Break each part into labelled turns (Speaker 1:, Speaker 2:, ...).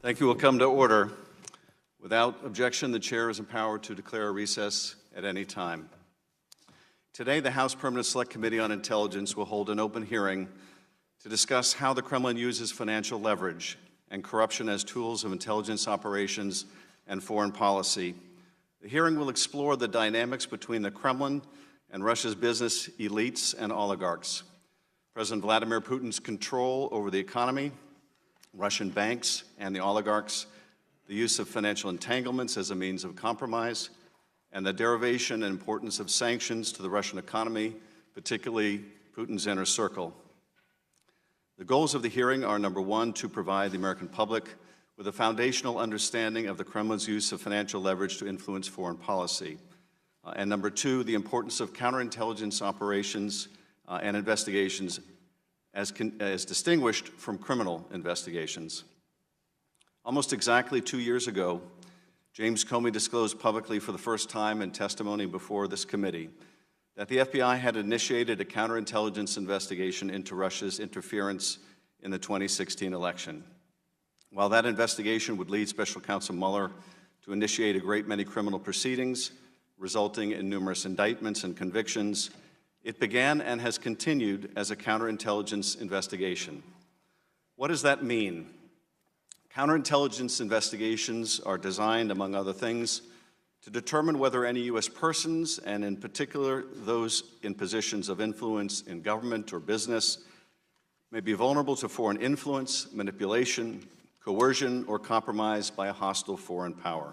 Speaker 1: Thank you. Will come to order. Without objection, the chair is empowered to declare a recess at any time. Today, the House Permanent Select Committee on Intelligence will hold an open hearing to discuss how the Kremlin uses financial leverage and corruption as tools of intelligence operations and foreign policy. The hearing will explore the dynamics between the Kremlin and Russia's business elites and oligarchs, President Vladimir Putin's control over the economy, Russian banks and the oligarchs, the use of financial entanglements as a means of compromise, and the derivation and importance of sanctions to the Russian economy, particularly Putin's inner circle. The goals of the hearing are, number one, to provide the American public with a foundational understanding of the Kremlin's use of financial leverage to influence foreign policy. And number two, the importance of counterintelligence operations and investigations as distinguished from criminal investigations. Almost exactly 2 years ago, James Comey disclosed publicly for the first time in testimony before this committee that the FBI had initiated a counterintelligence investigation into Russia's interference in the 2016 election. While that investigation would lead Special Counsel Mueller to initiate a great many criminal proceedings, resulting in numerous indictments and convictions, it began and has continued as a counterintelligence investigation. What does that mean? Counterintelligence investigations are designed, among other things, to determine whether any U.S. persons, and in particular those in positions of influence in government or business, may be vulnerable to foreign influence, manipulation, coercion, or compromise by a hostile foreign power.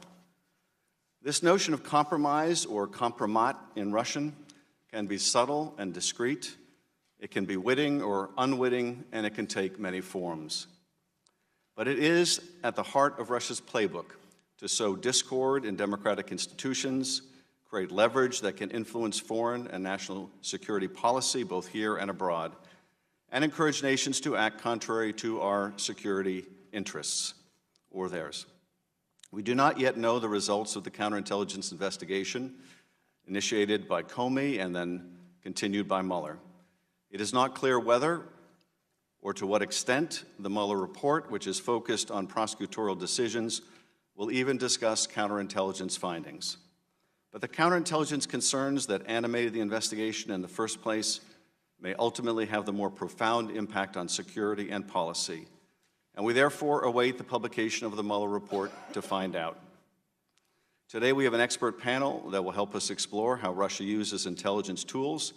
Speaker 1: This notion of compromise, or kompromat in Russian, can be subtle and discreet. It can be witting or unwitting, and it can take many forms. But it is at the heart of Russia's playbook to sow discord in democratic institutions, create leverage that can influence foreign and national security policy, both here and abroad, and encourage nations to act contrary to our security interests or theirs. We do not yet know the results of the counterintelligence investigation initiated by Comey and then continued by Mueller. It is not clear whether or to what extent the Mueller report, which is focused on prosecutorial decisions, will even discuss counterintelligence findings. But the counterintelligence concerns that animated the investigation in the first place may ultimately have the more profound impact on security and policy. And we therefore await the publication of the Mueller report to find out. Today we have an expert panel that will help us explore how Russia uses intelligence tools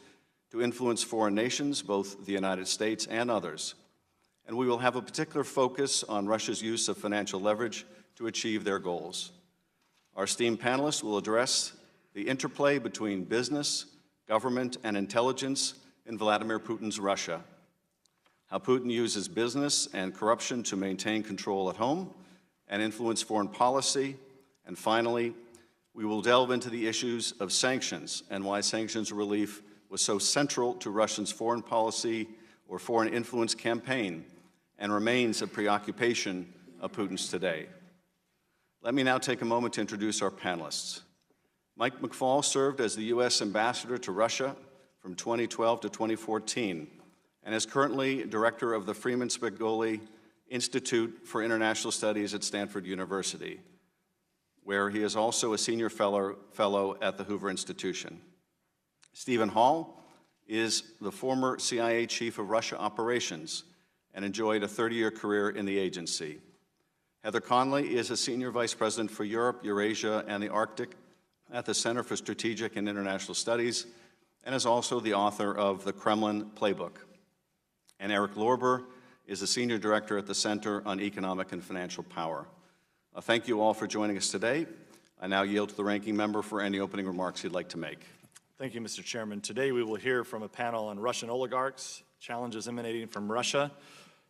Speaker 1: to influence foreign nations, both the United States and others. And we will have a particular focus on Russia's use of financial leverage to achieve their goals. Our esteemed panelists will address the interplay between business, government, and intelligence in Vladimir Putin's Russia, how Putin uses business and corruption to maintain control at home and influence foreign policy, and finally, we will delve into the issues of sanctions and why sanctions relief was so central to Russia's foreign policy or foreign influence campaign and remains a preoccupation of Putin's today. Let me now take a moment to introduce our panelists. Mike McFaul served as the U.S. Ambassador to Russia from 2012 to 2014 and is currently director of the Freeman Spigoli Institute for International Studies at Stanford University, where he is also a senior fellow at the Hoover Institution. Stephen Hall is the former CIA Chief of Russia Operations and enjoyed a 30-year career in the agency. Heather Conley is a Senior Vice President for Europe, Eurasia, and the Arctic at the Center for Strategic and International Studies and is also the author of The Kremlin Playbook. And Eric Lorber is a Senior Director at the Center on Economic and Financial Power. Thank you all for joining us today. I now yield to the ranking member for any opening remarks he'd like to make.
Speaker 2: Thank you, Mr. Chairman. Today we will hear from a panel on Russian oligarchs. Challenges emanating from Russia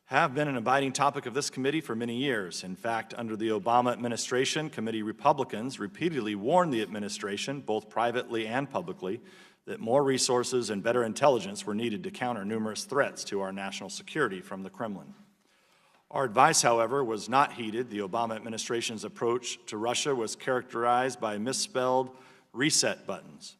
Speaker 2: have been an abiding topic of this committee for many years. In fact, under the Obama administration, committee Republicans repeatedly warned the administration, both privately and publicly, that more resources and better intelligence were needed to counter numerous threats to our national security from the Kremlin. Our advice, however, was not heeded. The Obama administration's approach to Russia was characterized by misspelled reset buttons,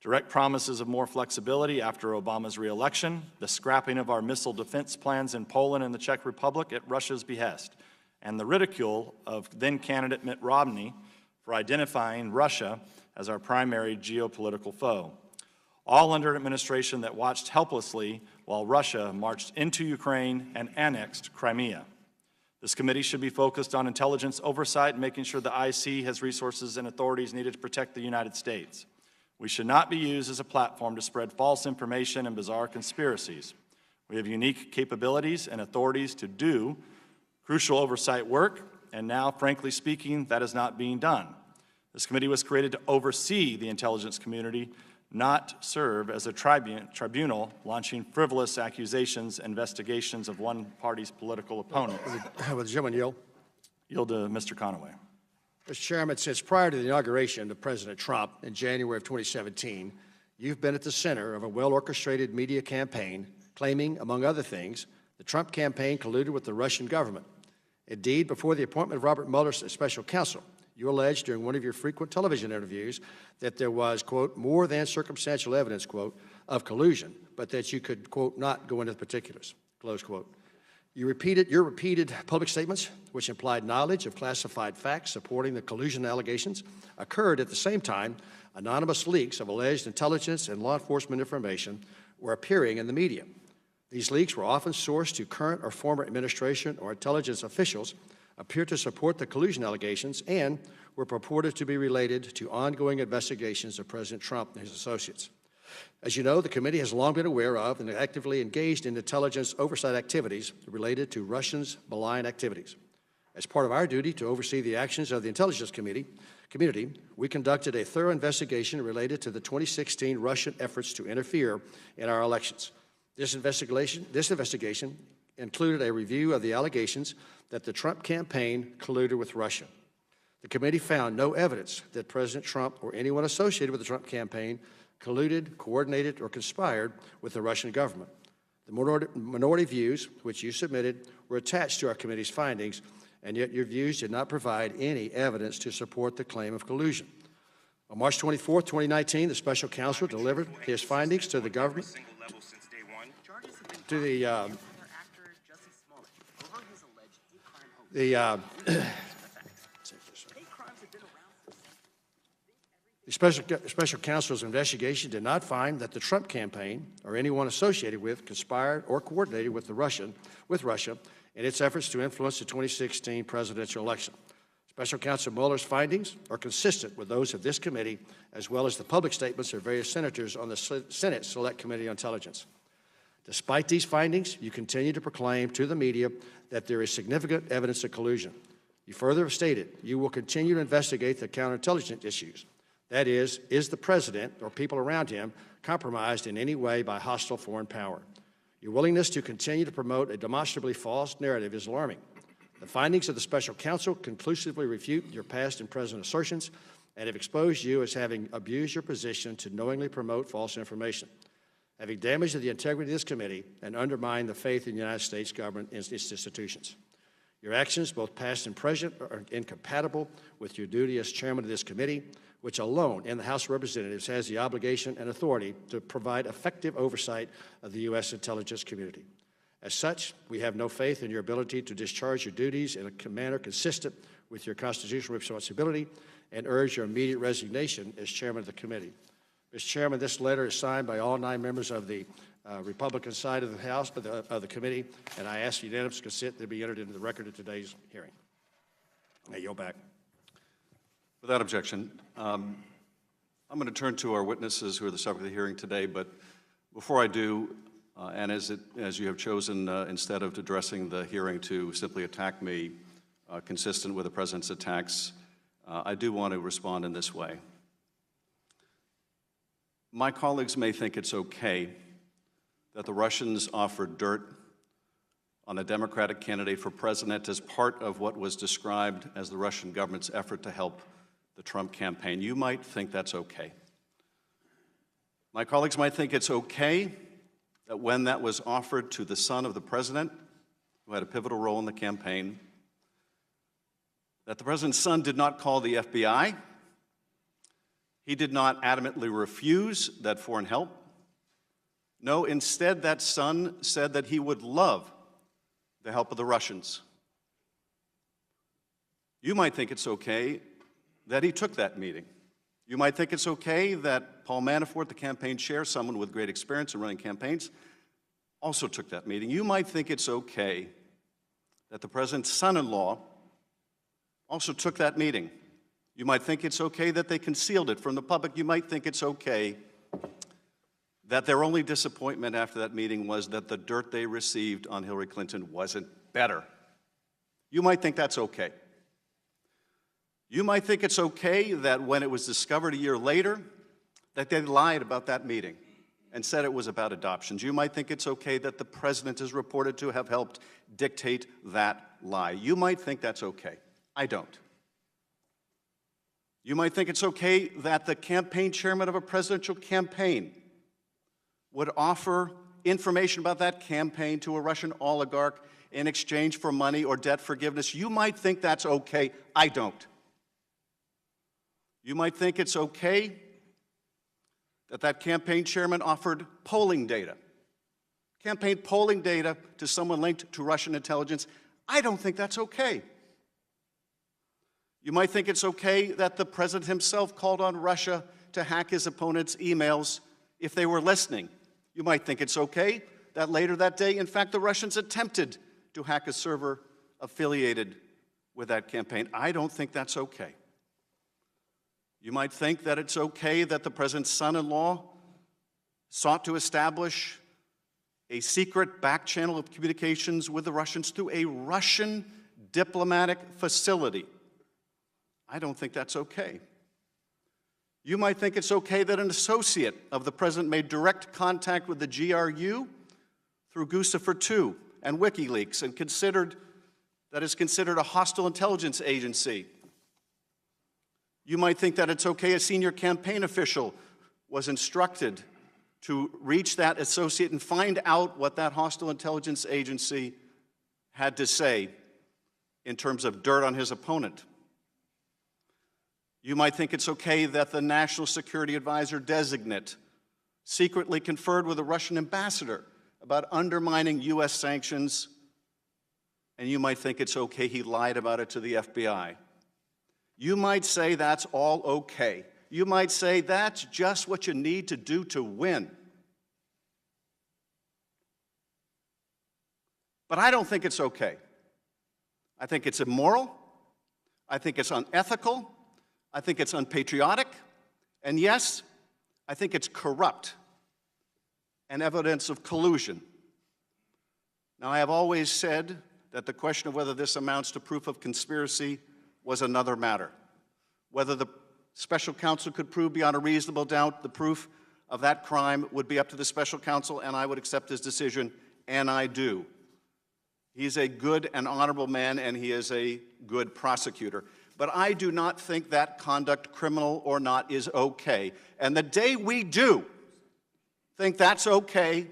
Speaker 2: direct promises of more flexibility after Obama's re-election, the scrapping of our missile defense plans in Poland and the Czech Republic at Russia's behest, and the ridicule of then-candidate Mitt Romney for identifying Russia as our primary geopolitical foe, all under an administration that watched helplessly while Russia marched into Ukraine and annexed Crimea. This committee should be focused on intelligence oversight and making sure the IC has resources and authorities needed to protect the United States. We should not be used as a platform to spread false information and bizarre conspiracies. We have unique capabilities and authorities to do crucial oversight work, and now, frankly speaking, that is not being done. This committee was created to oversee the intelligence community, not serve as a tribunal launching frivolous accusations and investigations of one party's political opponent.
Speaker 3: Will the gentleman yield?
Speaker 2: Yield to Mr. Conaway.
Speaker 3: Mr. Chairman, since prior to the inauguration of President Trump in January of 2017, you've been at the center of a well-orchestrated media campaign claiming, among other things, the Trump campaign colluded with the Russian government. Indeed, before the appointment of Robert Mueller as special counsel, you alleged during one of your frequent television interviews that there was, quote, more than circumstantial evidence, quote, of collusion, but that you could, quote, not go into the particulars, close quote. Your repeated public statements, which implied knowledge of classified facts supporting the collusion allegations, occurred at the same time anonymous leaks of alleged intelligence and law enforcement information were appearing in the media. These leaks were often sourced to current or former administration or intelligence officials, appeared to support the collusion allegations, and were purported to be related to ongoing investigations of President Trump and his associates. As you know, the committee has long been aware of and actively engaged in intelligence oversight activities related to Russians' malign activities. As part of our duty to oversee the actions of the intelligence community, we conducted a thorough investigation related to the 2016 Russian efforts to interfere in our elections. This investigation included a review of the allegations that the Trump campaign colluded with Russia. The committee found no evidence that President Trump or anyone associated with the Trump campaign colluded, coordinated, or conspired with the Russian government. The minority views, which you submitted, were attached to our committee's findings, and yet your views did not provide any evidence to support the claim of collusion. On March 24, 2019, the special counsel delivered his findings to the government, to the special counsel's investigation did not find that the Trump campaign or anyone associated with conspired or coordinated with Russia in its efforts to influence the 2016 presidential election. Special Counsel Mueller's findings are consistent with those of this committee, as well as the public statements of various senators on the Senate Select Committee on Intelligence. Despite these findings, you continue to proclaim to the media that there is significant evidence of collusion. You further stated you will continue to investigate the counterintelligence issues. That is the president or people around him compromised in any way by hostile foreign power? Your willingness to continue to promote a demonstrably false narrative is alarming. The findings of the special counsel conclusively refute your past and present assertions and have exposed you as having abused your position to knowingly promote false information, having damaged the integrity of this committee and undermined the faith in the United States government and its institutions. Your actions, both past and present, are incompatible with your duty as chairman of this committee, which alone in the House of Representatives has the obligation and authority to provide effective oversight of the U.S. intelligence community. As such, we have no faith in your ability to discharge your duties in a manner consistent with your constitutional responsibility and urge your immediate resignation as chairman of the committee. Mr. Chairman, this letter is signed by all 9 members of the Republican side of the House, of the committee, and I ask unanimous consent to be entered into the record of today's hearing. I yield back.
Speaker 1: Without objection, I'm going to turn to our witnesses who are the subject of the hearing today, but before I do, and as you have chosen, instead of addressing the hearing to simply attack me, consistent with the President's attacks, I do want to respond in this way. My colleagues may think it's okay that the Russians offered dirt on a Democratic candidate for president as part of what was described as the Russian government's effort to help the Trump campaign. You might think that's okay. My colleagues might think it's okay that when that was offered to the son of the president, who had a pivotal role in the campaign, that the president's son did not call the FBI. He did not adamantly refuse that foreign help. No, instead, that son said that he would love the help of the Russians. You might think it's okay that he took that meeting. You might think it's okay that Paul Manafort, the campaign chair, someone with great experience in running campaigns, also took that meeting. You might think it's okay that the president's son-in-law also took that meeting. You might think it's okay that they concealed it from the public. You might think it's okay that their only disappointment after that meeting was that the dirt they received on Hillary Clinton wasn't better. You might think that's okay. You might think it's okay that when it was discovered a year later that they lied about that meeting and said it was about adoptions. You might think it's okay that the president is reported to have helped dictate that lie. You might think that's okay. I don't. You might think it's okay that the campaign chairman of a presidential campaign would offer information about that campaign to a Russian oligarch in exchange for money or debt forgiveness. You might think that's okay. I don't. You might think it's okay that that campaign chairman offered polling data, campaign polling data to someone linked to Russian intelligence. I don't think that's okay. You might think it's okay that the president himself called on Russia to hack his opponent's emails if they were listening. You might think it's okay that later that day, in fact, the Russians attempted to hack a server affiliated with that campaign. I don't think that's okay. You might think that it's okay that the president's son-in-law sought to establish a secret back channel of communications with the Russians through a Russian diplomatic facility. I don't think that's okay. You might think it's okay that an associate of the president made direct contact with the GRU through Guccifer II and WikiLeaks and is considered a hostile intelligence agency. You might think that it's okay a senior campaign official was instructed to reach that associate and find out what that hostile intelligence agency had to say in terms of dirt on his opponent. You might think it's okay that the National Security Advisor designate secretly conferred with a Russian ambassador about undermining U.S. sanctions, and you might think it's okay he lied about it to the FBI. You might say that's all okay. You might say that's just what you need to do to win. But I don't think it's okay. I think it's immoral. I think it's unethical. I think it's unpatriotic. And yes, I think it's corrupt and evidence of collusion. Now, I have always said that the question of whether this amounts to proof of conspiracy was another matter. Whether the special counsel could prove beyond a reasonable doubt the proof of that crime would be up to the special counsel, and I would accept his decision, and I do. He's a good and honorable man, and he is a good prosecutor. But I do not think that conduct, criminal or not, is okay. And the day we do think that's okay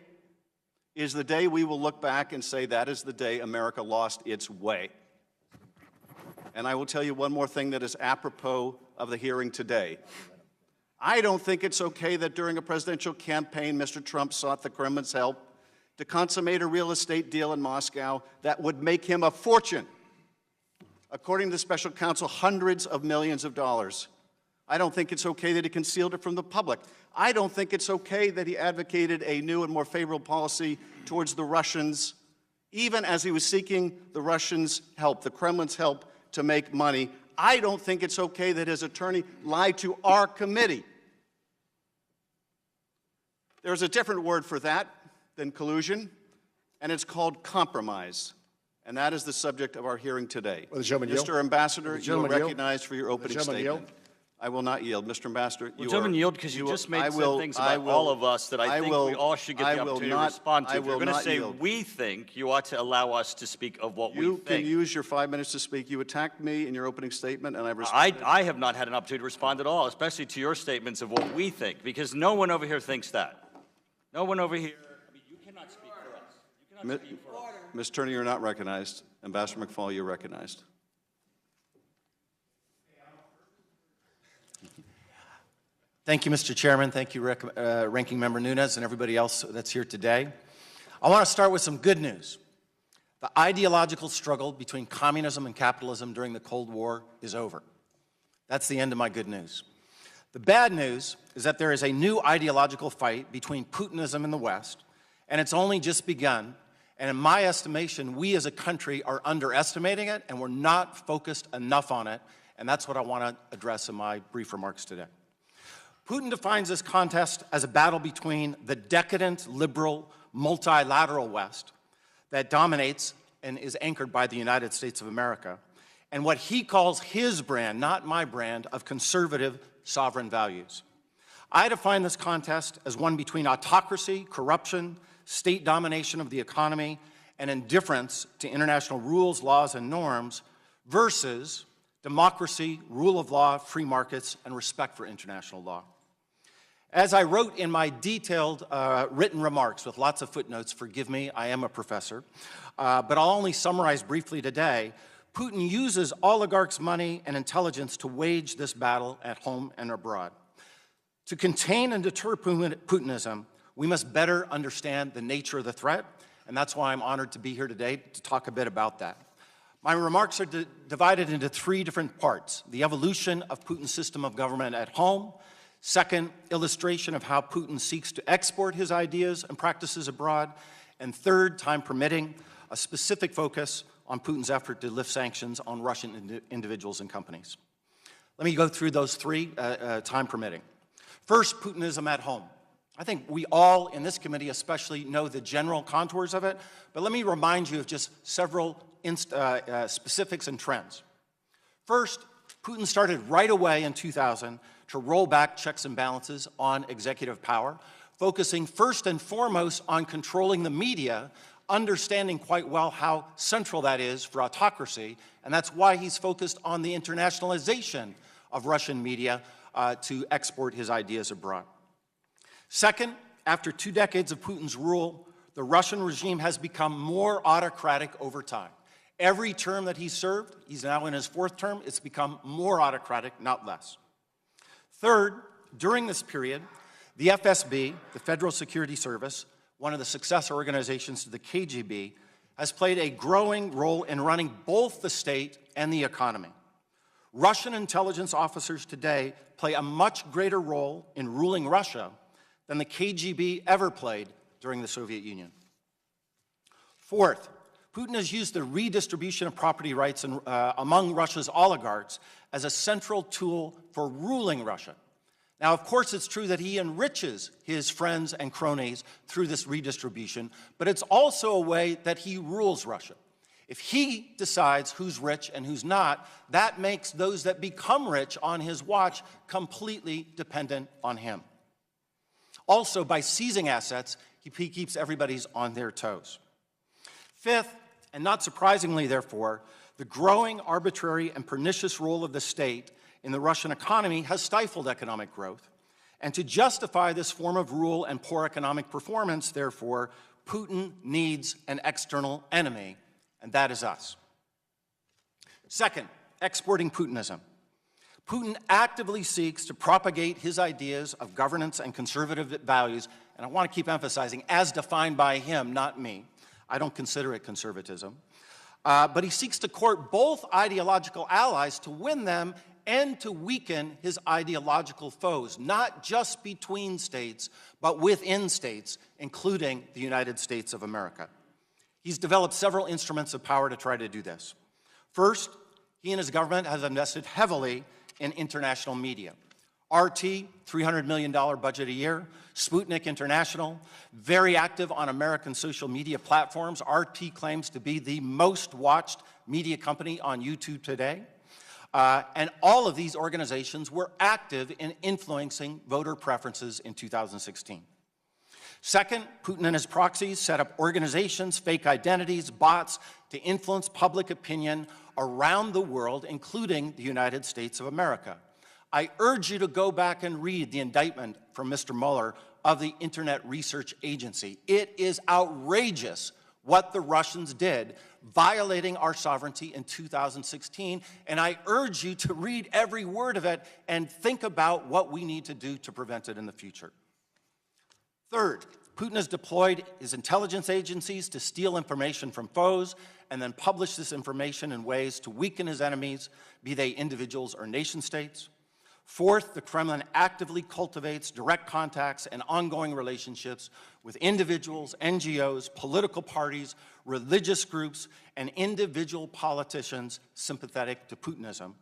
Speaker 1: is the day we will look back and say that is the day America lost its way. And I will tell you one more thing that is apropos of the hearing today. I don't think it's okay that during a presidential campaign, Mr. Trump sought the Kremlin's help to consummate a real estate deal in Moscow that would make him a fortune. According to the special counsel, hundreds of millions of dollars. I don't think it's okay that he concealed it from the public. I don't think it's okay that he advocated a new and more favorable policy towards the Russians, even as he was seeking the Russians' help, the Kremlin's help to make money. I don't think it's okay that his attorney lied to our committee. There's a different word for that than collusion, and it's called compromise. And that is the subject of our hearing today.
Speaker 3: Will the gentleman yield?
Speaker 1: Mr. Ambassador, you are
Speaker 3: gentleman yield?
Speaker 1: recognized for your opening
Speaker 3: gentleman yield?
Speaker 1: statement. I will not yield. Mr. Ambassador, you
Speaker 4: Gentlemen,
Speaker 1: are...
Speaker 4: yield because you just
Speaker 1: I
Speaker 4: said
Speaker 1: will-
Speaker 4: things
Speaker 1: I
Speaker 4: about
Speaker 1: will-
Speaker 4: all of us that I think
Speaker 1: will-
Speaker 4: we all should get
Speaker 1: I
Speaker 4: the
Speaker 1: will
Speaker 4: opportunity
Speaker 1: not-
Speaker 4: to respond to.
Speaker 1: I
Speaker 4: If you're
Speaker 1: will
Speaker 4: going to
Speaker 1: not
Speaker 4: say
Speaker 1: yield.
Speaker 4: we think, you ought to allow us to speak of what we
Speaker 1: You
Speaker 4: think.
Speaker 1: can use your 5 minutes to speak. You attacked me in your opening statement, and I've responded.
Speaker 4: I have not had an opportunity to respond at all, especially to your statements of what we think, because no one over here thinks that. No one over here, I mean, you cannot speak for us. You cannot speak for us.
Speaker 1: Ms. Turner, you're not recognized. Ambassador McFaul, you're recognized.
Speaker 5: Thank you, Mr. Chairman. Thank you, Ranking Member Nunes and everybody else that's here today. I want to start with some good news. The ideological struggle between communism and capitalism during the Cold War is over. That's the end of my good news. The bad news is that there is a new ideological fight between Putinism in the West, and it's only just begun. And in my estimation, we as a country are underestimating it, and we're not focused enough on it. And that's what I want to address in my brief remarks today. Putin defines this contest as a battle between the decadent, liberal, multilateral West that dominates and is anchored by the United States of America, and what he calls his brand, not my brand, of conservative sovereign values. I define this contest as one between autocracy, corruption, state domination of the economy, and indifference to international rules, laws, and norms versus democracy, rule of law, free markets, and respect for international law. As I wrote in my detailed written remarks with lots of footnotes, forgive me, I am a professor, but I'll only summarize briefly today, Putin uses oligarchs' money and intelligence to wage this battle at home and abroad. To contain and deter Putinism, we must better understand the nature of the threat, and that's why I'm honored to be here today to talk a bit about that. My remarks are divided into three different parts: the evolution of Putin's system of government at home, second, illustration of how Putin seeks to export his ideas and practices abroad, and third, time permitting, a specific focus on Putin's effort to lift sanctions on Russian individuals and companies. Let me go through those three, time permitting. First, Putinism at home. I think we all in this committee especially know the general contours of it, but let me remind you of just several specifics and trends. First, Putin started right away in 2000 to roll back checks and balances on executive power, focusing first and foremost on controlling the media, understanding quite well how central that is for autocracy, and that's why he's focused on the internationalization of Russian media to export his ideas abroad. Second, after 2 decades of Putin's rule, the Russian regime has become more autocratic over time. Every term that he served, he's now in his 4th term, it's become more autocratic, not less. Third, during this period, the FSB, the Federal Security Service, one of the successor organizations to the KGB, has played a growing role in running both the state and the economy. Russian intelligence officers today play a much greater role in ruling Russia than the KGB ever played during the Soviet Union. Fourth, Putin has used the redistribution of property rights among Russia's oligarchs as a central tool for ruling Russia. Now, of course, it's true that he enriches his friends and cronies through this redistribution, but it's also a way that he rules Russia. If he decides who's rich and who's not, that makes those that become rich on his watch completely dependent on him. Also, by seizing assets, he keeps everybody on their toes. Fifth, and not surprisingly, therefore, the growing arbitrary and pernicious role of the state in the Russian economy has stifled economic growth. And to justify this form of rule and poor economic performance, therefore, Putin needs an external enemy, and that is us. Second, exporting Putinism. Putin actively seeks to propagate his ideas of governance and conservative values, and I want to keep emphasizing, as defined by him, not me. I don't consider it conservatism. But he seeks to court both ideological allies to win them and to weaken his ideological foes, not just between states, but within states, including the United States of America. He's developed several instruments of power to try to do this. First, he and his government have invested heavily in international media. RT, $300 million budget a year. Sputnik International, very active on American social media platforms. RT claims to be the most watched media company on YouTube today. And all of these organizations were active in influencing voter preferences in 2016. Second, Putin and his proxies set up organizations, fake identities, bots to influence public opinion around the world, including the United States of America. I urge you to go back and read the indictment from Mr. Mueller of the Internet Research Agency. It is outrageous what the Russians did, violating our sovereignty in 2016, and I urge you to read every word of it and think about what we need to do to prevent it in the future. Third, Putin has deployed his intelligence agencies to steal information from foes and then publish this information in ways to weaken his enemies, be they individuals or nation states. Fourth, the Kremlin actively cultivates direct contacts and ongoing relationships with individuals, NGOs, political parties, religious groups, and individual politicians sympathetic to Putinism.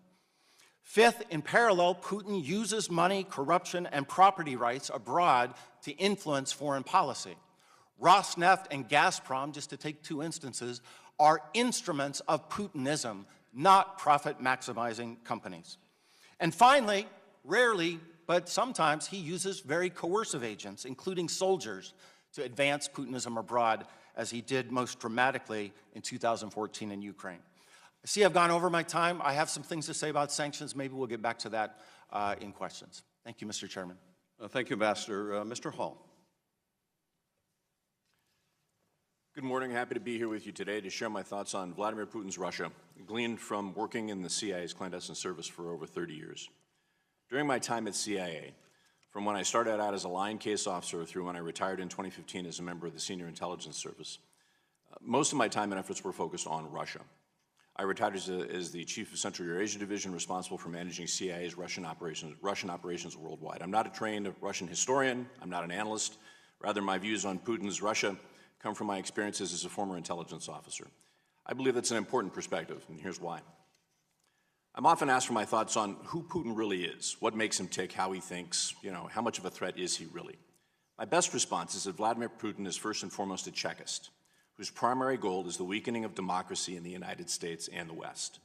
Speaker 5: Fifth, in parallel, Putin uses money, corruption, and property rights abroad to influence foreign policy. Rosneft and Gazprom, just to take two instances, are instruments of Putinism, not profit-maximizing companies. And finally, rarely, but sometimes, he uses very coercive agents, including soldiers, to advance Putinism abroad, as he did most dramatically in 2014 in Ukraine. I see I've gone over my time. I have some things to say about sanctions. Maybe we'll get back to that in questions. Thank you, Mr. Chairman.
Speaker 1: Thank you, Ambassador. Mr. Hall.
Speaker 6: Good morning. Happy to be here with you today to share my thoughts on Vladimir Putin's Russia, gleaned from working in the CIA's clandestine service for over 30 years. During my time at CIA, from when I started out as a line case officer through when I retired in 2015 as a member of the Senior Intelligence Service, most of my time and efforts were focused on Russia. I retired as the Chief of Central Eurasia Division, responsible for managing CIA's Russian operations worldwide. I'm not a trained Russian historian. I'm not an analyst. Rather, my views on Putin's Russia come from my experiences as a former intelligence officer. I believe that's an important perspective, and here's why. I'm often asked for my thoughts on who Putin really is, what makes him tick, how he thinks, how much of a threat is he really? My best response is that Vladimir Putin is first and foremost a Chekist, whose primary goal is the weakening of democracy in the United States and the West.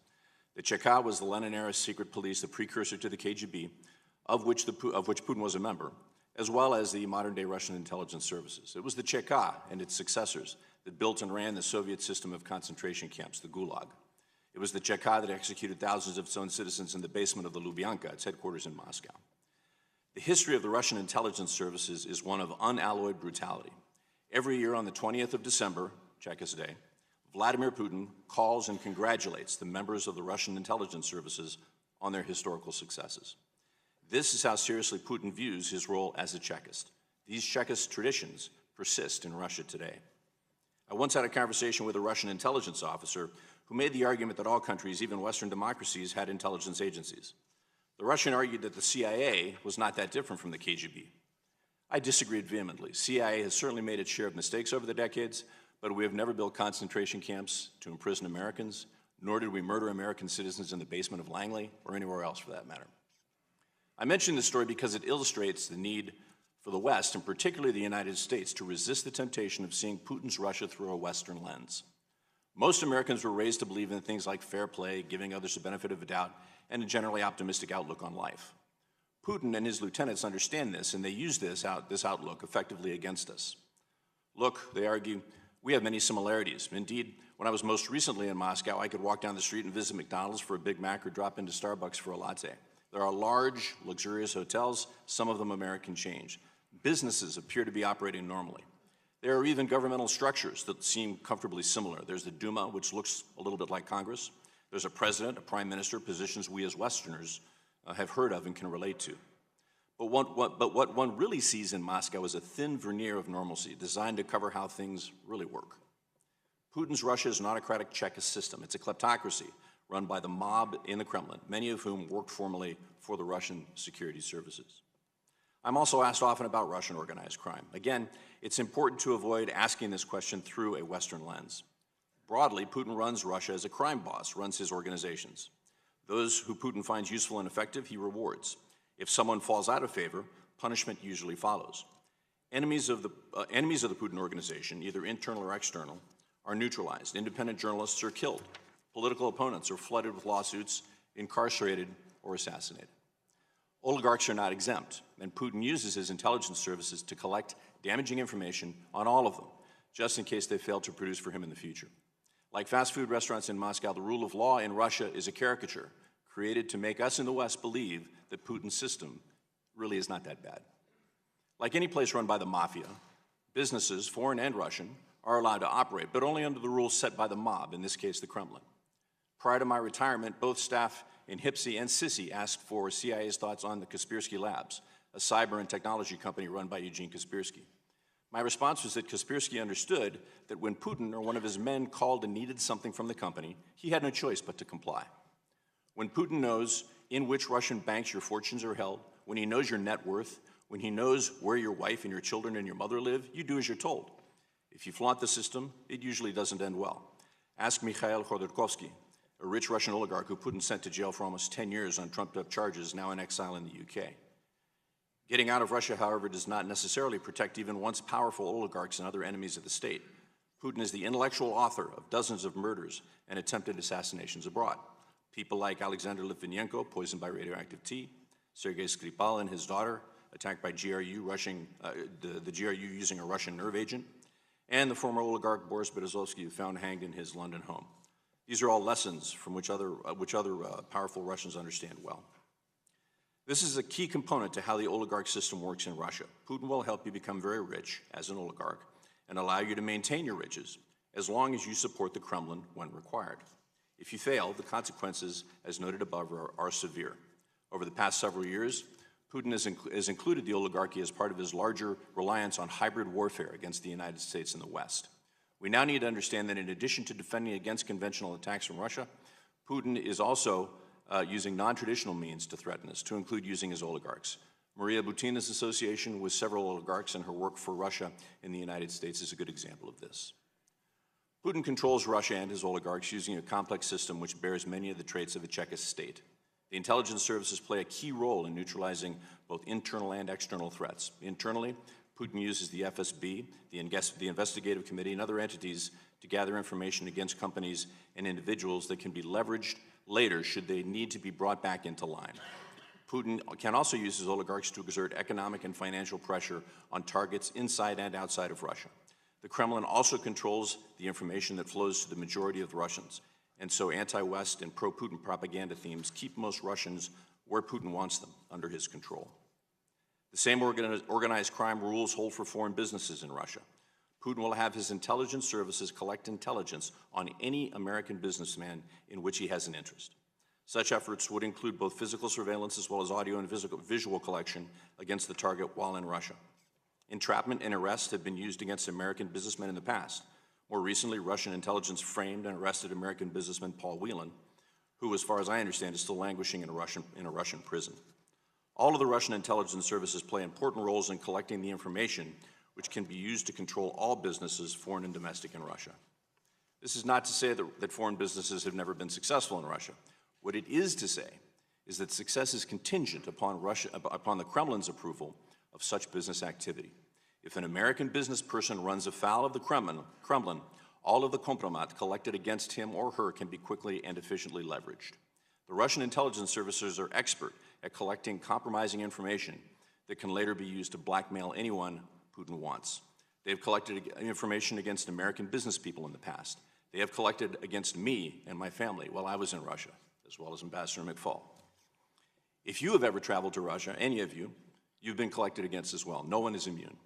Speaker 6: The Cheka was the Lenin-era secret police, the precursor to the KGB, of which Putin was a member, as well as the modern-day Russian intelligence services. It was the Cheka and its successors that built and ran the Soviet system of concentration camps, the Gulag. It was the Cheka that executed thousands of its own citizens in the basement of the Lubyanka, its headquarters in Moscow. The history of the Russian intelligence services is one of unalloyed brutality. Every year on the 20th of December, Chekist Day, Vladimir Putin calls and congratulates the members of the Russian intelligence services on their historical successes. This is how seriously Putin views his role as a Chekist. These Chekist traditions persist in Russia today. I once had a conversation with a Russian intelligence officer who made the argument that all countries, even Western democracies, had intelligence agencies. The Russian argued that the CIA was not that different from the KGB. I disagreed vehemently. CIA has certainly made its share of mistakes over the decades, but we have never built concentration camps to imprison Americans, nor did we murder American citizens in the basement of Langley or anywhere else for that matter. I mention this story because it illustrates the need for the West, and particularly the United States, to resist the temptation of seeing Putin's Russia through a Western lens. Most Americans were raised to believe in things like fair play, giving others the benefit of the doubt, and a generally optimistic outlook on life. Putin and his lieutenants understand this, and they use this outlook effectively against us. Look, they argue, we have many similarities. Indeed, when I was most recently in Moscow, I could walk down the street and visit McDonald's for a Big Mac or drop into Starbucks for a latte. There are large, luxurious hotels, some of them American change. Businesses appear to be operating normally. There are even governmental structures that seem comfortably similar. There's the Duma, which looks a little bit like Congress. There's a president, a prime minister, positions we as Westerners have heard of and can relate to. But what one really sees in Moscow is a thin veneer of normalcy designed to cover how things really work. Putin's Russia is an autocratic Chekist system. It's a kleptocracy run by the mob in the Kremlin, many of whom worked formerly for the Russian security services. I'm also asked often about Russian organized crime. Again, it's important to avoid asking this question through a Western lens. Broadly, Putin runs Russia as a crime boss, runs his organizations. Those who Putin finds useful and effective, he rewards. If someone falls out of favor, punishment usually follows. Enemies of the Putin organization, either internal or external, are neutralized. Independent journalists are killed. Political opponents are flooded with lawsuits, incarcerated, or assassinated. Oligarchs are not exempt, and Putin uses his intelligence services to collect damaging information on all of them, just in case they fail to produce for him in the future. Like fast food restaurants in Moscow, the rule of law in Russia is a caricature created to make us in the West believe that Putin's system really is not that bad. Like any place run by the mafia, businesses, foreign and Russian, are allowed to operate, but only under the rules set by the mob, in this case, the Kremlin. Prior to my retirement, both staff in HIPSI and CISI asked for CIA's thoughts on the Kaspersky Labs, a cyber and technology company run by Eugene Kaspersky. My response was that Kaspersky understood that when Putin or one of his men called and needed something from the company, he had no choice but to comply. When Putin knows in which Russian banks your fortunes are held, when he knows your net worth, when he knows where your wife and your children and your mother live, you do as you're told. If you flaunt the system, it usually doesn't end well. Ask Mikhail Khodorkovsky, a rich Russian oligarch who Putin sent to jail for almost 10 years on trumped-up charges, now in exile in the UK. Getting out of Russia, however, does not necessarily protect even once powerful oligarchs and other enemies of the state. Putin is the intellectual author of dozens of murders and attempted assassinations abroad. People like Alexander Litvinenko, poisoned by radioactive tea, Sergei Skripal and his daughter, attacked by GRU, the GRU using a Russian nerve agent, and the former oligarch Boris Berezovsky, found hanged in his London home. These are all lessons from which other powerful Russians understand well. This is a key component to how the oligarch system works in Russia. Putin will help you become very rich as an oligarch and allow you to maintain your riches as long as you support the Kremlin when required. If you fail, the consequences, as noted above, are severe. Over the past several years, Putin has included the oligarchy as part of his larger reliance on hybrid warfare against the United States and the West. We now need to understand that in addition to defending against conventional attacks from Russia, Putin is also using non-traditional means to threaten us, to include using his oligarchs. Maria Butina's association with several oligarchs and her work for Russia in the United States is a good example of this. Putin controls Russia and his oligarchs using a complex system which bears many of the traits of a Czechist state. The intelligence services play a key role in neutralizing both internal and external threats. Internally, Putin uses the FSB, the Investigative Committee, and other entities to gather information against companies and individuals that can be leveraged later should they need to be brought back into line. Putin can also use his oligarchs to exert economic and financial pressure on targets inside and outside of Russia. The Kremlin also controls the information that flows to the majority of the Russians, and so anti-West and pro-Putin propaganda themes keep most Russians where Putin wants them, under his control. The same organized crime rules hold for foreign businesses in Russia. Putin will have his intelligence services collect intelligence on any American businessman in which he has an interest. Such efforts would include both physical surveillance as well as audio and visual collection against the target while in Russia. Entrapment and arrest have been used against American businessmen in the past. More recently, Russian intelligence framed and arrested American businessman Paul Whelan, who, as far as I understand, is still languishing in a Russian prison. All of the Russian intelligence services play important roles in collecting the information which can be used to control all businesses, foreign and domestic, in Russia. This is not to say that foreign businesses have never been successful in Russia. What it is to say is that success is contingent upon the Kremlin's approval of such business activity. If an American business person runs afoul of the Kremlin, all of the kompromat collected against him or her can be quickly and efficiently leveraged. The Russian intelligence services are expert at collecting compromising information that can later be used to blackmail anyone Putin wants. They have collected information against American business people in the past. They have collected against me and my family while I was in Russia, as well as Ambassador McFaul. If you have ever traveled to Russia, any of you, you've been collected against as well. No one is immune.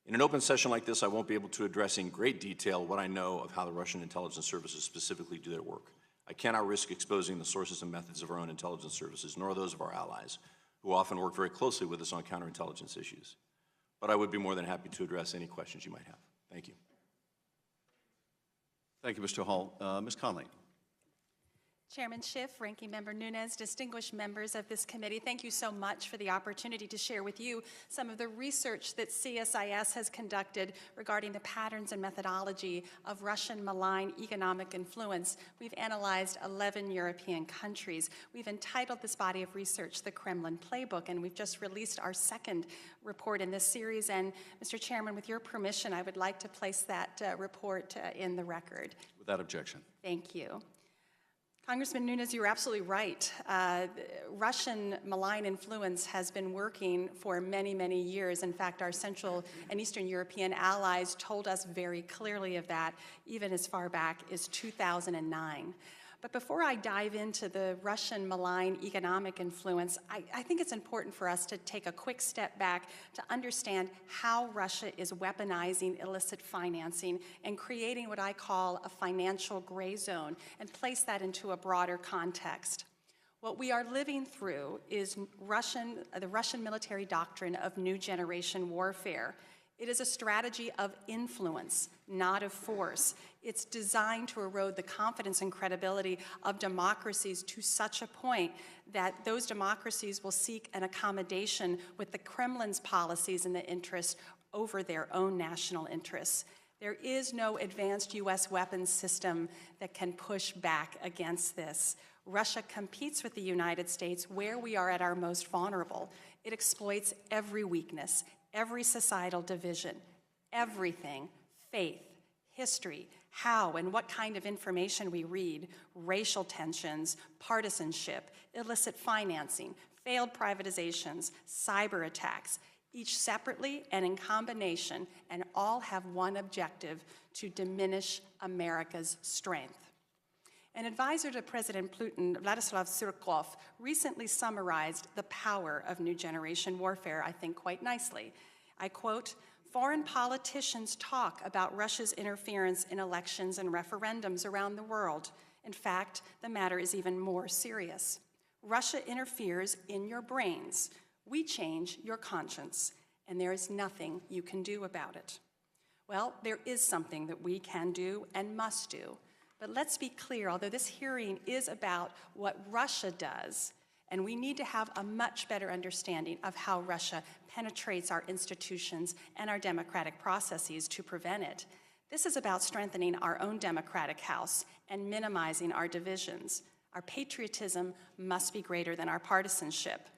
Speaker 6: In an open session like this, I won't be able to address in great detail what I know of how the Russian intelligence services specifically do their work. I cannot risk exposing the sources and methods of our own intelligence services, nor those of our allies, who often work very closely with us on counterintelligence issues. But I would be more than happy to address any questions you might have. Thank you.
Speaker 1: Thank you, Mr. Hall. Ms. Conley.
Speaker 7: Chairman Schiff, Ranking Member Nunes, distinguished members of this committee, thank you so much for the opportunity to share with you some of the research that CSIS has conducted regarding the patterns and methodology of Russian malign economic influence. We've analyzed 11 European countries. We've entitled this body of research the Kremlin Playbook, and we've just released our second report in this series. And Mr. Chairman, with your permission, I would like to place that report in the record.
Speaker 1: Without objection.
Speaker 7: Thank you. Congressman Nunes, you're absolutely right. Russian malign influence has been working for many, many years. In fact, our Central and Eastern European allies told us very clearly of that, even as far back as 2009. But before I dive into the Russian malign economic influence, I think it's important for us to take a quick step back to understand how Russia is weaponizing illicit financing and creating what I call a financial gray zone, and place that into a broader context. What we are living through is the Russian military doctrine of new generation warfare. It is a strategy of influence, not of force. It's designed to erode the confidence and credibility of democracies to such a point that those democracies will seek an accommodation with the Kremlin's policies and the interests over their own national interests. There is no advanced U.S. weapons system that can push back against this. Russia competes with the United States where we are at our most vulnerable. It exploits every weakness, every societal division, everything, faith, history, how and what kind of information we read, racial tensions, partisanship, illicit financing, failed privatizations, cyber attacks, each separately and in combination, and all have one objective: to diminish America's strength. An advisor to President Putin, Vladislav Surkov, recently summarized the power of new generation warfare, I think, quite nicely. I quote, "Foreign politicians talk about Russia's interference in elections and referendums around the world. In fact, the matter is even more serious. Russia interferes in your brains. We change your conscience, and there is nothing you can do about it." Well, there is something that we can do and must do. But let's be clear, although this hearing is about what Russia does, and we need to have a much better understanding of how Russia penetrates our institutions and our democratic processes to prevent it. This is about strengthening our own democratic house and minimizing our divisions. Our patriotism must be greater than our partisanship.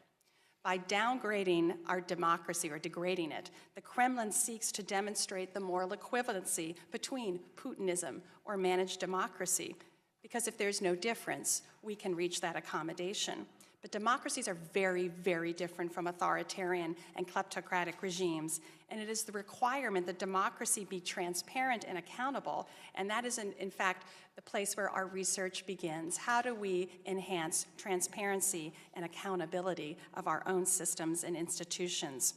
Speaker 7: By downgrading our democracy or degrading it, the Kremlin seeks to demonstrate the moral equivalency between Putinism or managed democracy, because if there's no difference, we can reach that accommodation. But democracies are very, very different from authoritarian and kleptocratic regimes, and it is the requirement that democracy be transparent and accountable, and that is, in fact, the place where our research begins. How do we enhance transparency and accountability of our own systems and institutions?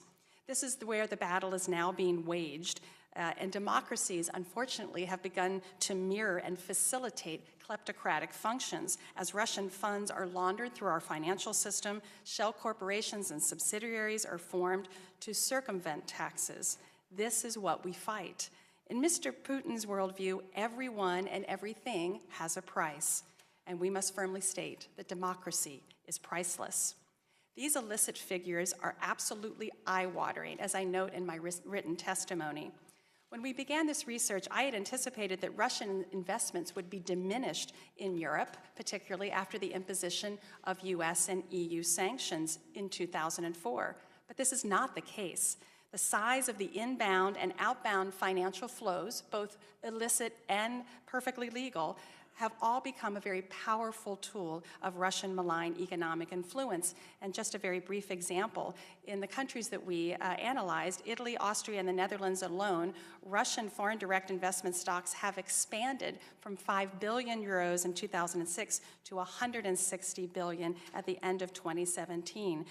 Speaker 7: This is where the battle is now being waged, and democracies, unfortunately, have begun to mirror and facilitate kleptocratic functions as Russian funds are laundered through our financial system, shell corporations and subsidiaries are formed to circumvent taxes. This is what we fight. In Mr. Putin's worldview, everyone and everything has a price, and we must firmly state that democracy is priceless. These illicit figures are absolutely eye-watering, as I note in my written testimony. When we began this research, I had anticipated that Russian investments would be diminished in Europe, particularly after the imposition of US and EU sanctions in 2004. But this is not the case. The size of the inbound and outbound financial flows, both illicit and perfectly legal, have all become a very powerful tool of Russian malign economic influence. And just a very brief example, in the countries that we analyzed, Italy, Austria, and the Netherlands alone, Russian foreign direct investment stocks have expanded from 5 billion euros in 2006 to 160 billion at the end of 2017.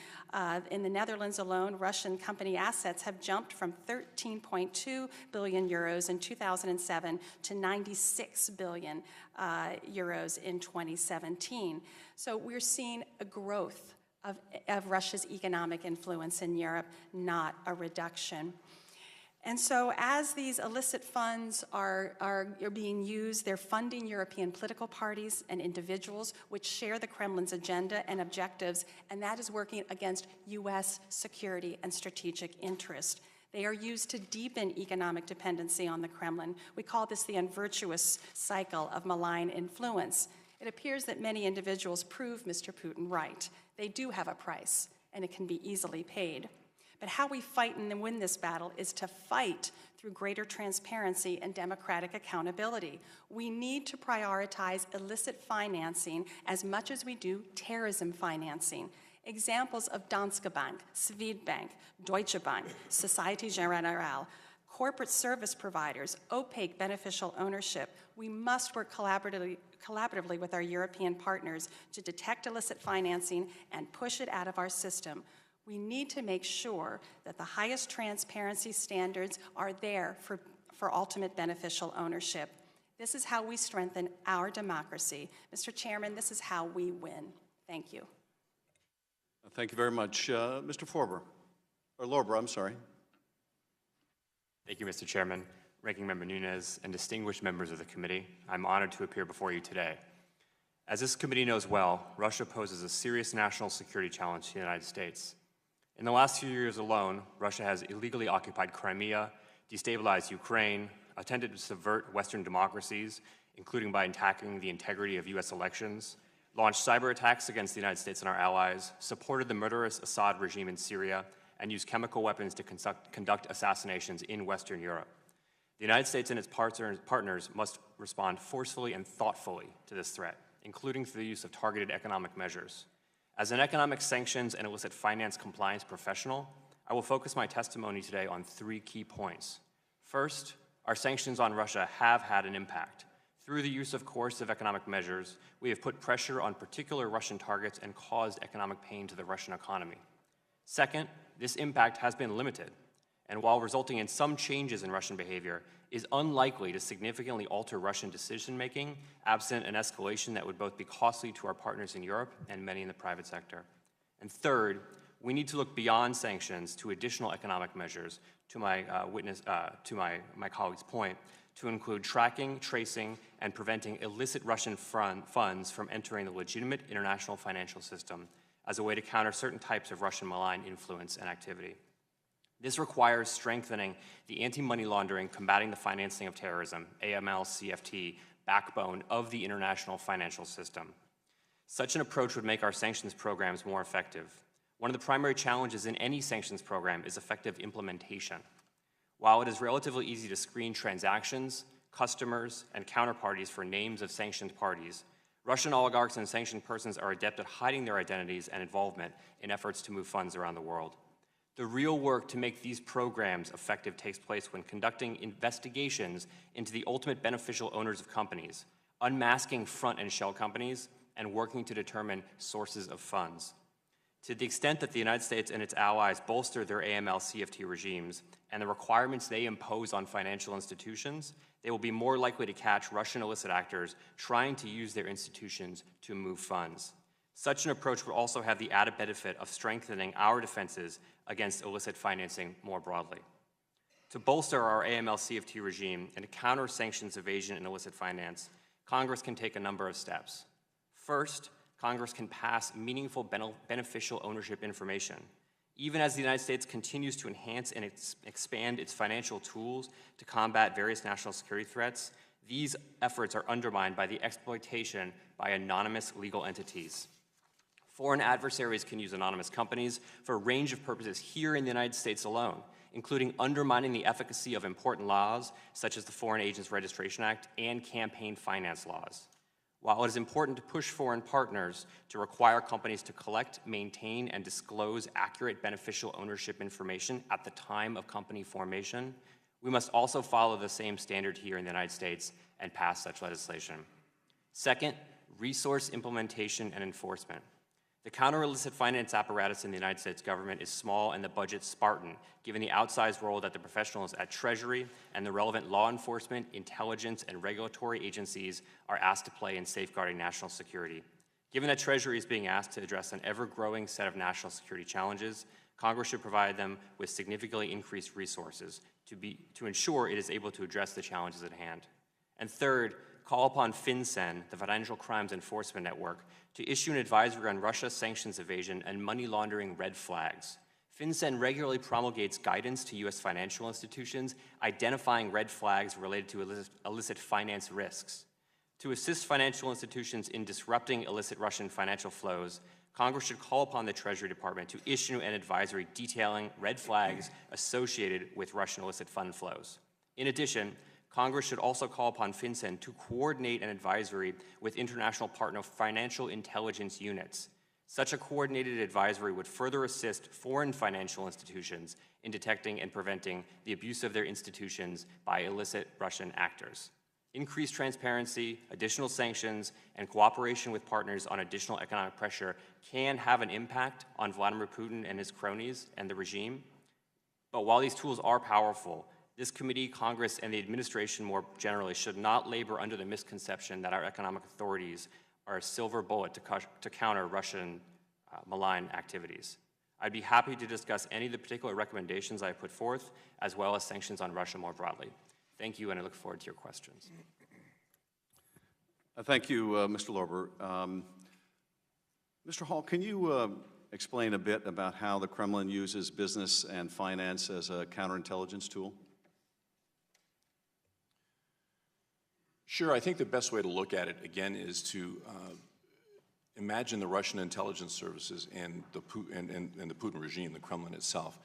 Speaker 7: In the Netherlands alone, Russian company assets have jumped from 13.2 billion euros in 2007 to 96 billion euros in 2017. So we're seeing a growth of Russia's economic influence in Europe, not a reduction. And so as these illicit funds are being used, they're funding European political parties and individuals which share the Kremlin's agenda and objectives, and that is working against U.S. security and strategic interest. They are used to deepen economic dependency on the Kremlin. We call this the unvirtuous cycle of malign influence. It appears that many individuals prove Mr. Putin right. They do have a price, and it can be easily paid. But how we fight and win this battle is to fight through greater transparency and democratic accountability. We need to prioritize illicit financing as much as we do terrorism financing. Examples of Danske Bank, Swedbank, Deutsche Bank, Societe Generale, corporate service providers, opaque beneficial ownership. We must work collaboratively with our European partners to detect illicit financing and push it out of our system. We need to make sure that the highest transparency standards are there for ultimate beneficial ownership. This is how we strengthen our democracy. Mr. Chairman, this is how we win. Thank you.
Speaker 1: Thank you very much. Mr. Lorber, I'm sorry.
Speaker 8: Thank you, Mr. Chairman, Ranking Member Nunes, and distinguished members of the committee. I'm honored to appear before you today. As this committee knows well, Russia poses a serious national security challenge to the United States. In the last few years alone, Russia has illegally occupied Crimea, destabilized Ukraine, attempted to subvert Western democracies, including by attacking the integrity of U.S. elections, launched cyber attacks against the United States and our allies, supported the murderous Assad regime in Syria, and used chemical weapons to conduct assassinations in Western Europe. The United States and its partners must respond forcefully and thoughtfully to this threat, including through the use of targeted economic measures. As an economic sanctions and illicit finance compliance professional, I will focus my testimony today on 3 key points. First, our sanctions on Russia have had an impact. Through the use of coercive economic measures, we have put pressure on particular Russian targets and caused economic pain to the Russian economy. Second, this impact has been limited, and while resulting in some changes in Russian behavior, is unlikely to significantly alter Russian decision-making, absent an escalation that would both be costly to our partners in Europe and many in the private sector. And third, we need to look beyond sanctions to additional economic measures, to my colleague's point, to include tracking, tracing, and preventing illicit Russian funds from entering the legitimate international financial system as a way to counter certain types of Russian malign influence and activity. This requires strengthening the anti-money laundering, combating the financing of terrorism, AML-CFT, backbone of the international financial system. Such an approach would make our sanctions programs more effective. One of the primary challenges in any sanctions program is effective implementation. While it is relatively easy to screen transactions, customers, and counterparties for names of sanctioned parties, Russian oligarchs and sanctioned persons are adept at hiding their identities and involvement in efforts to move funds around the world. The real work to make these programs effective takes place when conducting investigations into the ultimate beneficial owners of companies, unmasking front and shell companies, and working to determine sources of funds. To the extent that the United States and its allies bolster their AML-CFT regimes and the requirements they impose on financial institutions, they will be more likely to catch Russian illicit actors trying to use their institutions to move funds. Such an approach would also have the added benefit of strengthening our defenses against illicit financing more broadly. To bolster our AML-CFT regime and to counter sanctions evasion and illicit finance, Congress can take a number of steps. First, Congress can pass meaningful beneficial ownership information. Even as the United States continues to enhance and expand its financial tools to combat various national security threats, these efforts are undermined by the exploitation by anonymous legal entities. Foreign adversaries can use anonymous companies for a range of purposes here in the United States alone, including undermining the efficacy of important laws such as the Foreign Agents Registration Act and campaign finance laws. While it is important to push foreign partners to require companies to collect, maintain, and disclose accurate beneficial ownership information at the time of company formation, we must also follow the same standard here in the United States and pass such legislation. Second, resource implementation and enforcement. The counter-illicit finance apparatus in the United States government is small and the budget spartan, given the outsized role that the professionals at Treasury and the relevant law enforcement, intelligence, and regulatory agencies are asked to play in safeguarding national security. Given that Treasury is being asked to address an ever-growing set of national security challenges, Congress should provide them with significantly increased resources to ensure it is able to address the challenges at hand. And third, call upon FinCEN, the Financial Crimes Enforcement Network, to issue an advisory on Russia sanctions evasion and money laundering red flags. FinCEN regularly promulgates guidance to U.S. financial institutions identifying red flags related to illicit finance risks. To assist financial institutions in disrupting illicit Russian financial flows, Congress should call upon the Treasury Department to issue an advisory detailing red flags associated with Russian illicit fund flows. In addition, Congress should also call upon FinCEN to coordinate an advisory with international partner financial intelligence units. Such a coordinated advisory would further assist foreign financial institutions in detecting and preventing the abuse of their institutions by illicit Russian actors. Increased transparency, additional sanctions, and cooperation with partners on additional economic pressure can have an impact on Vladimir Putin and his cronies and the regime. But while these tools are powerful, this committee, Congress, and the administration more generally should not labor under the misconception that our economic authorities are a silver bullet to counter Russian malign activities. I'd be happy to discuss any of the particular recommendations I put forth, as well as sanctions on Russia more broadly. Thank you, and I look forward to your questions.
Speaker 1: Thank you, Mr. Lorber. Mr. Hall, can you explain a bit about how the Kremlin uses business and finance as a counterintelligence tool?
Speaker 6: Sure. I think the best way to look at it, again, is to imagine the Russian intelligence services and the Putin regime, the Kremlin itself,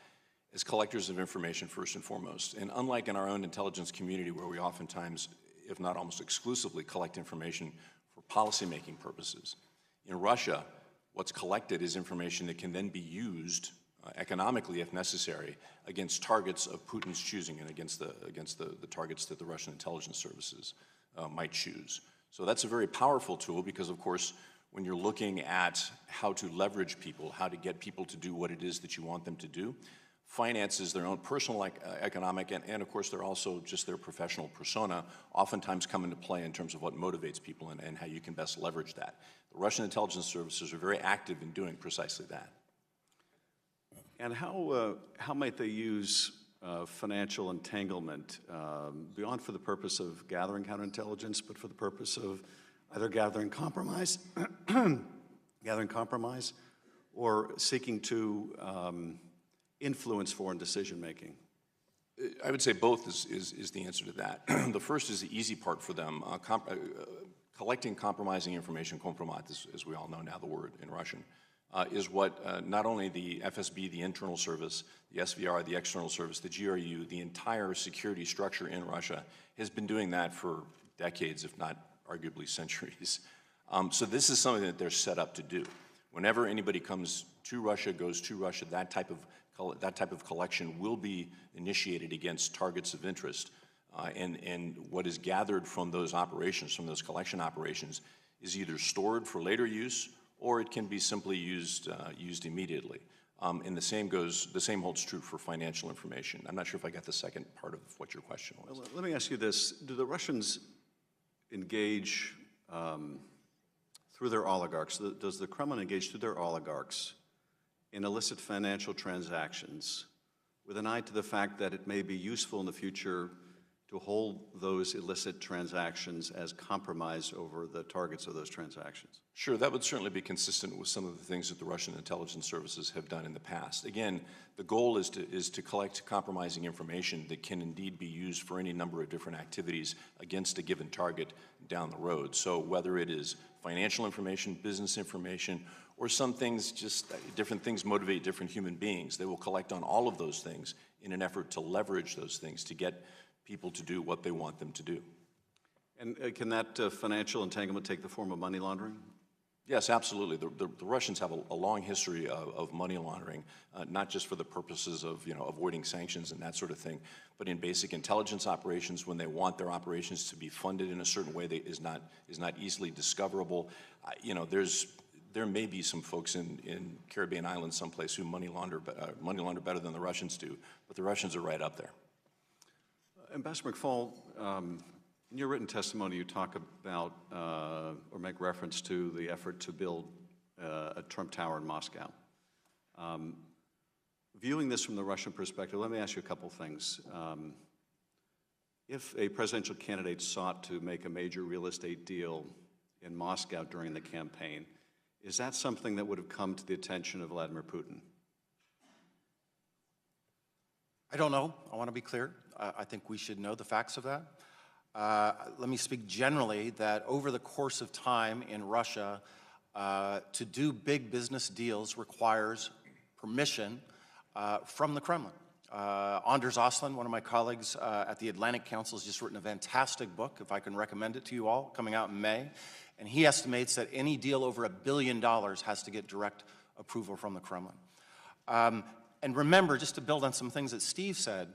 Speaker 6: as collectors of information first and foremost. And unlike in our own intelligence community, where we oftentimes, if not almost exclusively, collect information for policymaking purposes, in Russia, what's collected is information that can then be used economically, if necessary, against targets of Putin's choosing and against the targets that the Russian intelligence services might choose. So that's a very powerful tool because, of course, when you're looking at how to leverage people, how to get people to do what it is that you want them to do, finance is their own personal economic, and of course they're also just their professional persona, oftentimes come into play in terms of what motivates people and how you can best leverage that. The Russian intelligence services are very active in doing precisely that.
Speaker 1: And how might they use financial entanglement beyond for the purpose of gathering counterintelligence, but for the purpose of either gathering compromise, or seeking to influence foreign decision-making?
Speaker 6: I would say both is the answer to that. The first is the easy part for them. Collecting compromising information, kompromat, as we all know now the word in Russian, is what not only the FSB, the internal service, the SVR, the external service, the GRU, the entire security structure in Russia has been doing that for decades, if not arguably centuries. So this is something that they're set up to do. Whenever anybody comes to Russia, goes to Russia, that type of collection will be initiated against targets of interest. And what is gathered from those operations, from those collection operations, is either stored for later use or it can be simply used immediately. And the same holds true for financial information. I'm not sure if I got the second part of what your question was.
Speaker 1: Well, let me ask you this. Do the Russians engage through their oligarchs? Does the Kremlin engage through their oligarchs in illicit financial transactions with an eye to the fact that it may be useful in the future to hold those illicit transactions as compromise over the targets of those transactions?
Speaker 6: Sure, that would certainly be consistent with some of the things that the Russian intelligence services have done in the past. Again, the goal is to collect compromising information that can indeed be used for any number of different activities against a given target down the road. So whether it is financial information, business information, or some things, just different things motivate different human beings, they will collect on all of those things in an effort to leverage those things to get people to do what they want them to do.
Speaker 1: And can that financial entanglement take the form of money laundering?
Speaker 6: Yes, absolutely. The Russians have a long history of money laundering, not just for the purposes of avoiding sanctions and that sort of thing, but in basic intelligence operations when they want their operations to be funded in a certain way that is not easily discoverable. There may be some folks in Caribbean islands someplace who money launder better than the Russians do, but the Russians are right up there.
Speaker 1: Ambassador McFaul, in your written testimony, you talk about or make reference to the effort to build a Trump Tower in Moscow. Viewing this from the Russian perspective, let me ask you a couple things. If a presidential candidate sought to make a major real estate deal in Moscow during the campaign, is that something that would have come to the attention of Vladimir Putin?
Speaker 5: I don't know. I want to be clear. I think we should know the facts of that. Let me speak generally that over the course of time in Russia, to do big business deals requires permission from the Kremlin. Anders Ostlund, one of my colleagues at the Atlantic Council, has just written a fantastic book, if I can recommend it to you all, coming out in May. And he estimates that any deal over $1 billion has to get direct approval from the Kremlin. And remember, just to build on some things that Steve said,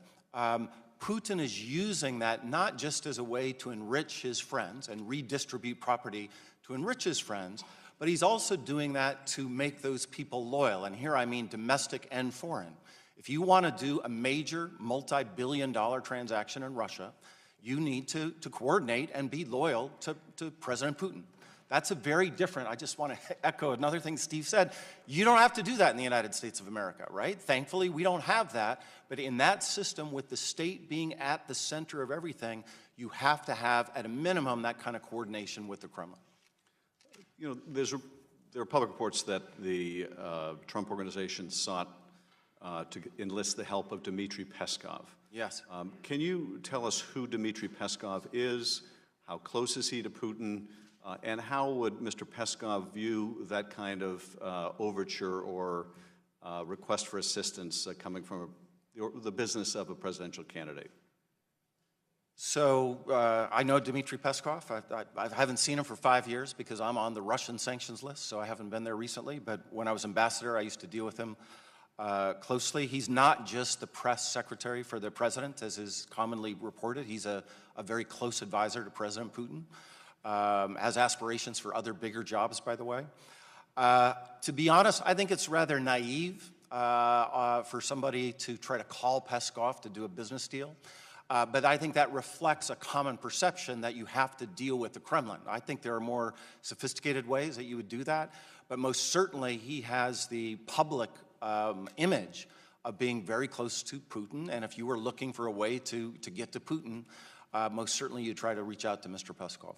Speaker 5: Putin is using that not just as a way to enrich his friends and redistribute property to enrich his friends, but he's also doing that to make those people loyal. And here I mean domestic and foreign. If you want to do a major multi-billion-dollar transaction in Russia, you need to coordinate and be loyal to President Putin. That's a very different, I just want to echo another thing Steve said. You don't have to do that in the United States of America, right? Thankfully, we don't have that. But in that system, with the state being at the center of everything, you have to have, at a minimum, that kind of coordination with the Kremlin.
Speaker 1: You know, there are public reports that the Trump organization sought to enlist the help of Dmitry Peskov.
Speaker 5: Yes.
Speaker 1: Can you tell us who Dmitry Peskov is? How close is he to Putin? And how would Mr. Peskov view that kind of overture or request for assistance coming from the business of a presidential candidate?
Speaker 5: So I know Dmitry Peskov. I haven't seen him for 5 years because I'm on the Russian sanctions list, so I haven't been there recently. But when I was ambassador, I used to deal with him closely. He's not just the press secretary for the president, as is commonly reported. He's a very close advisor to President Putin. Has aspirations for other bigger jobs, by the way. To be honest, I think it's rather naive for somebody to try to call Peskov to do a business deal. But I think that reflects a common perception that you have to deal with the Kremlin. I think there are more sophisticated ways that you would do that, but most certainly he has the public image of being very close to Putin, and if you were looking for a way to get to Putin, most certainly you try to reach out to Mr. Peskov.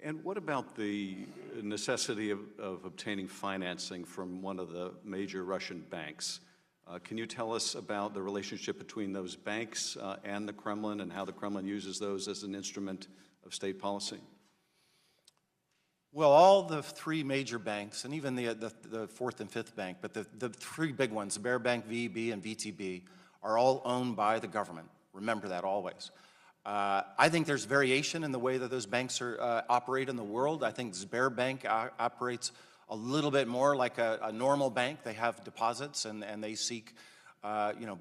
Speaker 1: And what about the necessity of obtaining financing from one of the major Russian banks? Can you tell us about the relationship between those banks and the Kremlin and how the Kremlin uses those as an instrument of state policy?
Speaker 5: Well, all the three major banks, and even the fourth and fifth bank, but the three big ones, the Bear Bank, VEB, and VTB, are all owned by the government. Remember that always. I think there's variation in the way that those banks operate in the world. I think Sberbank operates a little bit more like a normal bank. They have deposits and they seek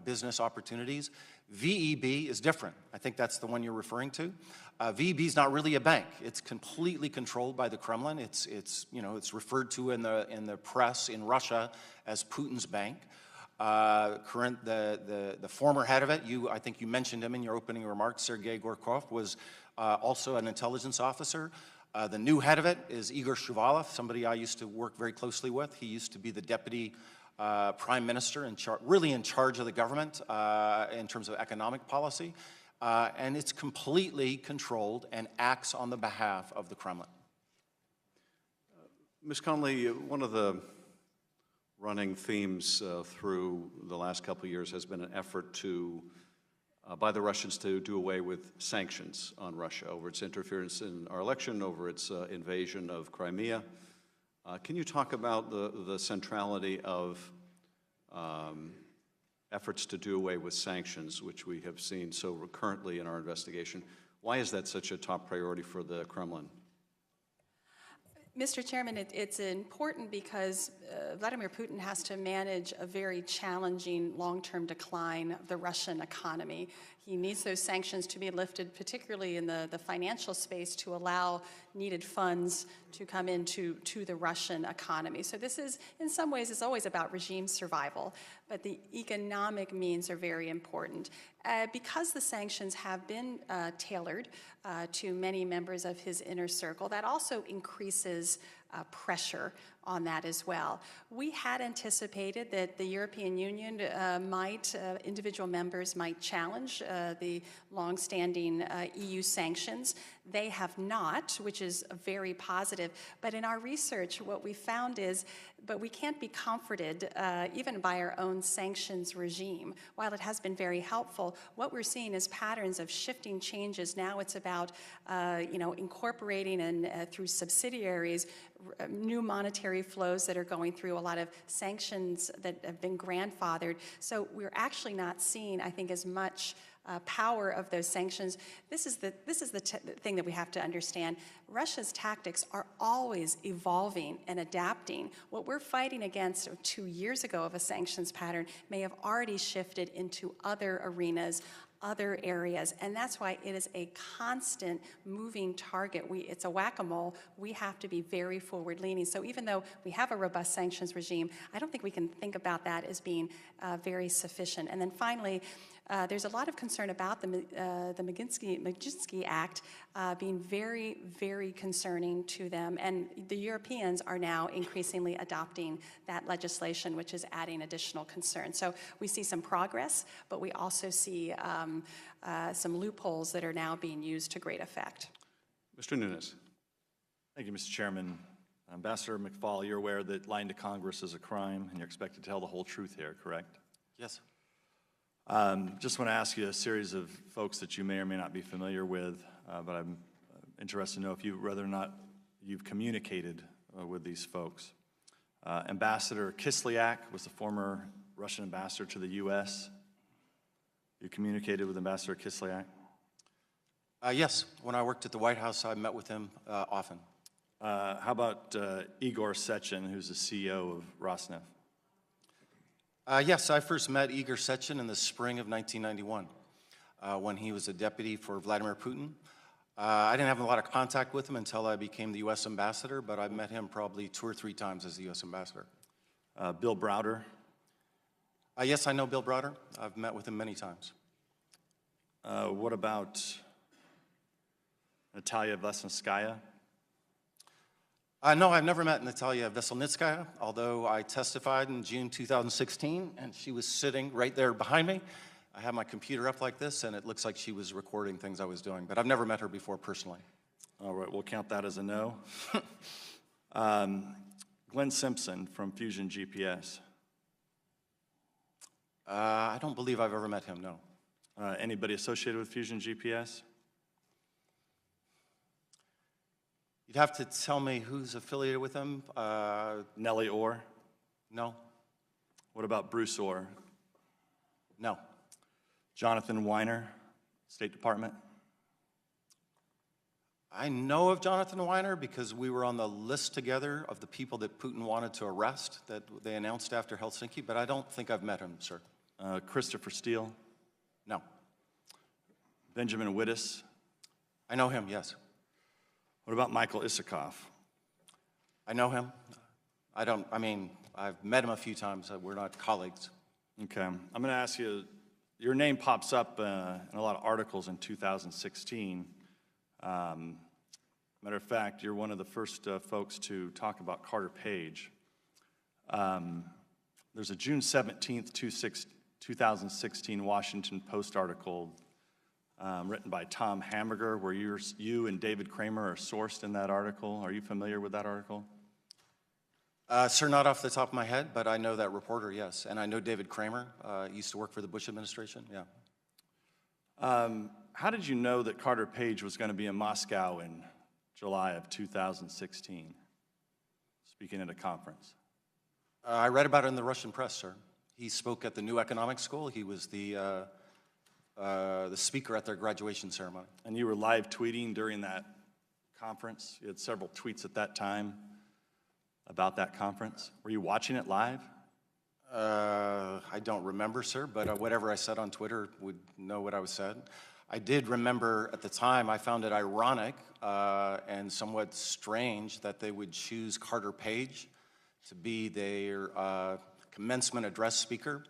Speaker 5: business opportunities. VEB is different. I think that's the one you're referring to. VEB is not really a bank. It's completely controlled by the Kremlin. It's referred to in the press in Russia as Putin's bank. The former head of it, I think you mentioned him in your opening remarks, Sergei Gorkov, was also an intelligence officer. The new head of it is Igor Shuvalov, somebody I used to work very closely with. He used to be the deputy prime minister, really in charge of the government in terms of economic policy. And it's completely controlled and acts on the behalf of the Kremlin.
Speaker 1: Ms. Connolly, one of the running themes through the last couple of years has been an effort by the Russians to do away with sanctions on Russia over its interference in our election, over its invasion of Crimea. Can you talk about the centrality of efforts to do away with sanctions, which we have seen so recurrently in our investigation? Why is that such a top priority for the Kremlin?
Speaker 7: Mr. Chairman, it's important because Vladimir Putin has to manage a very challenging long-term decline of the Russian economy. He needs those sanctions to be lifted, particularly in the financial space, to allow needed funds to come into the Russian economy. So this is, in some ways, it's always about regime survival, but the economic means are very important. Because the sanctions have been tailored to many members of his inner circle, that also increases pressure on that as well. We had anticipated that the European Union individual members might challenge the longstanding EU sanctions. They have not, which is very positive. But in our research, what we found is, but we can't be comforted even by our own sanctions regime. While it has been very helpful, what we're seeing is patterns of shifting changes. Now it's about incorporating and through subsidiaries new monetary flows that are going through, a lot of sanctions that have been grandfathered. So we're actually not seeing, I think, as much power of those sanctions. This is the thing that we have to understand. Russia's tactics are always evolving and adapting. What we're fighting against 2 years ago of a sanctions pattern may have already shifted into other arenas, other areas, and that's why it is a constant moving target. It's a whack-a-mole. We have to be very forward-leaning. So even though we have a robust sanctions regime, I don't think we can think about that as being very sufficient. And then finally, there's a lot of concern about the Magnitsky Act being very, very concerning to them, and the Europeans are now increasingly adopting that legislation, which is adding additional concern. So we see some progress, but we also see some loopholes that are now being used to great effect.
Speaker 1: Mr. Nunes.
Speaker 2: Thank you, Mr. Chairman. Ambassador McFaul, you're aware that lying to Congress is a crime, and you're expected to tell the whole truth here, correct?
Speaker 5: Yes.
Speaker 2: Just want to ask you a series of folks that you may or may not be familiar with, but I'm interested to know whether or not you've communicated with these folks. Ambassador Kislyak was the former Russian ambassador to the U.S. You communicated with Ambassador Kislyak?
Speaker 5: Yes. When I worked at the White House, I met with him often.
Speaker 2: How about Igor Sechin, who's the CEO of Rosneft?
Speaker 5: Yes, I first met Igor Sechin in the spring of 1991 when he was a deputy for Vladimir Putin. I didn't have a lot of contact with him until I became the U.S. ambassador, but I met him probably 2 or 3 times as the U.S. ambassador.
Speaker 2: Bill Browder?
Speaker 5: Yes, I know Bill Browder. I've met with him many times.
Speaker 2: What about Natalia Veselnitskaya?
Speaker 5: No, I've never met Natalia Veselnitskaya, although I testified in June 2016, and she was sitting right there behind me. I have my computer up like this, and it looks like she was recording things I was doing, but I've never met her before personally.
Speaker 2: All right, we'll count that as a no. Glenn Simpson from Fusion GPS.
Speaker 5: I don't believe I've ever met him, no.
Speaker 2: Anybody associated with Fusion GPS?
Speaker 5: You'd have to tell me who's affiliated with him.
Speaker 2: Nellie Orr?
Speaker 5: No.
Speaker 2: What about Bruce Orr?
Speaker 5: No.
Speaker 2: Jonathan Weiner, State Department?
Speaker 5: I know of Jonathan Weiner because we were on the list together of the people that Putin wanted to arrest that they announced after Helsinki, but I don't think I've met him, sir.
Speaker 2: Christopher Steele?
Speaker 5: No.
Speaker 2: Benjamin Wittes?
Speaker 5: I know him, yes.
Speaker 2: What about Michael Isikoff?
Speaker 5: I know him. I've met him a few times. We're not colleagues.
Speaker 2: Okay, I'm going to ask you, your name pops up in a lot of articles in 2016. Matter of fact, you're one of the first folks to talk about Carter Page. There's a June 17th, 2016 Washington Post article written by Tom Hamburger, where you and David Kramer are sourced in that article. Are you familiar with that article?
Speaker 5: Sir, not off the top of my head, but I know that reporter, yes. And I know David Kramer. He used to work for the Bush administration, yeah.
Speaker 2: How did you know that Carter Page was going to be in Moscow in July of 2016, speaking at a conference?
Speaker 5: I read about it in the Russian press, sir. He spoke at the New Economic School. He was the speaker at their graduation ceremony.
Speaker 2: And you were live tweeting during that conference? You had several tweets at that time about that conference. Were you watching it live?
Speaker 5: I don't remember, sir, but whatever I said on Twitter would know what I was said. I did remember at the time, I found it ironic and somewhat strange that they would choose Carter Page to be their commencement address speaker.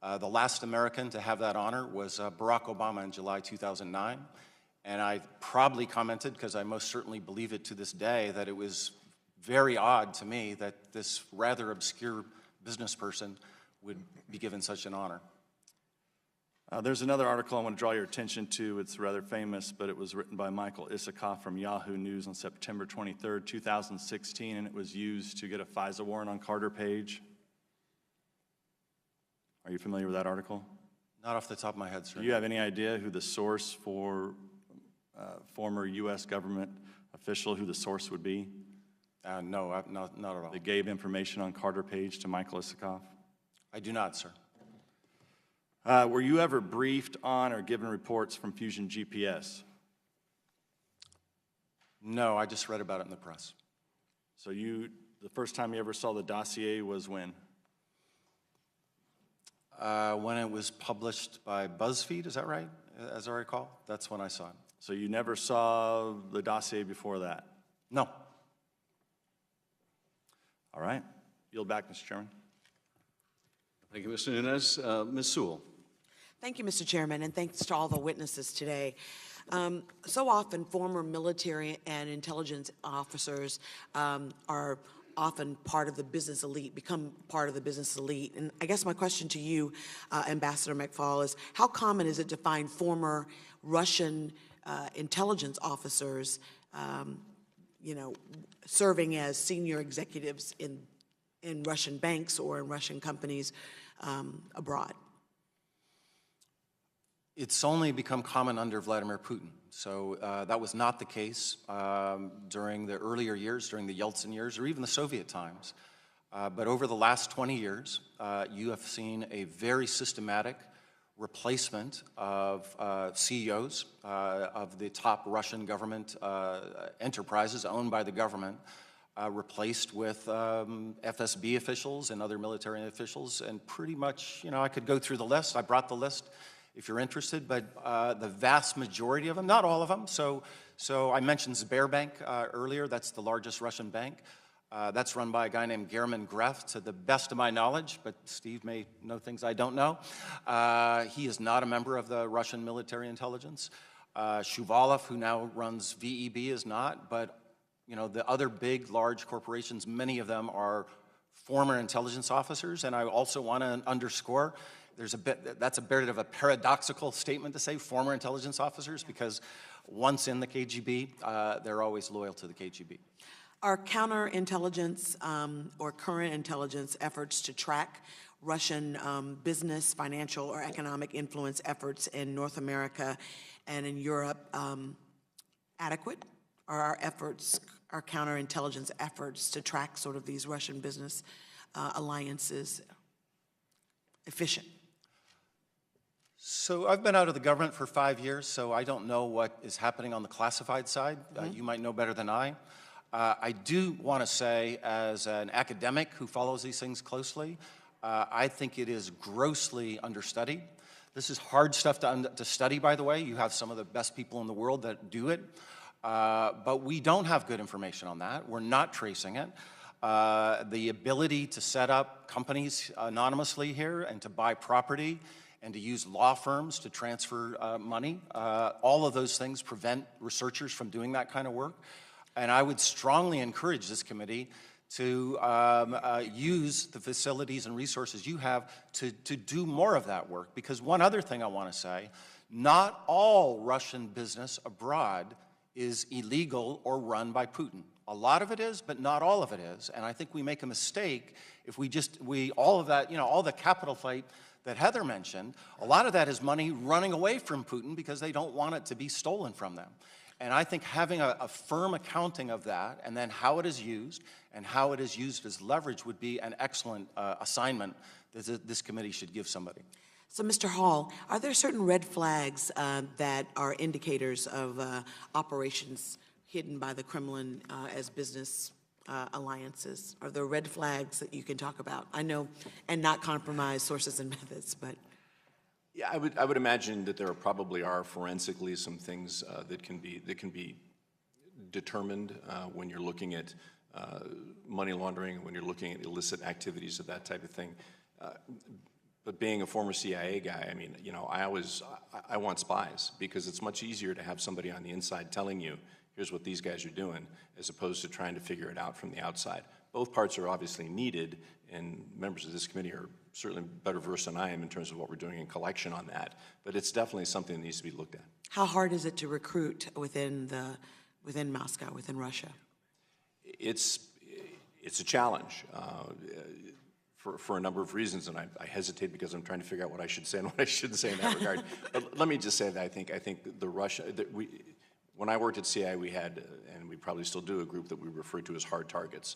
Speaker 5: The last American to have that honor was Barack Obama in July 2009. And I probably commented, because I most certainly believe it to this day, that it was very odd to me that this rather obscure business person would be given such an honor.
Speaker 2: There's another article I want to draw your attention to. It's rather famous, but it was written by Michael Isikoff from Yahoo News on September 23rd, 2016, and it was used to get a FISA warrant on Carter Page. Are you familiar with that article?
Speaker 5: Not off the top of my head, sir.
Speaker 2: Do you have any idea who the source for former U.S. government official, who the source would be?
Speaker 5: No, not at all.
Speaker 2: That gave information on Carter Page to Michael Isikoff?
Speaker 5: I do not, sir.
Speaker 2: Were you ever briefed on or given reports from Fusion GPS?
Speaker 5: No, I just read about it in the press.
Speaker 2: So the first time you ever saw the dossier was when?
Speaker 5: When it was published by BuzzFeed, is that right? As I recall, that's when I saw it.
Speaker 2: So you never saw the dossier before that?
Speaker 5: No.
Speaker 2: All right. Yield back, Mr. Chairman.
Speaker 1: Thank you, Mr. Nunes. Ms. Sewell.
Speaker 9: Thank you, Mr. Chairman, and thanks to all the witnesses today. So often, former military and intelligence officers are often part of the business elite, become part of the business elite. And I guess my question to you, Ambassador McFaul, is how common is it to find former Russian intelligence officers, serving as senior executives in Russian banks or in Russian companies abroad?
Speaker 5: It's only become common under Vladimir Putin. So that was not the case during the earlier years, during the Yeltsin years, or even the Soviet times. But over the last 20 years, you have seen a very systematic replacement of CEOs of the top Russian government enterprises owned by the government, replaced with FSB officials and other military officials. And pretty much, I could go through the list. I brought the list if you're interested, but the vast majority of them, not all of them. So I mentioned Sberbank earlier. That's the largest Russian bank. That's run by a guy named German Gref, to the best of my knowledge, but Steve may know things I don't know. He is not a member of the Russian military intelligence. Shuvalov, who now runs VEB, is not, but the other big, large corporations, many of them are former intelligence officers. And I also want to underscore, that's a bit of a paradoxical statement to say, former intelligence officers, because once in the KGB, they're always loyal to the KGB.
Speaker 9: Are counterintelligence or current intelligence efforts to track Russian business, financial, or economic influence efforts in North America and in Europe adequate? Are our counterintelligence efforts to track sort of these Russian business alliances efficient?
Speaker 5: So I've been out of the government for 5 years, so I don't know what is happening on the classified side. You might know better than I. I do want to say, as an academic who follows these things closely, I think it is grossly understudied. This is hard stuff to study, by the way. You have some of the best people in the world that do it. But we don't have good information on that. We're not tracing it. The ability to set up companies anonymously here and to buy property and to use law firms to transfer money, all of those things prevent researchers from doing that kind of work. And I would strongly encourage this committee to use the facilities and resources you have to do more of that work. Because one other thing I want to say, not all Russian business abroad is illegal or run by Putin. A lot of it is, but not all of it is. And I think we make a mistake if all of that, all the capital flight that Heather mentioned, a lot of that is money running away from Putin because they don't want it to be stolen from them. And I think having a firm accounting of that, and then how it is used and how it is used as leverage, would be an excellent assignment that this committee should give somebody.
Speaker 9: So, Mr. Hall, are there certain red flags that are indicators of operations hidden by the Kremlin as business alliances? Are there red flags that you can talk about? I know, and not compromise sources and methods, but.
Speaker 6: Yeah, I would imagine that there probably are forensically some things that can be determined when you're looking at money laundering, when you're looking at illicit activities of that type of thing. But being a former CIA guy, I mean, I want spies, because it's much easier to have somebody on the inside telling you, here's what these guys are doing, as opposed to trying to figure it out from the outside. Both parts are obviously needed, and members of this committee are certainly better versed than I am in terms of what we're doing in collection on that. But it's definitely something that needs to be looked at.
Speaker 9: How hard is it to recruit within Moscow, within Russia?
Speaker 6: It's a challenge for a number of reasons, and I hesitate because I'm trying to figure out what I should say and what I shouldn't say in that regard. But let me just say that I think when I worked at CIA, we had, and we probably still do, a group that we refer to as hard targets.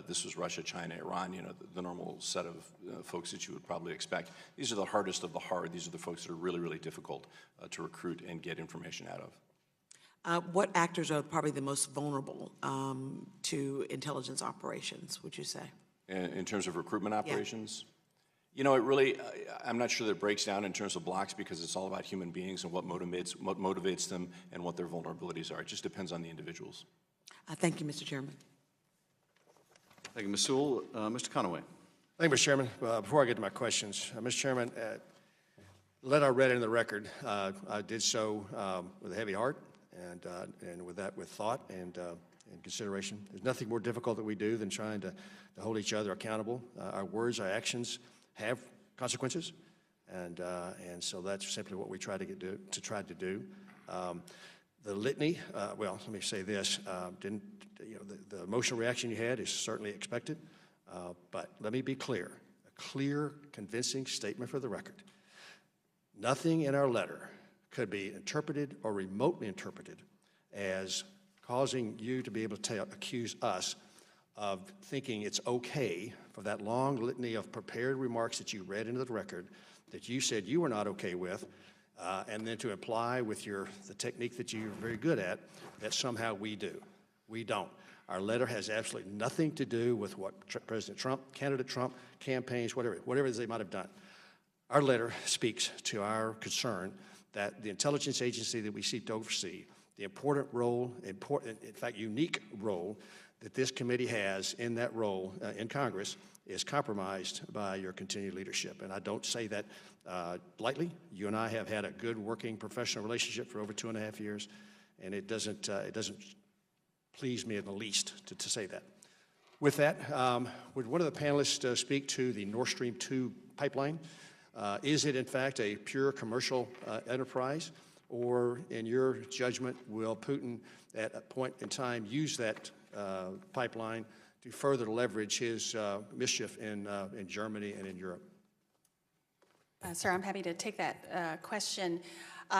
Speaker 6: This was Russia, China, Iran, the normal set of folks that you would probably expect. These are the hardest of the hard. These are the folks that are really, really difficult to recruit and get information out of.
Speaker 9: What actors are probably the most vulnerable to intelligence operations, would you say?
Speaker 6: In terms of recruitment operations? Yeah. It really, I'm not sure that it breaks down in terms of blocks, because it's all about human beings and what motivates them and what their vulnerabilities are. It just depends on the individuals.
Speaker 9: Thank you, Mr. Chairman.
Speaker 1: Thank you, Ms. Sewell. Mr. Conaway.
Speaker 3: Thank you, Mr. Chairman. Before I get to my questions, Mr. Chairman, The letter I read in the record, I did so with a heavy heart and with thought and consideration. There's nothing more difficult that we do than trying to hold each other accountable. Our words, our actions have consequences, and so that's simply what we try to do. The litany, well, let me say this, the emotional reaction you had is certainly expected, but let me be clear, a clear, convincing statement for the record. Nothing in our letter could be interpreted or remotely interpreted as causing you to be able to accuse us of thinking it's okay for that long litany of prepared remarks that you read into the record that you said you were not okay with, and then to apply with the technique that you're very good at, that somehow we do. We don't. Our letter has absolutely nothing to do with what President Trump, candidate Trump, campaigns, whatever it is they might have done. Our letter speaks to our concern that the intelligence agency that we seek to oversee, the important role, in fact, unique role that this committee has in that role in Congress is compromised by your continued leadership. And I don't say that lightly. You and I have had a good working professional relationship for over 2.5 years, and it doesn't please me in the least to say that. With that, would one of the panelists speak to the Nord Stream 2 pipeline? Is it, in fact, a pure commercial enterprise? Or, in your judgment, will Putin, at a point in time, use that pipeline to further leverage his mischief in Germany and in Europe?
Speaker 7: Sir, I'm happy to take that question.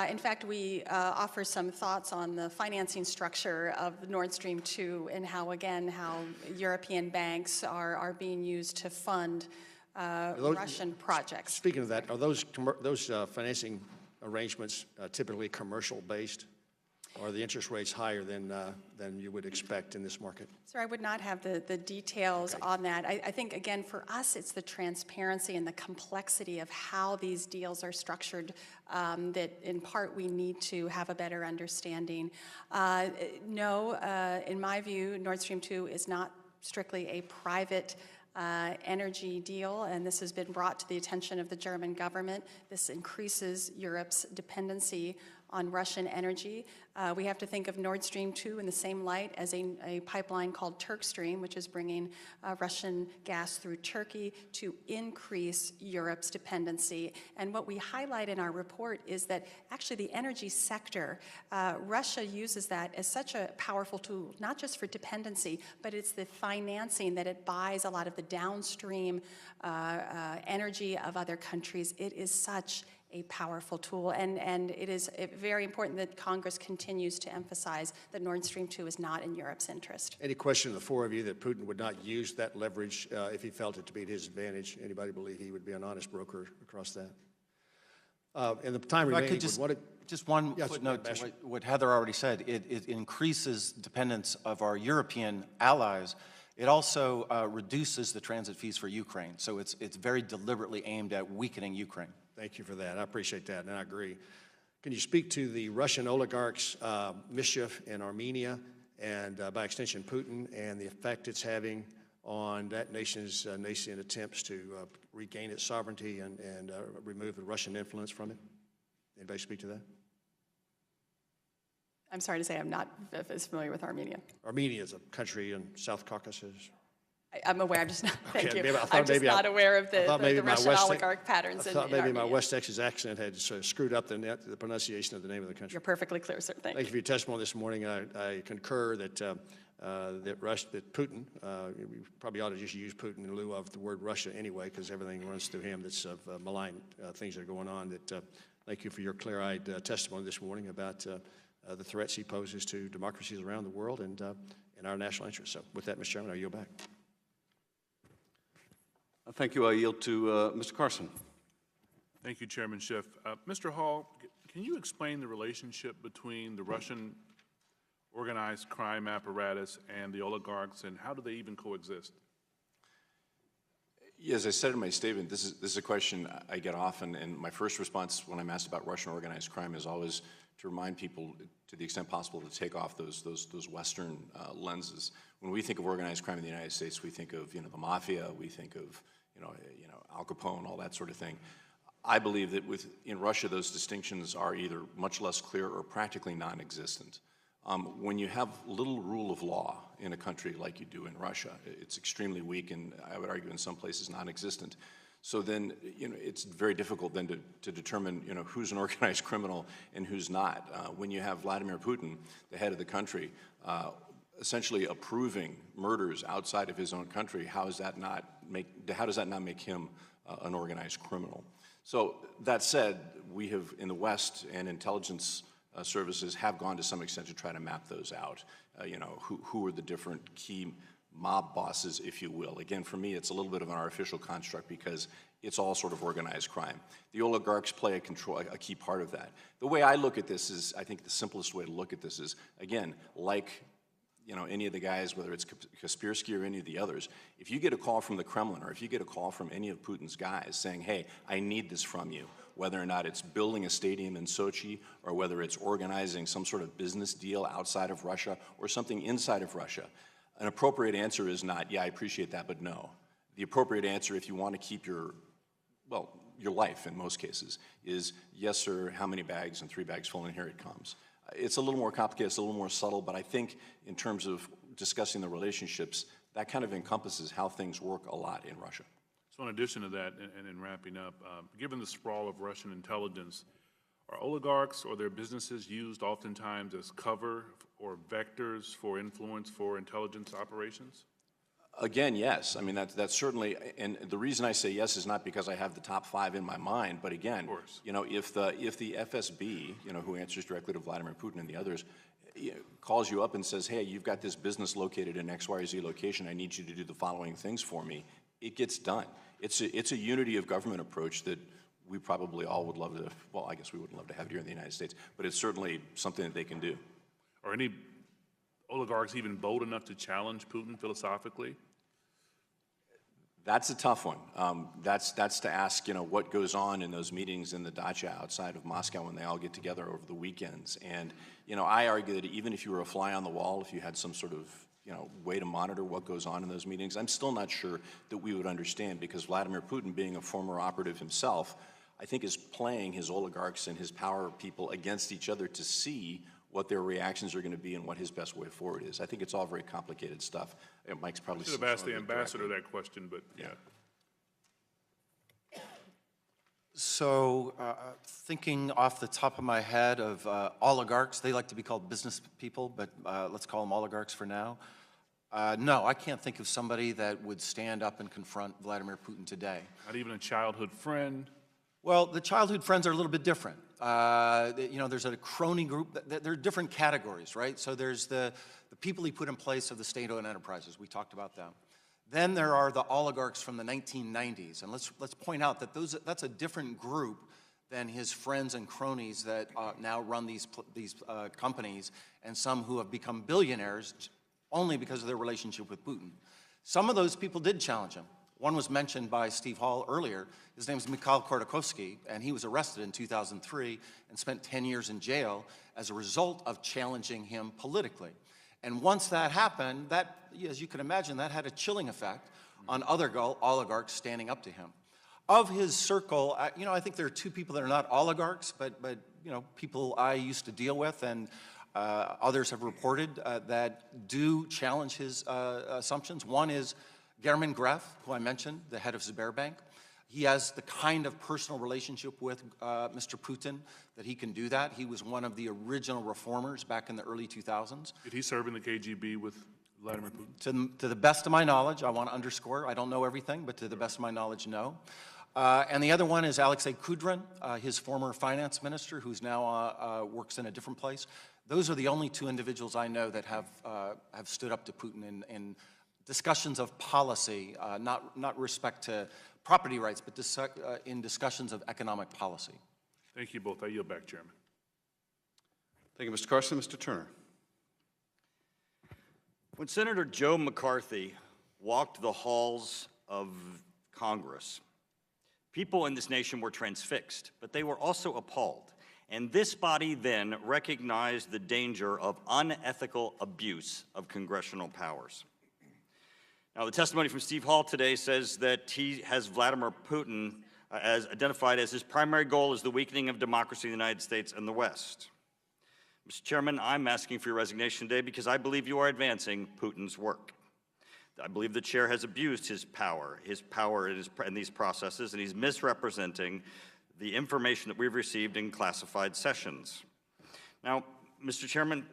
Speaker 7: In fact, we offer some thoughts on the financing structure of Nord Stream 2 and how European banks are being used to fund Russian projects.
Speaker 3: Speaking of that, are those financing arrangements typically commercial-based? Or are the interest rates higher than you would expect in this market?
Speaker 7: Sir, I would not have the details on that. I think, again, for us, it's the transparency and the complexity of how these deals are structured that, in part, we need to have a better understanding. No, in my view, Nord Stream 2 is not strictly a private energy deal, and this has been brought to the attention of the German government. This increases Europe's dependency on Russian energy. We have to think of Nord Stream 2 in the same light as a pipeline called Turkstream, which is bringing Russian gas through Turkey to increase Europe's dependency. And what we highlight in our report is that actually the energy sector, Russia uses that as such a powerful tool, not just for dependency, but it's the financing that it buys a lot of the downstream energy of other countries. It is such a powerful tool, and it is very important that Congress continues to emphasize that Nord Stream 2 is not in Europe's interest.
Speaker 3: Any question of the four of you that Putin would not use that leverage if he felt it to be to his advantage? Anybody believe he would be an honest broker across that? In the time remaining,
Speaker 5: just one footnote to what Heather already said. It increases dependence of our European allies. It also reduces the transit fees for Ukraine. So it's very deliberately aimed at weakening Ukraine.
Speaker 3: Thank you for that. I appreciate that, and I agree. Can you speak to the Russian oligarchs' mischief in Armenia and, by extension, Putin, and the effect it's having on that nation's nascent attempts to regain its sovereignty and remove the Russian influence from it? Anybody speak to that?
Speaker 7: I'm sorry to say I'm not as familiar with Armenia.
Speaker 3: Armenia is a country in South Caucasus.
Speaker 7: I'm aware. I'm just not. Thank you.
Speaker 3: I'm
Speaker 7: just not aware of the Russian oligarch patterns.
Speaker 3: I thought maybe my West Texas accent had sort of screwed up the pronunciation of the name of the country.
Speaker 7: You're perfectly clear, sir. Thank you.
Speaker 3: Thank you for your testimony this morning. I concur that that Putin, we probably ought to just use Putin in lieu of the word Russia anyway, because everything runs through him that's of malign things that are going on. Thank you for your clear-eyed testimony this morning about the threats he poses to democracies around the world and our national interests. So with that, Mr. Chairman, I yield back.
Speaker 1: Thank you. I yield to Mr. Carson.
Speaker 10: Thank you, Chairman Schiff. Mr. Hall, can you explain the relationship between the Russian organized crime apparatus and the oligarchs, and how do they even coexist?
Speaker 6: Yeah, as I said in my statement, this is a question I get often, and my first response when I'm asked about Russian organized crime is always to remind people, to the extent possible, to take off those Western lenses. When we think of organized crime in the United States, we think of the mafia, we think of Al Capone, all that sort of thing. I believe that in Russia, those distinctions are either much less clear or practically non-existent. When you have little rule of law in a country like you do in Russia, it's extremely weak and I would argue in some places non-existent. So then, it's very difficult then to determine, who's an organized criminal and who's not. When you have Vladimir Putin, the head of the country, essentially approving murders outside of his own country, how does that not make him an organized criminal? So that said, we have in the West and intelligence services have gone to some extent to try to map those out. Who are the different key mob bosses, if you will. Again, for me, it's a little bit of an artificial construct because it's all sort of organized crime. The oligarchs play a key part of that. The way I look at this is, I think the simplest way to look at this is, again, like any of the guys, whether it's Kaspersky or any of the others, if you get a call from the Kremlin or if you get a call from any of Putin's guys saying, hey, I need this from you, whether or not it's building a stadium in Sochi or whether it's organizing some sort of business deal outside of Russia or something inside of Russia, an appropriate answer is not, yeah, I appreciate that, but no. The appropriate answer, if you want to keep your life in most cases, is yes, sir, how many bags? And 3 bags full, and here it comes. It's a little more complicated, it's a little more subtle, but I think in terms of discussing the relationships, that kind of encompasses how things work a lot in Russia.
Speaker 10: So in addition to that, and in wrapping up, given the sprawl of Russian intelligence, are oligarchs or their businesses used oftentimes as cover or vectors for influence for intelligence operations?
Speaker 6: Again, yes. I mean, that's certainly, and the reason I say yes is not because I have the top 5 in my mind, but again, if the FSB, who answers directly to Vladimir Putin and the others, calls you up and says, hey, you've got this business located in X, Y, or Z location, I need you to do the following things for me, it gets done. It's a unity of government approach that we probably all would love to, well, I guess we wouldn't love to have here in the United States, but it's certainly something that they can do.
Speaker 10: Are any oligarchs even bold enough to challenge Putin philosophically?
Speaker 6: That's a tough one. That's to ask, what goes on in those meetings in the dacha outside of Moscow when they all get together over the weekends. And, I argue that even if you were a fly on the wall, if you had some sort of, way to monitor what goes on in those meetings, I'm still not sure that we would understand because Vladimir Putin, being a former operative himself, I think is playing his oligarchs and his power people against each other to see what their reactions are going to be and what his best way forward is. I think it's all very complicated stuff. Mike's probably...
Speaker 10: I should have asked the ambassador that question, but yeah.
Speaker 5: So thinking off the top of my head of oligarchs, they like to be called business people, but let's call them oligarchs for now. No, I can't think of somebody that would stand up and confront Vladimir Putin today.
Speaker 10: Not even a childhood friend?
Speaker 5: Well, the childhood friends are a little bit different. There's a crony group. There are different categories, right? So there's the people he put in place of the state-owned enterprises. We talked about them. Then there are the oligarchs from the 1990s. And let's point out that that's a different group than his friends and cronies that now run these companies and some who have become billionaires only because of their relationship with Putin. Some of those people did challenge him. One was mentioned by Steve Hall earlier. His name is Mikhail Khodorkovsky, and he was arrested in 2003 and spent 10 years in jail as a result of challenging him politically. And once that happened, that, as you can imagine, that had a chilling effect on other oligarchs standing up to him. Of his circle, I think there are 2 people that are not oligarchs, but people I used to deal with and others have reported that do challenge his assumptions. One is German Gref, who I mentioned, the head of Sberbank. He has the kind of personal relationship with Mr. Putin that he can do that. He was one of the original reformers back in the early 2000s.
Speaker 10: Did he serve in the KGB with Vladimir Putin?
Speaker 5: To the best of my knowledge, I want to underscore, I don't know everything, but to the best of my knowledge, no. And the other one is Alexei Kudrin, his former finance minister, who's now works in a different place. Those are the only 2 individuals I know that have stood up to Putin in discussions of policy, not respect to property rights, but in discussions of economic policy.
Speaker 10: Thank you both. I yield back, Chairman.
Speaker 1: Thank you, Mr. Carson. Mr. Turner.
Speaker 4: When Senator Joe McCarthy walked the halls of Congress, people in this nation were transfixed, but they were also appalled. And this body then recognized the danger of unethical abuse of congressional powers. Now, the testimony from Steve Hall today says that he has Vladimir Putin as identified as his primary goal is the weakening of democracy in the United States and the West. Mr. Chairman, I'm asking for your resignation today because I believe you are advancing Putin's work. I believe the chair has abused his power in these processes, and he's misrepresenting the information that we've received in classified sessions. Now, Mr. Chairman,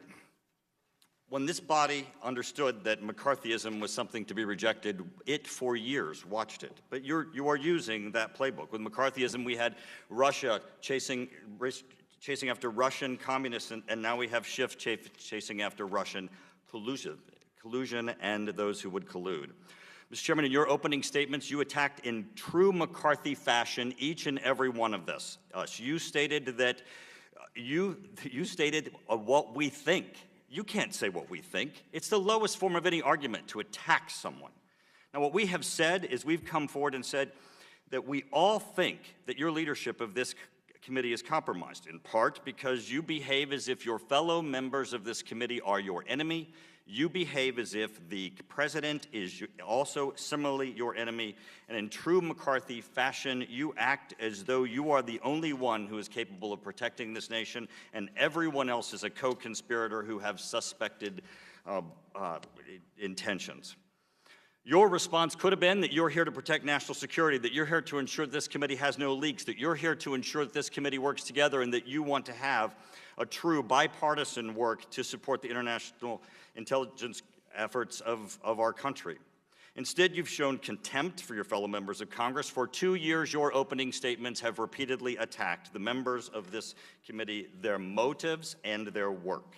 Speaker 4: when this body understood that McCarthyism was something to be rejected, it for years watched it. But you are using that playbook. With McCarthyism, we had Russia chasing after Russian communists, and now we have Schiff chasing after Russian collusion and those who would collude. Mr. Chairman, in your opening statements, you attacked in true McCarthy fashion each and every one of this. You stated that you stated what we think. You can't say what we think. It's the lowest form of any argument to attack someone. Now, what we have said is we've come forward and said that we all think that your leadership of this committee is compromised, in part because you behave as if your fellow members of this committee are your enemy. You behave as if the president is also similarly your enemy, and in true McCarthy fashion, you act as though you are the only one who is capable of protecting this nation, and everyone else is a co-conspirator who have suspected intentions. Your response could have been that you're here to protect national security, that you're here to ensure this committee has no leaks, that you're here to ensure that this committee works together, and that you want to have a true bipartisan work to support the international intelligence efforts of our country. Instead, you've shown contempt for your fellow members of Congress. For 2 years, your opening statements have repeatedly attacked the members of this committee, their motives, and their work.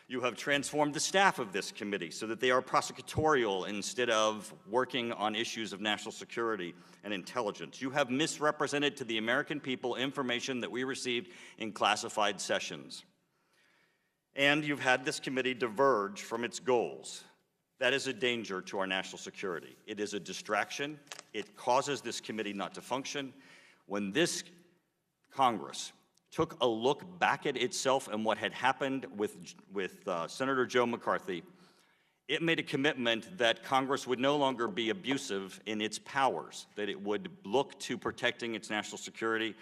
Speaker 4: You have transformed the staff of this committee so that they are prosecutorial instead of working on issues of national security and intelligence. You have misrepresented to the American people information that we received in classified sessions. And you've had this committee diverge from its goals. That is a danger to our national security. It is a distraction. It causes this committee not to function. When this Congress took a look back at itself and what had happened with Senator Joe McCarthy, it made a commitment that Congress would no longer be abusive in its powers, that it would look to protecting its national security.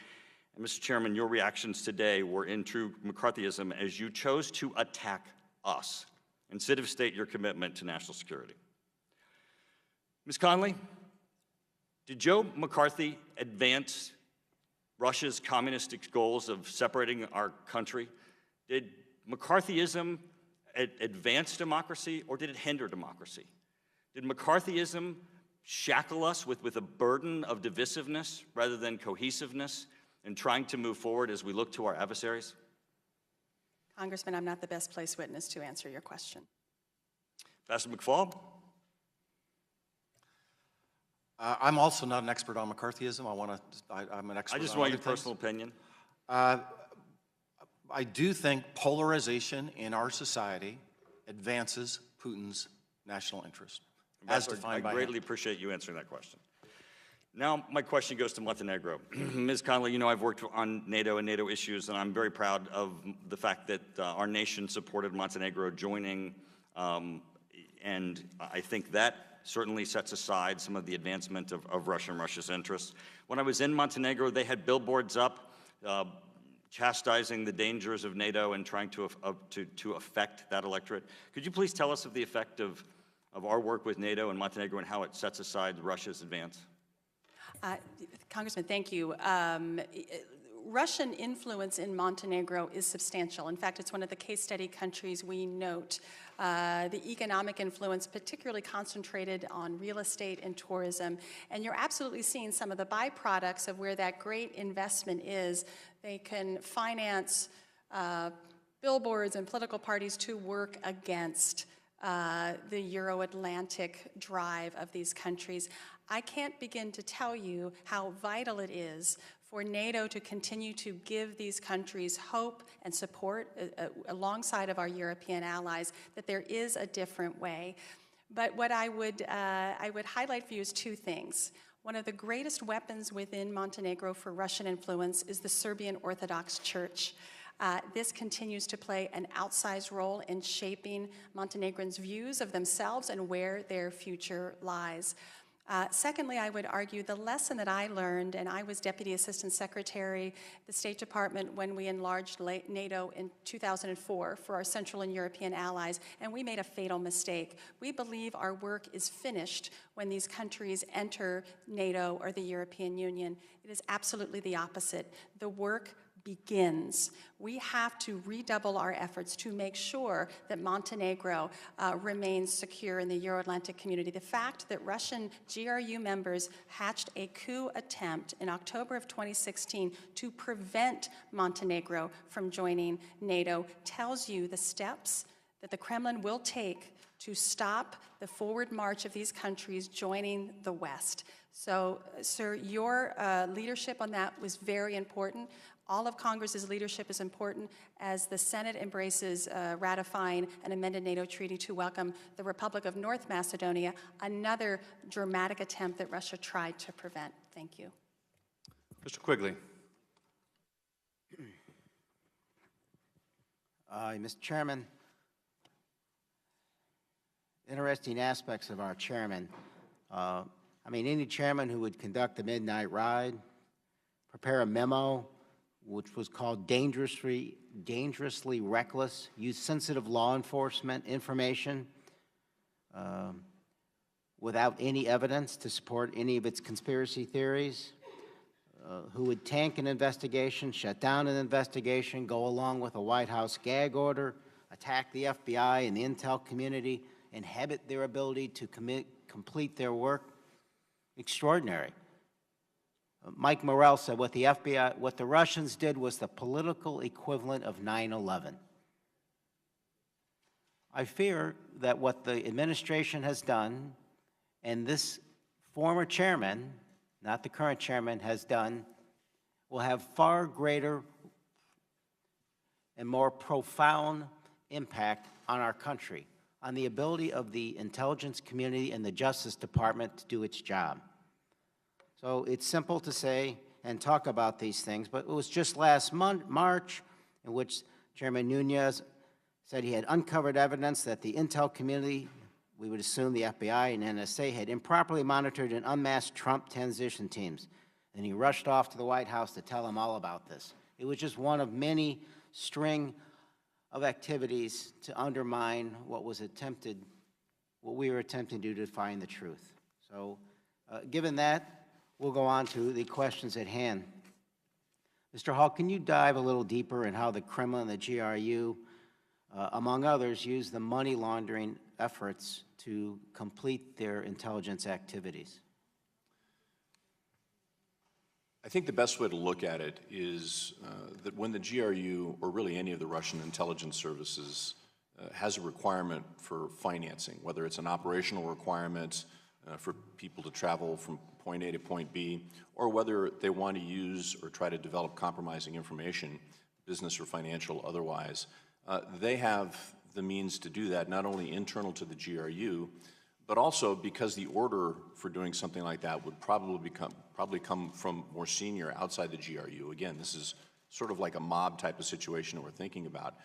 Speaker 4: And Mr. Chairman, your reactions today were in true McCarthyism as you chose to attack us instead of state your commitment to national security. Ms. Conley, did Joe McCarthy advance Russia's communistic goals of separating our country? Did McCarthyism advance democracy, or did it hinder democracy? Did McCarthyism shackle us with a burden of divisiveness rather than cohesiveness in trying to move forward as we look to our adversaries?
Speaker 7: Congressman, I'm not the best place witness to answer your question.
Speaker 4: Ambassador McFaul?
Speaker 5: I'm also not an expert on McCarthyism. I'm an expert on
Speaker 4: I just want your
Speaker 5: other things.
Speaker 4: personal opinion.
Speaker 5: I do think polarization in our society advances Putin's national interest, as defined by
Speaker 4: I greatly appreciate you answering that question. Now, my question goes to Montenegro. Ms. Conley, you know I've worked on NATO and NATO issues, and I'm very proud of the fact that our nation supported Montenegro joining, and I think that certainly sets aside some of the advancement of Russia and Russia's interests. When I was in Montenegro, they had billboards up chastising the dangers of NATO and trying to affect that electorate. Could you please tell us of the effect of our work with NATO and Montenegro and how it sets aside Russia's advance?
Speaker 7: Congressman, thank you. Russian influence in Montenegro is substantial. In fact, it's one of the case study countries we note. The economic influence particularly concentrated on real estate and tourism. And you're absolutely seeing some of the byproducts of where that great investment is. They can finance billboards and political parties to work against the Euro-Atlantic drive of these countries. I can't begin to tell you how vital it is for NATO to continue to give these countries hope and support alongside of our European allies, that there is a different way. But what I would highlight for you is two things. One of the greatest weapons within Montenegro for Russian influence is the Serbian Orthodox Church. This continues to play an outsized role in shaping Montenegrins' views of themselves and where their future lies. Secondly, I would argue the lesson that I learned, and I was Deputy Assistant Secretary, the State Department, when we enlarged NATO in 2004 for our Central and European allies, and we made a fatal mistake. We believe our work is finished when these countries enter NATO or the European Union. It is absolutely the opposite. The work begins. We have to redouble our efforts to make sure that Montenegro remains secure in the Euro-Atlantic community. The fact that Russian GRU members hatched a coup attempt in October of 2016 to prevent Montenegro from joining NATO tells you the steps that the Kremlin will take to stop the forward march of these countries joining the West. So, sir, your leadership on that was very important. All of Congress's leadership is important as the Senate embraces ratifying an amended NATO treaty to welcome the Republic of North Macedonia, another dramatic attempt that Russia tried to prevent. Thank you.
Speaker 1: Mr. Quigley.
Speaker 11: Mr. Chairman, interesting aspects of our chairman. Any chairman who would conduct a midnight ride, prepare a memo, which was called dangerously reckless, use sensitive law enforcement information without any evidence to support any of its conspiracy theories, who would tank an investigation, shut down an investigation, go along with a White House gag order, attack the FBI and the intel community, inhibit their ability to complete their work. Extraordinary. Mike Morell said what the Russians did was the political equivalent of 9/11. I fear that what the administration has done, and this former chairman, not the current chairman, has done, will have far greater and more profound impact on our country, on the ability of the intelligence community and the Justice Department to do its job. So it's simple to say and talk about these things, but it was just last March in which Chairman Nunes said he had uncovered evidence that the intel community, we would assume the FBI and NSA, had improperly monitored and unmasked Trump transition teams. And he rushed off to the White House to tell them all about this. It was just one of many string of activities to undermine what we were attempting to do to find the truth. So given that, we'll go on to the questions at hand. Mr. Hall, can you dive a little deeper in how the Kremlin and the GRU, among others, use the money laundering efforts to complete their intelligence activities?
Speaker 6: I think the best way to look at it is that when the GRU, or really any of the Russian intelligence services, has a requirement for financing, whether it's an operational requirement for people to travel from point A to point B, or whether they want to use or try to develop compromising information, business or financial otherwise, they have the means to do that, not only internal to the GRU, but also because the order for doing something like that would probably come from more senior outside the GRU. Again, this is sort of like a mob type of situation that we're thinking about.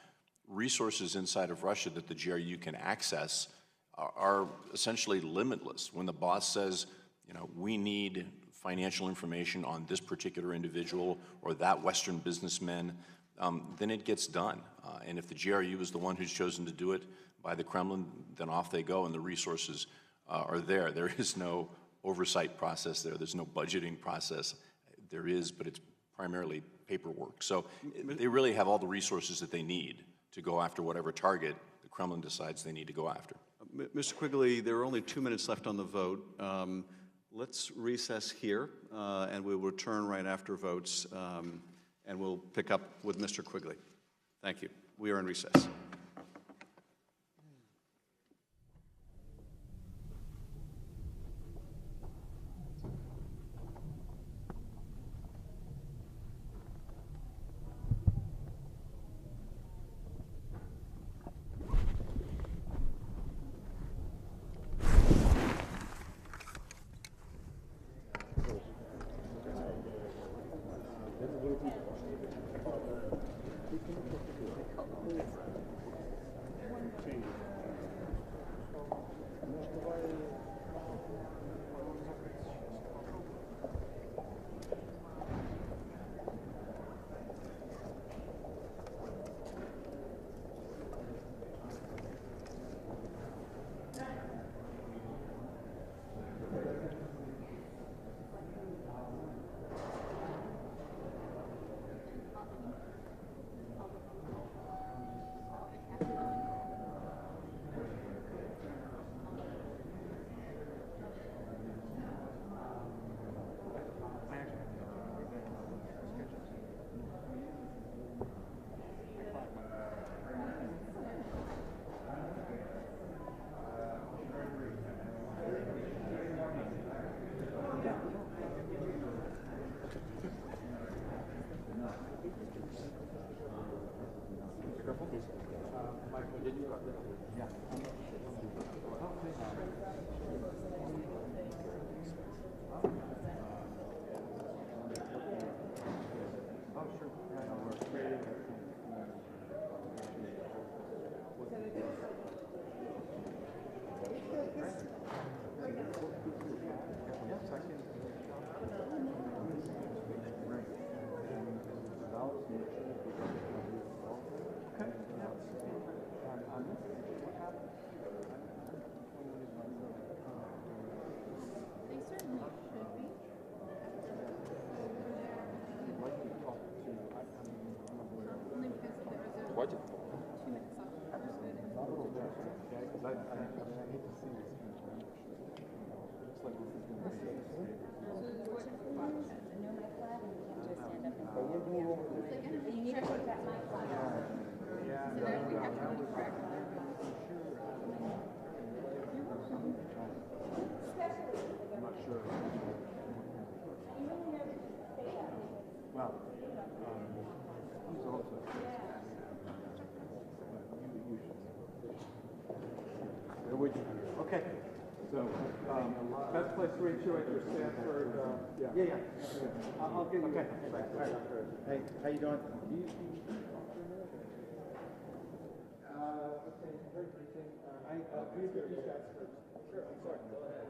Speaker 6: Resources inside of Russia that the GRU can access are essentially limitless. When the boss says, we need financial information on this particular individual or that Western businessman, then it gets done. And if the GRU is the one who's chosen to do it by the Kremlin, then off they go and the resources are there. There is no oversight process there. There's no budgeting process. There is, but it's primarily paperwork. So they really have all the resources that they need to go after whatever target the Kremlin decides they need to go after.
Speaker 1: Mr. Quigley, there are only 2 minutes left on the vote. Let's recess here, and we'll return right after votes, and we'll pick up with Mr. Quigley. Thank you. We are in recess.
Speaker 12: Okay. So, best place to reach you at your Stanford, yeah. I'll give you. Okay.
Speaker 5: Hey, how you doing?
Speaker 12: Okay, very briefing. Please get these guys first. Sure, I'm sorry. Go ahead.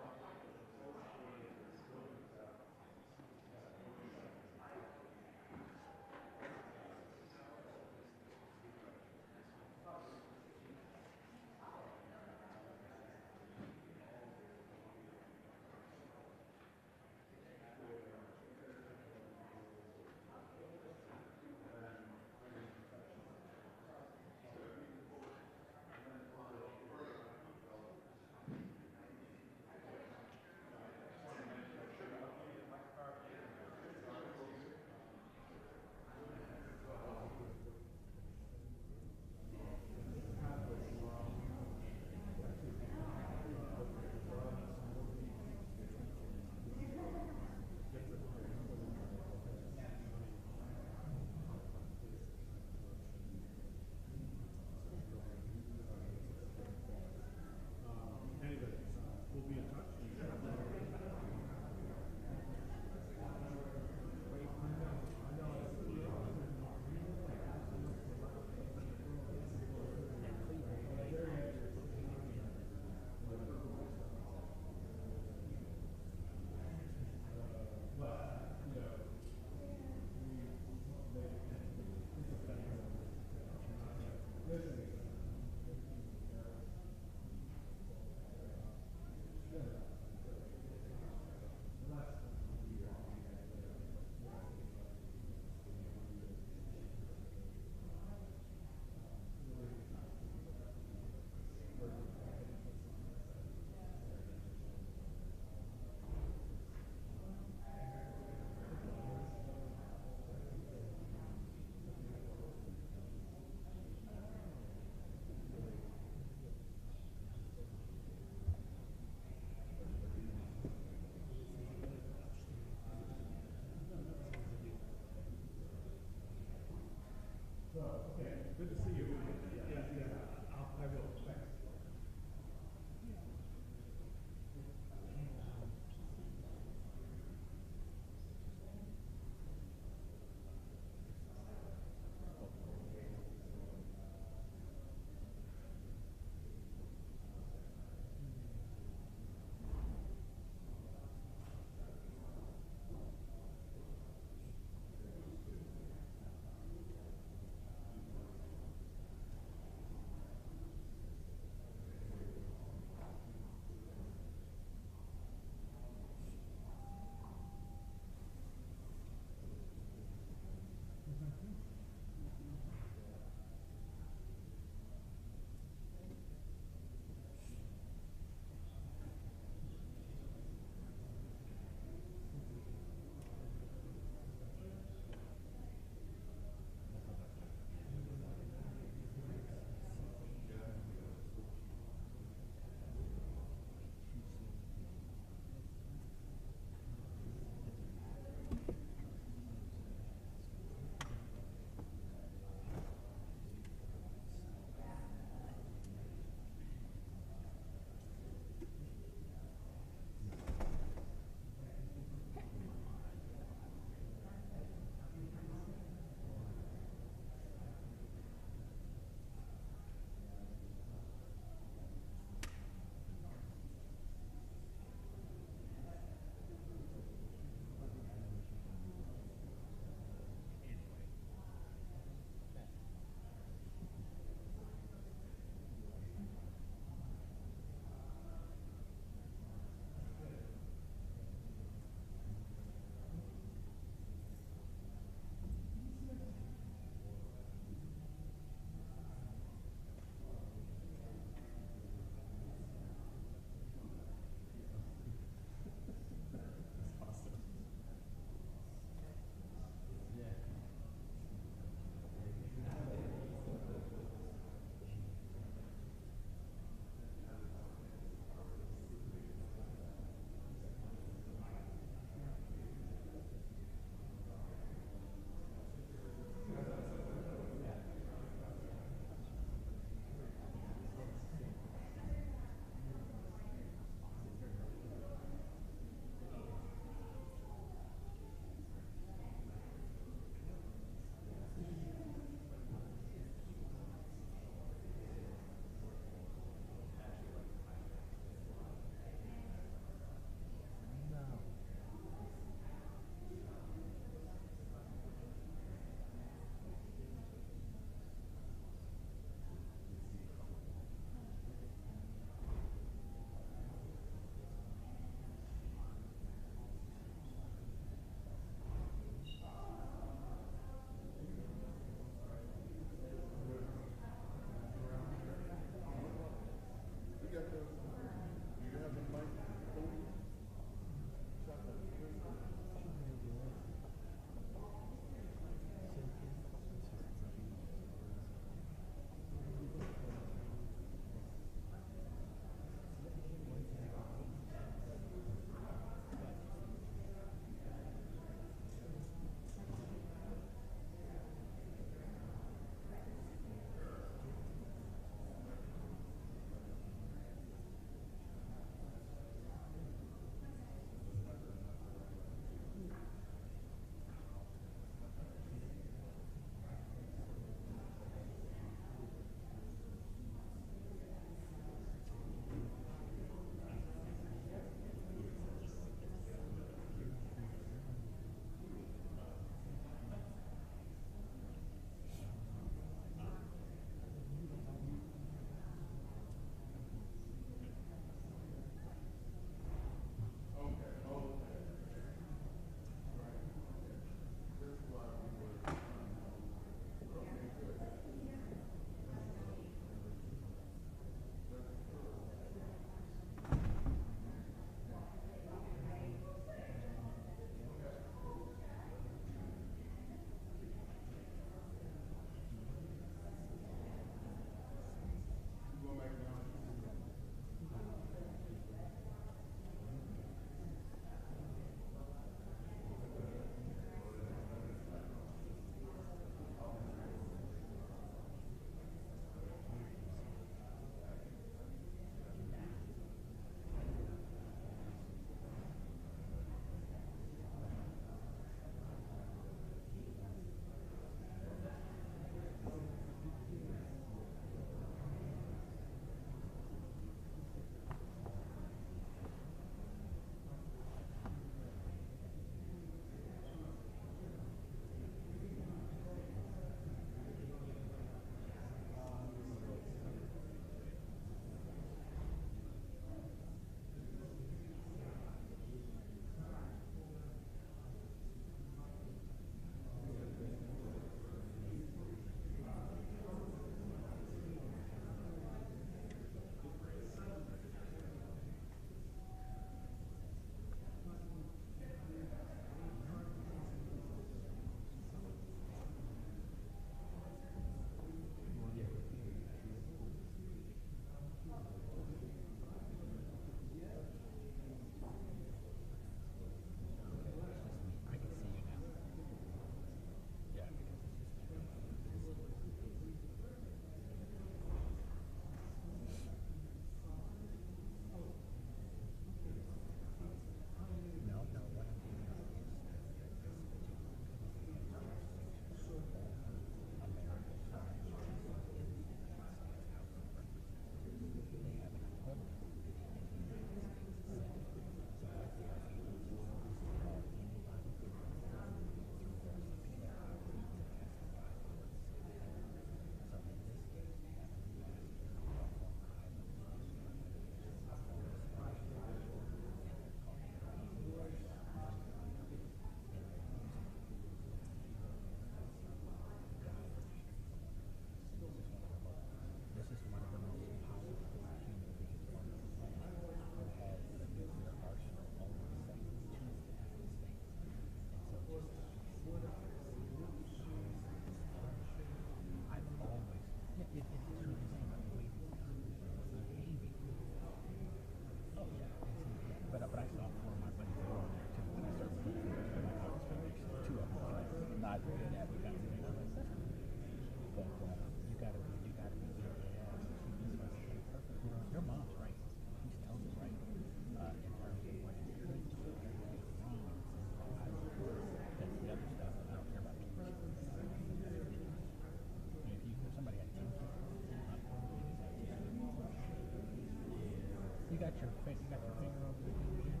Speaker 12: Face, you got your finger over the finger here.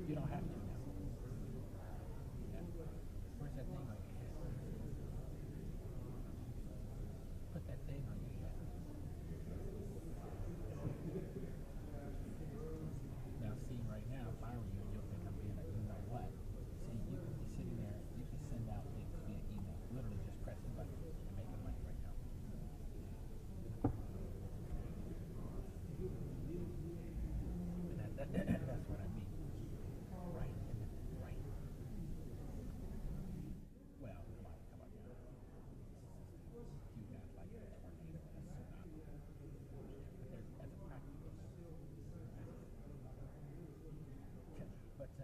Speaker 12: You don't have to now. Yeah. Where's that thing on your head? Put that thing on your head. Now, see, right now, if I were you, you'll think I'm being a you know what. See, you could be sitting there, you could send out things via email. Literally just press the button and make money right now. And that's what I mean. Right. Right. Well, come on now. You got like a tornado, a tsunami. But there's, as a practical matter, but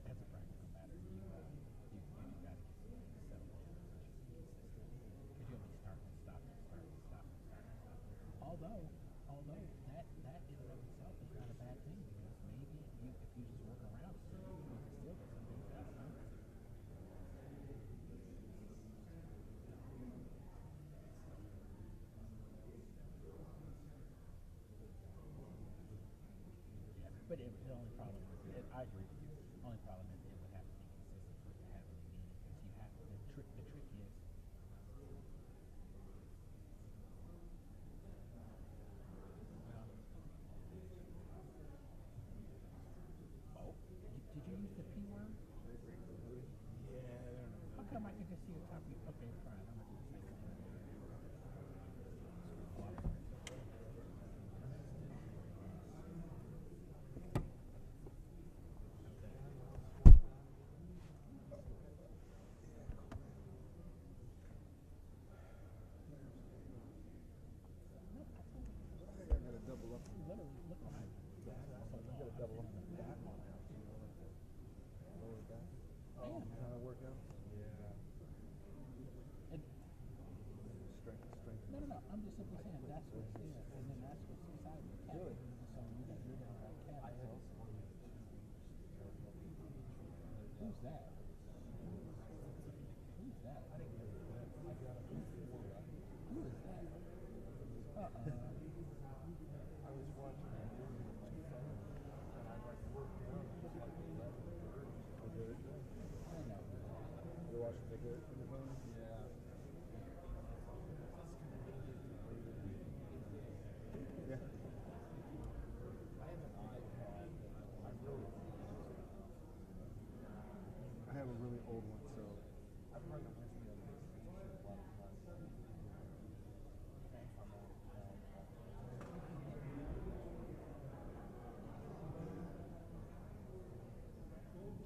Speaker 12: as a practical matter, you got to get things settled down. Because you'll be starting and stopping, starting and stopping, starting and stopping. Although that in and of itself is not a bad thing, because maybe if you just work around it, you can still get some things done. Yeah, but the only problem is, I agree with you. The only problem is it would have to be consistent for it to have any meaning, because you have to. The trick is. Oh, did you use the P word? Yeah. How come I can just see the top of your? Okay, fine. I'm gonna do the same thing. Literally, look behind you. I got to double up the back on it. Lower back. Oh, how to work out? Yeah. No. I'm just simply saying that's what's there, and then that's what's inside the cat. Really? So you got rid of that cat. Who's that? Who's that? Who is that? I was watching a movie with my son, and I like worked down and it's like 11 birds. I did. I know. You're watching the good in the phone? Yeah. Yeah. I have an iPad. I really I have a really old one, so I've run it with me on this a lot of times.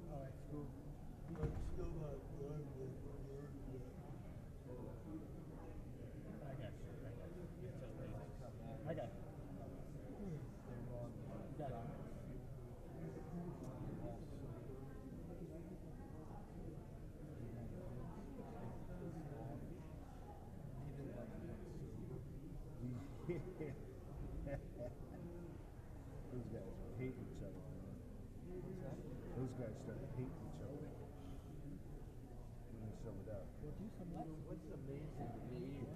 Speaker 12: Oh, at school? I'm still not done with work yet. I got you. I got you. Got you. Those guys hate each other. Those guys start hating each other when they sobered up. Well, do some lessons. What's amazing to me is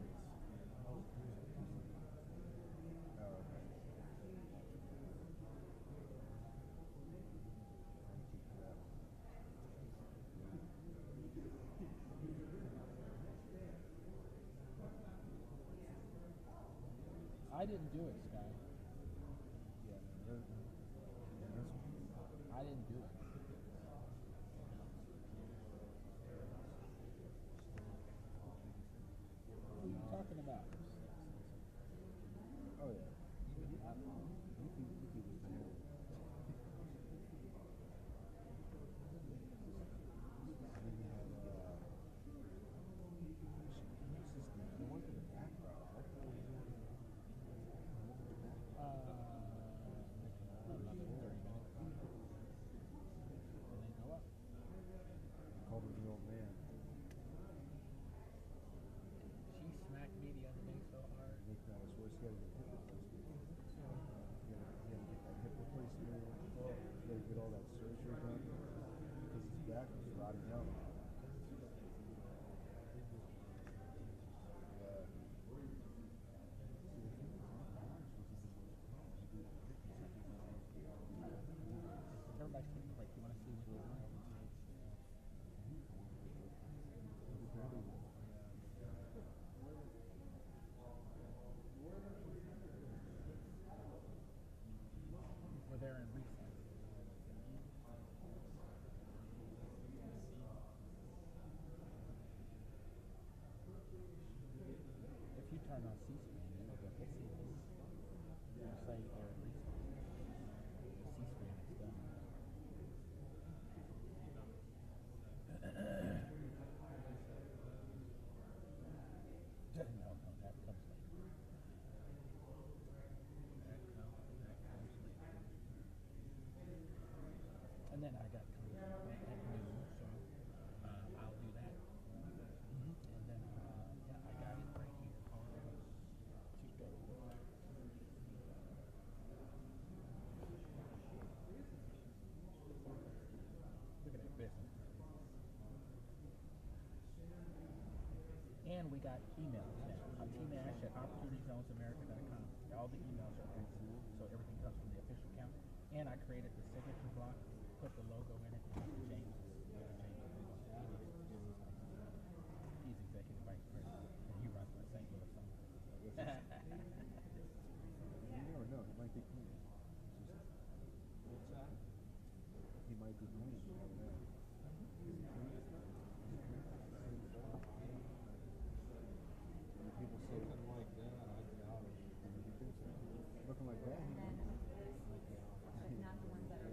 Speaker 12: I didn't do it, Sky. Yeah, I didn't do it. What are you talking about? Oh yeah. Called her the old man. She smacked me the other day so hard. Nick Dallas was getting a hip replacement. He had to get that hip replacement. He had to get all that surgery done because his back was rotting out. And then I got Congress at noon, so I'll do that. And then, yeah, I got it right here on to go. Look at that business. And we got emails now. Team Ash at OpportunityZonesAmerica.com. All the emails are through, so everything comes from the official account. And I created the signature block, put the logo in it, and change it. He's executive vice president, and he runs my St. Louis Summit. You never know, he might be clean. He might be clean, you never know. People say something like that, I doubt it. Looking like that? But not the ones that are.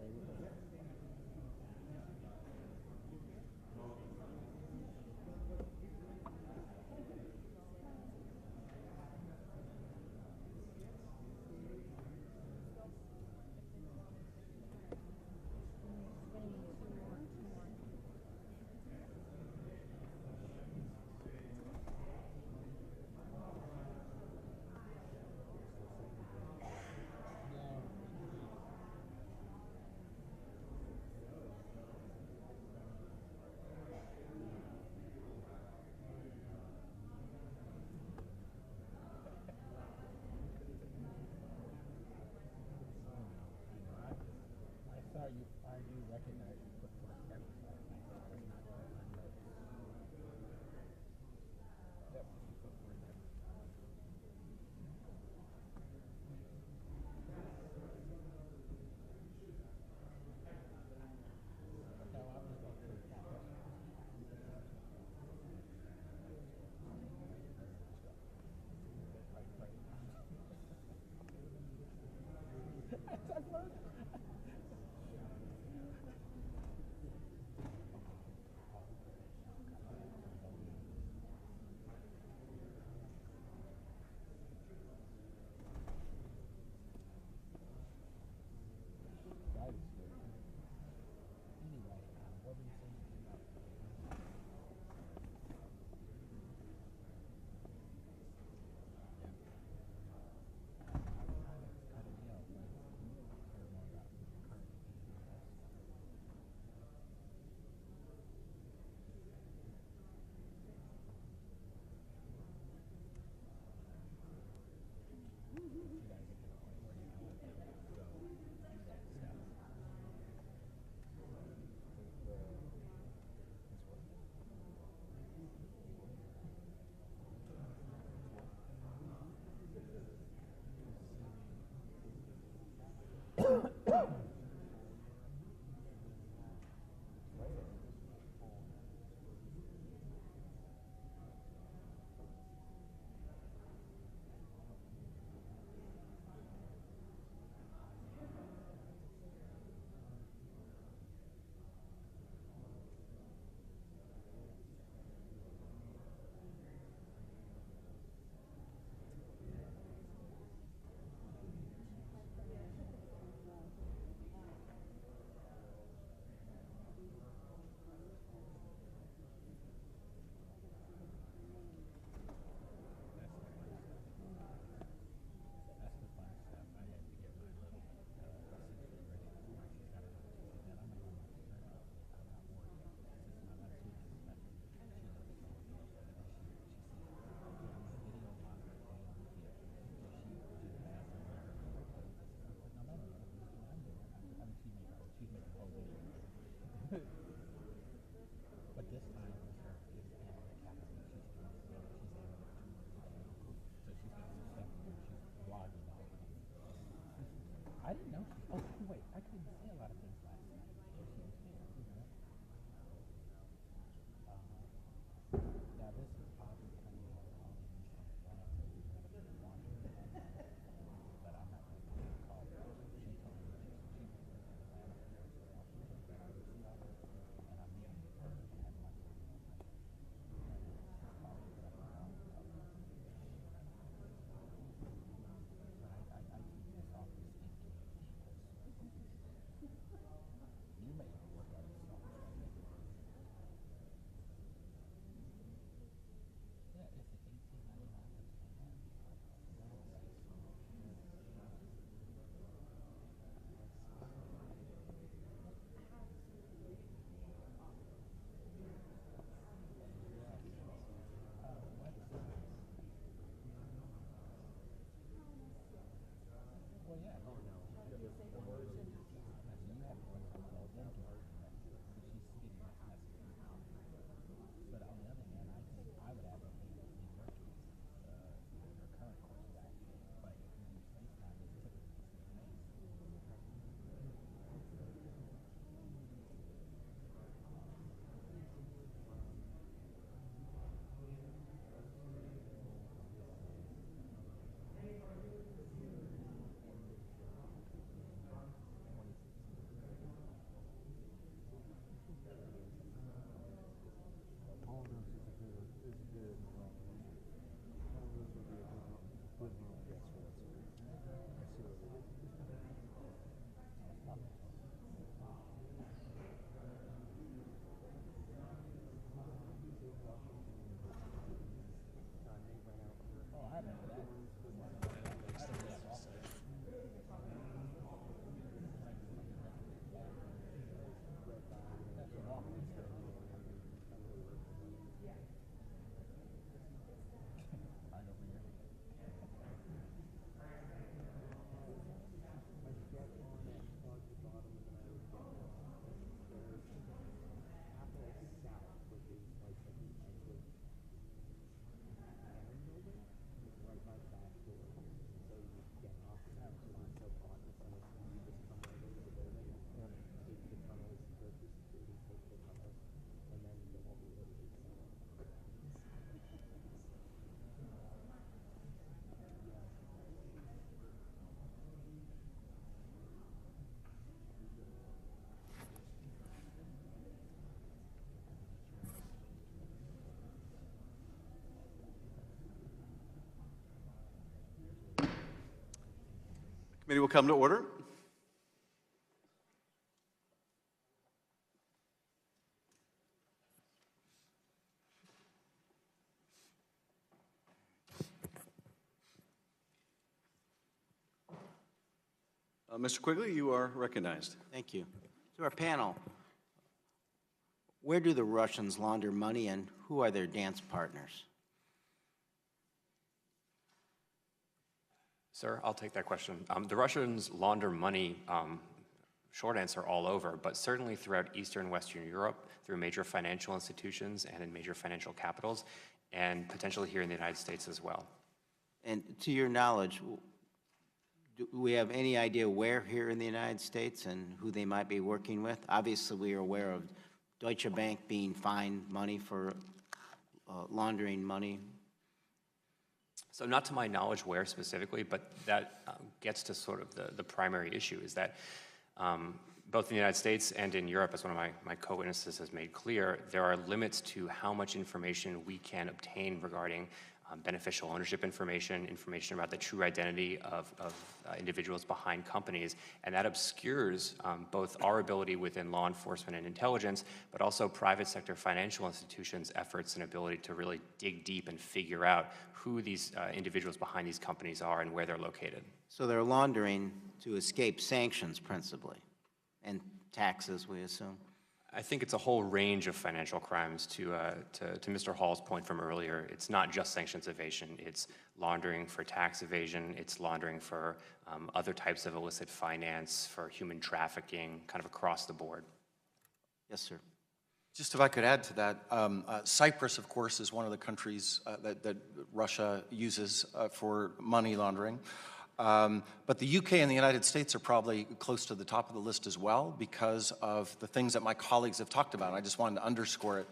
Speaker 12: I do recognize you put forth effort. That's not on my notes. Definitely put forth effort. No, I was going to I've learned.
Speaker 1: Committee will come to order. Mr. Quigley, you are recognized.
Speaker 11: Thank you. To our panel, where do the Russians launder money and who are their dance partners?
Speaker 8: Sir, I'll take that question. The Russians launder money, short answer, all over, but certainly throughout Eastern and Western Europe, through major financial institutions and in major financial capitals, and potentially here in the United States as well.
Speaker 11: And to your knowledge, do we have any idea where here in the United States and who they might be working with? Obviously, we are aware of Deutsche Bank being fined money for laundering money.
Speaker 8: So not to my knowledge where specifically, but that gets to sort of the primary issue is that both in the United States and in Europe, as one of my co-witnesses has made clear, there are limits to how much information we can obtain regarding beneficial ownership information about the true identity of individuals behind companies, and that obscures both our ability within law enforcement and intelligence, but also private sector financial institutions' efforts and ability to really dig deep and figure out who these individuals behind these companies are and where they're located.
Speaker 11: So they're laundering to escape sanctions principally, and taxes, we assume?
Speaker 8: I think it's a whole range of financial crimes. To Mr. Hall's point from earlier, it's not just sanctions evasion. It's laundering for tax evasion. It's laundering for other types of illicit finance, for human trafficking, kind of across the board.
Speaker 11: Yes, sir.
Speaker 5: Just if I could add to that, Cyprus, of course, is one of the countries that Russia uses for money laundering. But the UK and the United States are probably close to the top of the list as well because of the things that my colleagues have talked about. I just wanted to underscore it.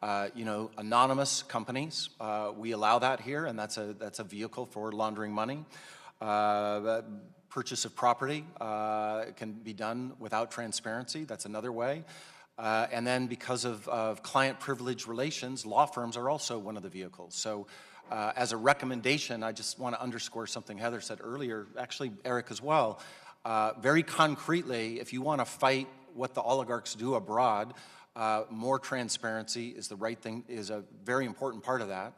Speaker 5: Anonymous companies, we allow that here, and that's a vehicle for laundering money. Purchase of property can be done without transparency. That's another way. And then because of client privilege relations, law firms are also one of the vehicles. So as a recommendation, I just want to underscore something Heather said earlier, actually Eric as well. Very concretely, if you want to fight what the oligarchs do abroad, more transparency is the right thing, is a very important part of that.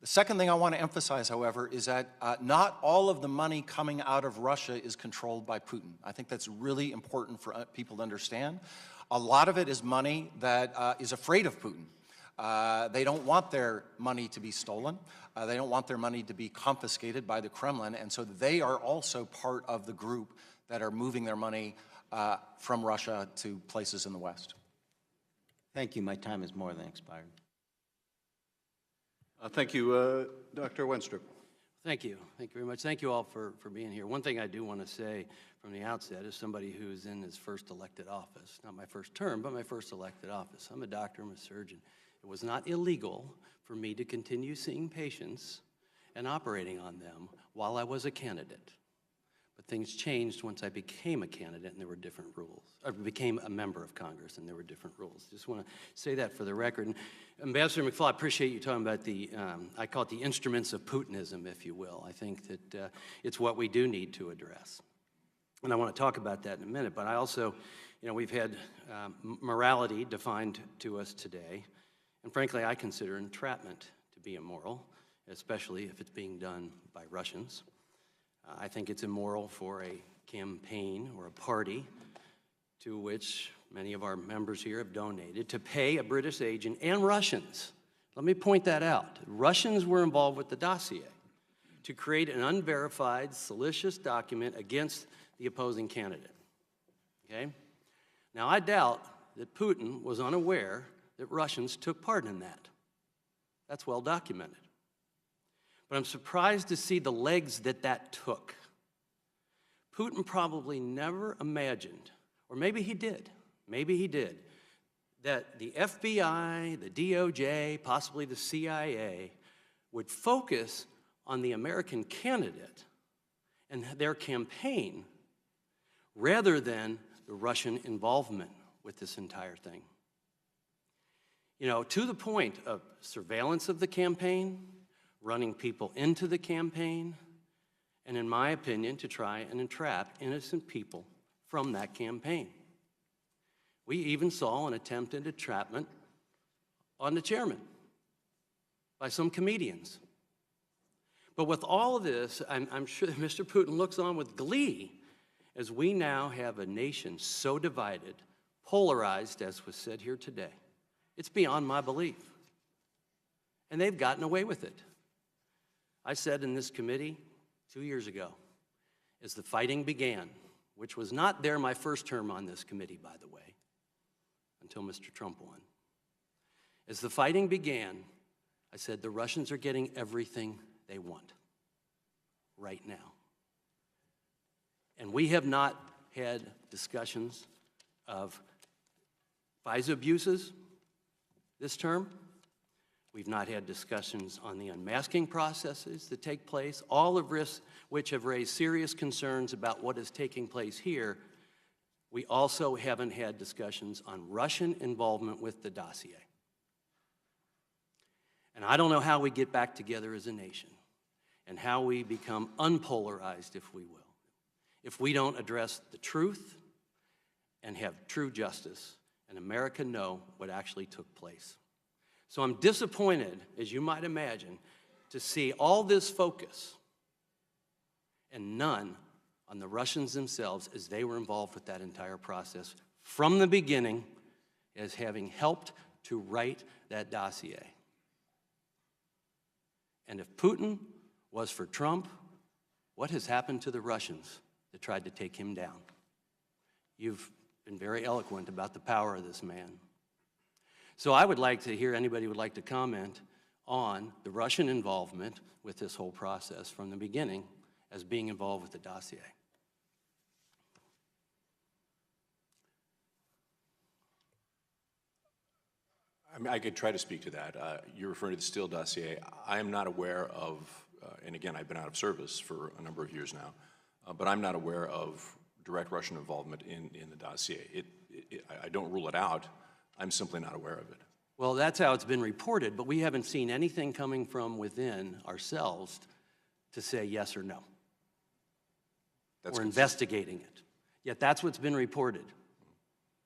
Speaker 5: The second thing I want to emphasize, however, is that not all of the money coming out of Russia is controlled by Putin. I think that's really important for people to understand. A lot of it is money that is afraid of Putin. They don't want their money to be stolen. They don't want their money to be confiscated by the Kremlin, and so they are also part of the group that are moving their money from Russia to places in the West.
Speaker 11: Thank you. My time is more than expired.
Speaker 1: Thank you, Dr. Wenstrup.
Speaker 13: Thank you. Thank you very much. Thank you all for being here. One thing I do want to say from the outset is somebody who's in his first elected office, not my first term, but my first elected office. I'm a doctor, I'm a surgeon. It was not illegal for me to continue seeing patients and operating on them while I was a candidate. But things changed once I became a candidate and there were different rules. I became a member of Congress and there were different rules. Just want to say that for the record. And Ambassador McFaul, I appreciate you talking about the, I call it the instruments of Putinism, if you will. I think that it's what we do need to address. And I want to talk about that in a minute, but I also, we've had morality defined to us today. And frankly, I consider entrapment to be immoral, especially if it's being done by Russians. I think it's immoral for a campaign or a party to which many of our members here have donated to pay a British agent and Russians. Let me point that out. Russians were involved with the dossier to create an unverified, salacious document against the opposing candidate. Okay? Now, I doubt that Putin was unaware that Russians took part in that. That's well documented. But I'm surprised to see the legs that that took. Putin probably never imagined, or maybe he did, that the FBI, the DOJ, possibly the CIA, would focus on the American candidate and their campaign rather than the Russian involvement with this entire thing. To the point of surveillance of the campaign, running people into the campaign, and in my opinion, to try and entrap innocent people from that campaign. We even saw an attempted entrapment on the chairman by some comedians. But with all of this, I'm sure that Mr. Putin looks on with glee as we now have a nation so divided, polarized, as was said here today. It's beyond my belief. And they've gotten away with it. I said in this committee 2 years ago, as the fighting began, which was not there my first term on this committee, by the way, until Mr. Trump won. As the fighting began, I said the Russians are getting everything they want right now. And we have not had discussions of FISA abuses this term. We've not had discussions on the unmasking processes that take place, all of which have raised serious concerns about what is taking place here. We also haven't had discussions on Russian involvement with the dossier. And I don't know how we get back together as a nation and how we become unpolarized, if we will, if we don't address the truth and have true justice and America know what actually took place. So I'm disappointed, as you might imagine, to see all this focus and none on the Russians themselves as they were involved with that entire process from the beginning as having helped to write that dossier. And if Putin was for Trump, what has happened to the Russians that tried to take him down? You've been very eloquent about the power of this man. So I would like to hear anybody who would like to comment on the Russian involvement with this whole process from the beginning as being involved with the dossier.
Speaker 6: I mean, I could try to speak to that. You're referring to the Steele dossier. I am not aware of, and again, I've been out of service for a number of years now, but I'm not aware of direct Russian involvement in the dossier. I don't rule it out. I'm simply not aware of it.
Speaker 13: Well, that's how it's been reported, but we haven't seen anything coming from within ourselves to say yes or no. We're investigating it. Yet that's what's been reported.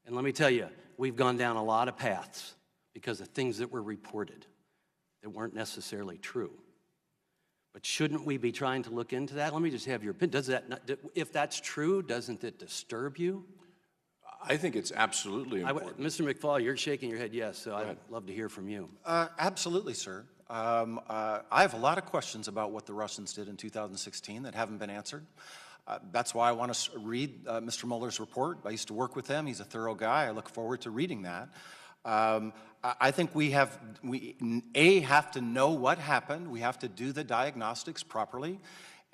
Speaker 13: And let me tell you, we've gone down a lot of paths because of things that were reported that weren't necessarily true. But shouldn't we be trying to look into that? Let me just have your opinion. Does that not, if that's true, doesn't it disturb you?
Speaker 6: I think it's absolutely important.
Speaker 13: Mr. McFaul, you're shaking your head yes, so I'd love to hear from you.
Speaker 5: Absolutely, sir. I have a lot of questions about what the Russians did in 2016 that haven't been answered. That's why I want to read Mr. Mueller's report. I used to work with him. He's a thorough guy. I look forward to reading that. I think we have to know what happened. We have to do the diagnostics properly.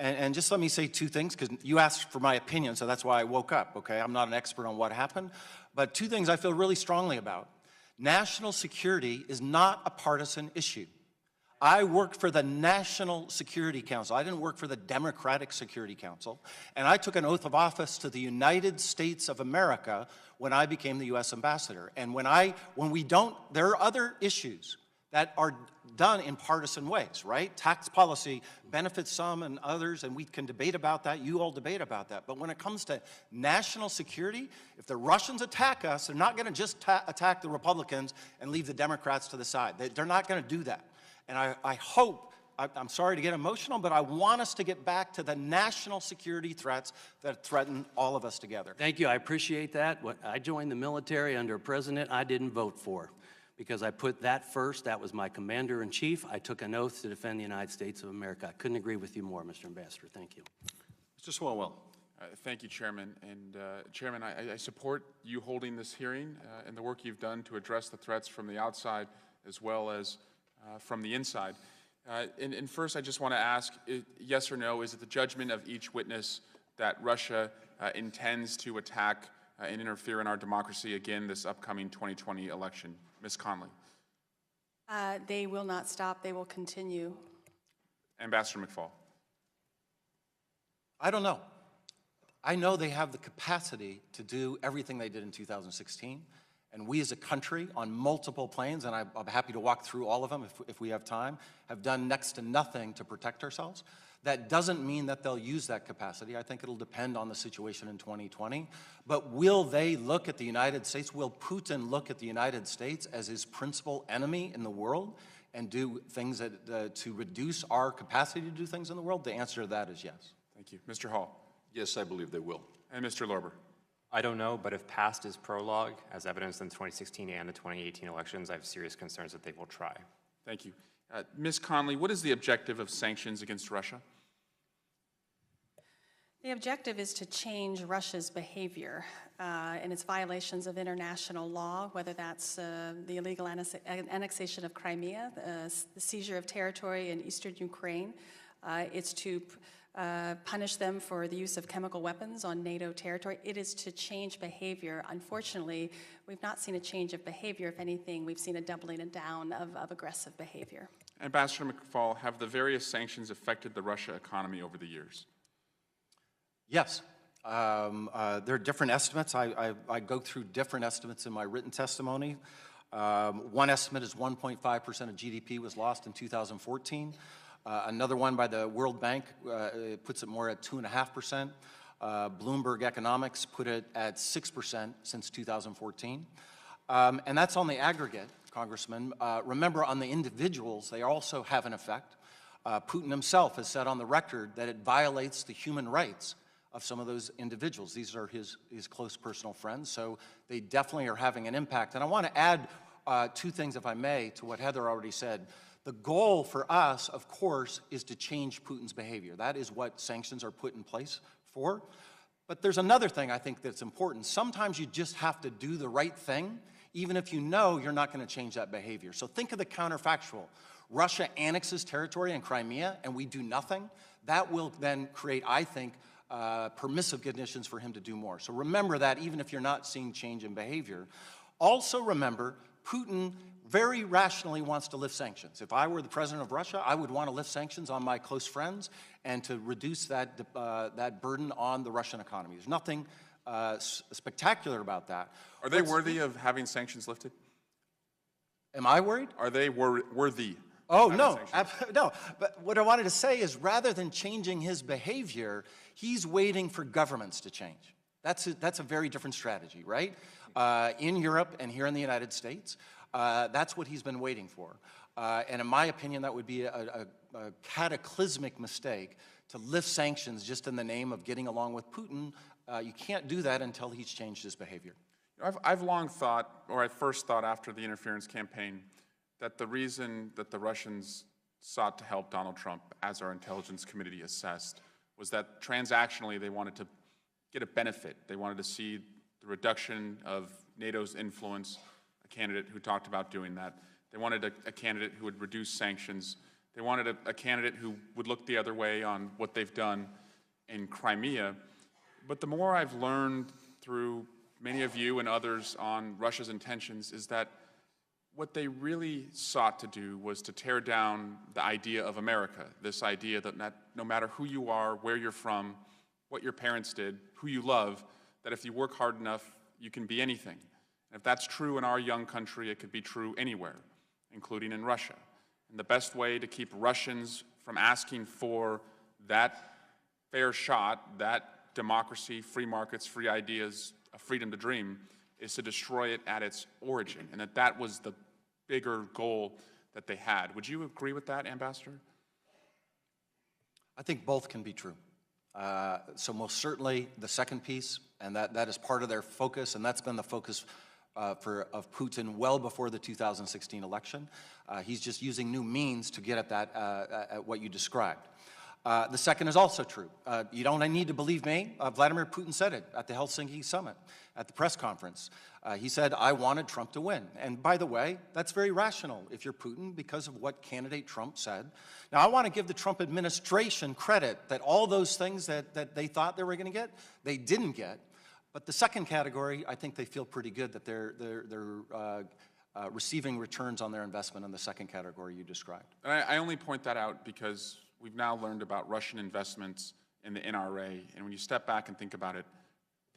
Speaker 5: And just let me say two things, because you asked for my opinion, so that's why I woke up, okay? I'm not an expert on what happened, but two things I feel really strongly about. National security is not a partisan issue. I worked for the National Security Council. I didn't work for the Democratic Security Council. And I took an oath of office to the United States of America when I became the U.S. ambassador. And when we don't, there are other issues that are done in partisan ways, right? Tax policy benefits some and others, and we can debate about that. You all debate about that. But when it comes to national security, if the Russians attack us, they're not going to just attack the Republicans and leave the Democrats to the side. They're not going to do that. And I hope, I'm sorry to get emotional, but I want us to get back to the national security threats that threaten all of us together.
Speaker 13: Thank you. I appreciate that. When I joined the military under a president I didn't vote for, because I put that first. That was my commander-in-chief. I took an oath to defend the United States of America. I couldn't agree with you more, Mr. Ambassador. Thank you.
Speaker 1: Mr. Swalwell.
Speaker 14: Thank you, Chairman. And Chairman, I support you holding this hearing and the work you've done to address the threats from the outside as well as from the inside. And first, I just want to ask, yes or no, is it the judgment of each witness that Russia intends to attack and interfere in our democracy again this upcoming 2020 election? Ms. Conley.
Speaker 7: They will not stop. They will continue.
Speaker 14: Ambassador McFaul.
Speaker 5: I don't know. I know they have the capacity to do everything they did in 2016, And we as a country, on multiple planes, and I'm happy to walk through all of them if we have time, have done next to nothing to protect ourselves. That doesn't mean that they'll use that capacity. I think it'll depend on the situation in 2020. But will they look at the United States? Will Putin look at the United States as his principal enemy in the world and do things that, to reduce our capacity to do things in the world? The answer to that is yes.
Speaker 14: Thank you. Mr. Hall.
Speaker 6: Yes, I believe they will.
Speaker 14: And Mr. Lorber.
Speaker 8: I don't know, but if past is prologue, as evidenced in the 2016 and the 2018 elections, I have serious concerns that they will try.
Speaker 14: Thank you. Ms. Conley, what is the objective of sanctions against Russia?
Speaker 7: The objective is to change Russia's behavior and its violations of international law, whether that's the illegal annexation of Crimea, the seizure of territory in eastern Ukraine. It's to punish them for the use of chemical weapons on NATO territory. It is to change behavior. Unfortunately, we've not seen a change of behavior. If anything, we've seen a doubling down of aggressive behavior.
Speaker 14: Ambassador McFaul, have the various sanctions affected the Russia economy over the years?
Speaker 5: Yes. There are different estimates. I go through different estimates in my written testimony. One estimate is 1.5% of GDP was lost in 2014. Another one by the World Bank puts it more at 2.5%. Bloomberg Economics put it at 6% since 2014. And that's on the aggregate, Congressman. Remember, on the individuals, they also have an effect. Putin himself has said on the record that it violates the human rights of some of those individuals. These are his close personal friends, so they definitely are having an impact. And I want to add two things, if I may, to what Heather already said. The goal for us, of course, is to change Putin's behavior. That is what sanctions are put in place for. But there's another thing I think that's important. Sometimes you just have to do the right thing, even if you know you're not going to change that behavior. So think of the counterfactual. Russia annexes territory in Crimea, and we do nothing. That will then create, I think, permissive conditions for him to do more. So remember that even if you're not seeing change in behavior. Also remember, Putin very rationally wants to lift sanctions. If I were the president of Russia, I would want to lift sanctions on my close friends and to reduce that, that burden on the Russian economy. There's nothing spectacular about that.
Speaker 14: Are they worthy of having sanctions lifted?
Speaker 5: Am I worried?
Speaker 14: Are they worthy?
Speaker 5: Oh, no, no. But what I wanted to say is rather than changing his behavior, he's waiting for governments to change. That's a very different strategy, right? In Europe and here in the United States, that's what he's been waiting for. And in my opinion, that would be a cataclysmic mistake to lift sanctions just in the name of getting along with Putin. You can't do that until he's changed his behavior.
Speaker 14: I've long thought, or I first thought after the interference campaign, that the reason that the Russians sought to help Donald Trump, as our intelligence committee assessed, was that transactionally they wanted to get a benefit. They wanted to see the reduction of NATO's influence, a candidate who talked about doing that. They wanted a candidate who would reduce sanctions. They wanted a candidate who would look the other way on what they've done in Crimea. But the more I've learned through many of you and others on Russia's intentions is that what they really sought to do was to tear down the idea of America, this idea that no matter who you are, where you're from, what your parents did, who you love, that if you work hard enough, you can be anything. And if that's true in our young country, it could be true anywhere, including in Russia. And the best way to keep Russians from asking for that fair shot, that democracy, free markets, free ideas, a freedom to dream, is to destroy it at its origin, and that was the bigger goal that they had. Would you agree with that, Ambassador?
Speaker 5: I think both can be true. So most certainly the second piece, and that is part of their focus, and that's been the focus of Putin well before the 2016 election. He's just using new means to get at that, at what you described. The second is also true. You don't need to believe me. Vladimir Putin said it at the Helsinki summit, at the press conference. He said, I wanted Trump to win. And by the way, that's very rational if you're Putin because of what candidate Trump said. Now, I want to give the Trump administration credit that all those things that they thought they were going to get, they didn't get. But the second category, I think they feel pretty good that they're receiving returns on their investment in the second category you described.
Speaker 14: And I only point that out because we've now learned about Russian investments in the NRA, and when you step back and think about it,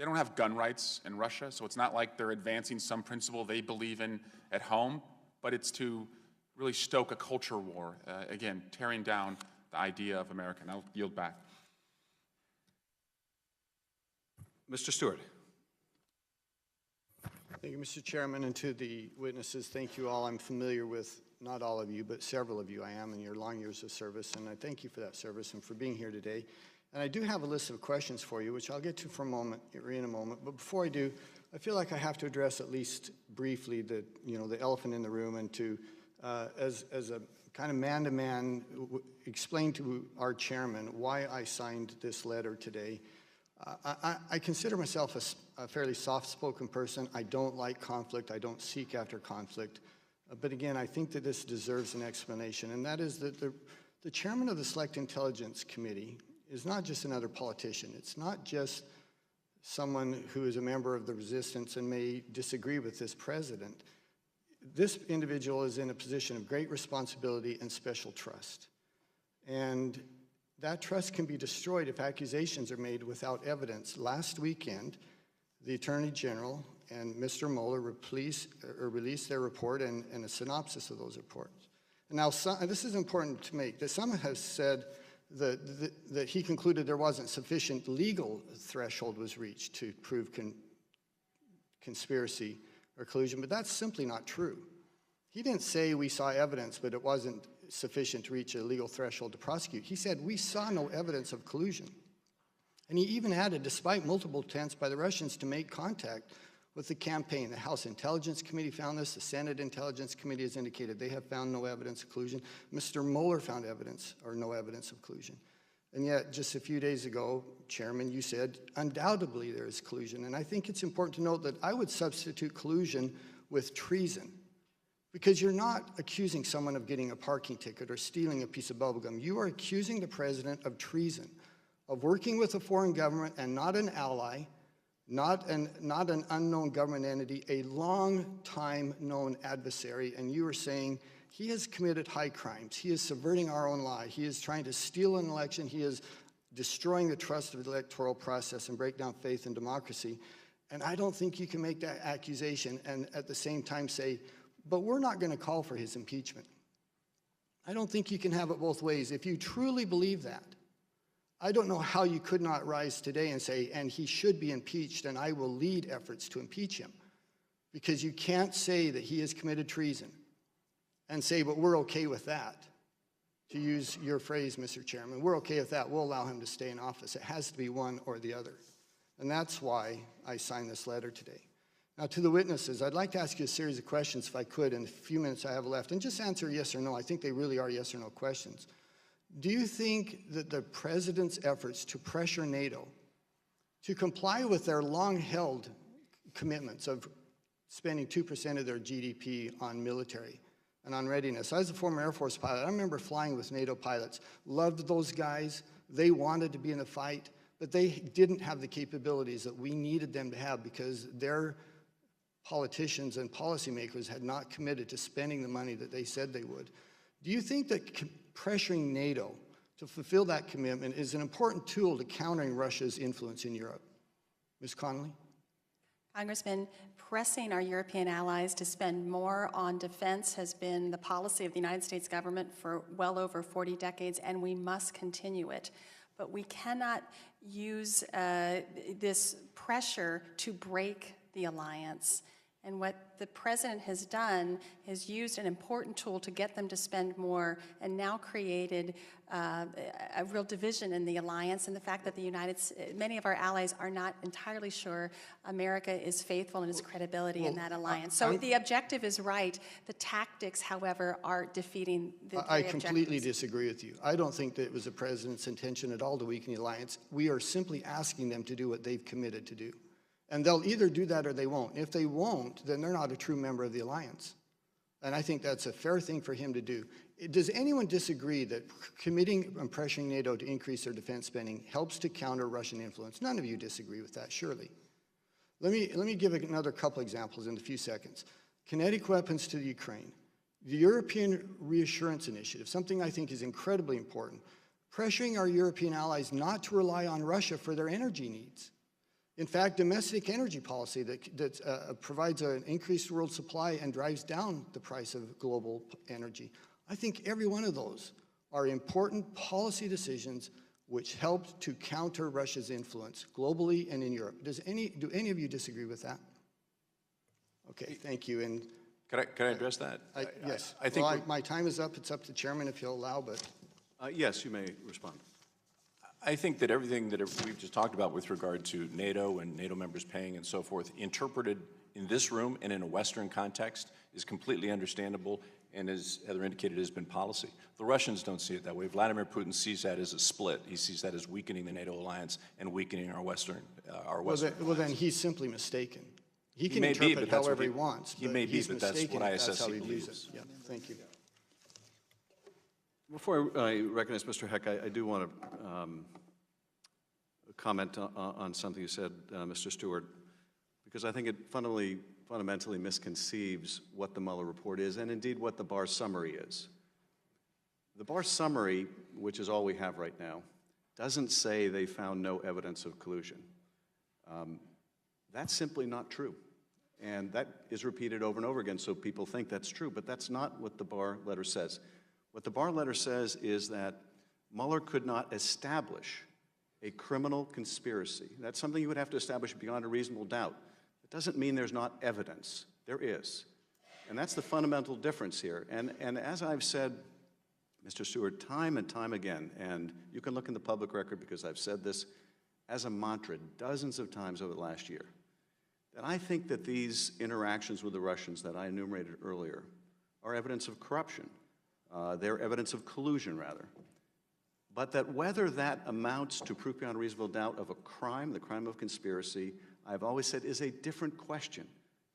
Speaker 14: they don't have gun rights in Russia, so it's not like they're advancing some principle they believe in at home, but it's to really stoke a culture war, again, tearing down the idea of America. And I'll yield back.
Speaker 1: Mr. Stewart.
Speaker 15: Thank you, Mr. Chairman, and to the witnesses, thank you all. I'm familiar with not all of you, but several of you I am in your long years of service, and I thank you for that service and for being here today. And I do have a list of questions for you, which I'll get to for a moment, in a moment. But before I do, I feel like I have to address at least briefly the elephant in the room, and to, as a kind of man-to-man, explain to our chairman why I signed this letter today. I consider myself a fairly soft-spoken person. I don't like conflict. I don't seek after conflict. But again, I think that this deserves an explanation, and that is that the chairman of the Select Intelligence Committee is not just another politician. It's not just someone who is a member of the resistance and may disagree with this president. This individual is in a position of great responsibility and special trust. And that trust can be destroyed if accusations are made without evidence. Last weekend, the Attorney General and Mr. Mueller released their report and a synopsis of those reports. And now, this is important to make, that some have said that he concluded there wasn't sufficient legal threshold was reached to prove conspiracy or collusion, but that's simply not true. He didn't say we saw evidence, but it wasn't sufficient to reach a legal threshold to prosecute. He said we saw no evidence of collusion. And he even added, despite multiple attempts by the Russians to make contact with the campaign, the House Intelligence Committee found this, the Senate Intelligence Committee has indicated they have found no evidence of collusion. Mr. Mueller found evidence, or no evidence of collusion. And yet, just a few days ago, Chairman, you said, undoubtedly there is collusion. And I think it's important to note that I would substitute collusion with treason. Because you're not accusing someone of getting a parking ticket or stealing a piece of bubblegum. You are accusing the president of treason, of working with a foreign government and not an ally, not an unknown government entity, a long-time known adversary. And you are saying he has committed high crimes. He is subverting our own lie. He is trying to steal an election. He is destroying the trust of the electoral process and break down faith in democracy. And I don't think you can make that accusation and at the same time say, but we're not going to call for his impeachment. I don't think you can have it both ways. If you truly believe that, I don't know how you could not rise today and say, and he should be impeached, and I will lead efforts to impeach him. Because you can't say that he has committed treason and say, but we're okay with that. To use your phrase, Mr. Chairman, we're okay with that. We'll allow him to stay in office. It has to be one or the other. And that's why I signed this letter today. Now, to the witnesses, I'd like to ask you a series of questions, if I could, in the few minutes I have left, and just answer yes or no. I think they really are yes or no questions. Do you think that the president's efforts to pressure NATO to comply with their long-held commitments of spending 2% of their GDP on military and on readiness? I was a former Air Force pilot. I remember flying with NATO pilots, loved those guys. They wanted to be in the fight, but they didn't have the capabilities that we needed them to have because their politicians and policymakers had not committed to spending the money that they said they would. Do you think that pressuring NATO to fulfill that commitment is an important tool to countering Russia's influence in Europe? Ms. Connolly?
Speaker 7: Congressman, pressing our European allies to spend more on defense has been the policy of the United States government for well over 40 decades, and we must continue it. But we cannot use this pressure to break the alliance. And what the president has done is used an important tool to get them to spend more and now created a real division in the alliance, and the fact that many of our allies are not entirely sure America is faithful in its credibility in that alliance. So the objective is right. The tactics, however, are defeating the
Speaker 15: I completely disagree with you. I don't think that it was the president's intention at all to weaken the alliance. We are simply asking them to do what they've committed to do. And they'll either do that or they won't. If they won't, then they're not a true member of the alliance. And I think that's a fair thing for him to do. Does anyone disagree that committing and pressuring NATO to increase their defense spending helps to counter Russian influence? None of you disagree with that, surely. Let me give another couple examples in a few seconds. Kinetic weapons to the Ukraine. The European Reassurance Initiative, something I think is incredibly important, pressuring our European allies not to rely on Russia for their energy needs. In fact, domestic energy policy that provides an increased world supply and drives down the price of global energy. I think every one of those are important policy decisions which helped to counter Russia's influence globally and in Europe. Do any of you disagree with that? Okay, thank you. And
Speaker 6: Can I address that?
Speaker 15: yes.
Speaker 6: I think
Speaker 15: Well, my time is up. It's up to the chairman if he'll allow, but
Speaker 1: Yes, you may respond.
Speaker 6: I think that everything that we've just talked about with regard to NATO and NATO members paying and so forth, interpreted in this room and in a Western context, is completely understandable, and as Heather indicated, has been policy. The Russians don't see it that way. Vladimir Putin sees that as a split. He sees that as weakening the NATO alliance and weakening our Western
Speaker 15: well, then he's simply mistaken. He can
Speaker 6: may be,
Speaker 15: interpret
Speaker 6: but that's
Speaker 15: however
Speaker 6: what
Speaker 15: he wants.
Speaker 6: he may be,
Speaker 15: he's
Speaker 6: but that's
Speaker 15: mistaken
Speaker 6: what
Speaker 15: if that's how
Speaker 6: ISSC
Speaker 15: he views it.
Speaker 6: believes.
Speaker 15: Yeah, thank you.
Speaker 1: Before I recognize Mr. Heck, I do want to comment on something you said, Mr. Stewart, because I think it fundamentally misconceives what the Mueller report is and indeed what the Barr summary is. The Barr summary, which is all we have right now, doesn't say they found no evidence of collusion. That's simply not true. And that is repeated over and over again, so people think that's true, but that's not what the Barr letter says. What the Barr letter says is that Mueller could not establish a criminal conspiracy. That's something you would have to establish beyond a reasonable doubt. It doesn't mean there's not evidence. There is. And that's the fundamental difference here. And as I've said, Mr. Stewart, time and time again, and you can look in the public record because I've said this as a mantra dozens of times over the last year, that I think that these interactions with the Russians that I enumerated earlier are evidence of corruption. They're evidence of collusion, rather. But that whether that amounts to proof beyond reasonable doubt of a crime, the crime of conspiracy, I've always said is a different question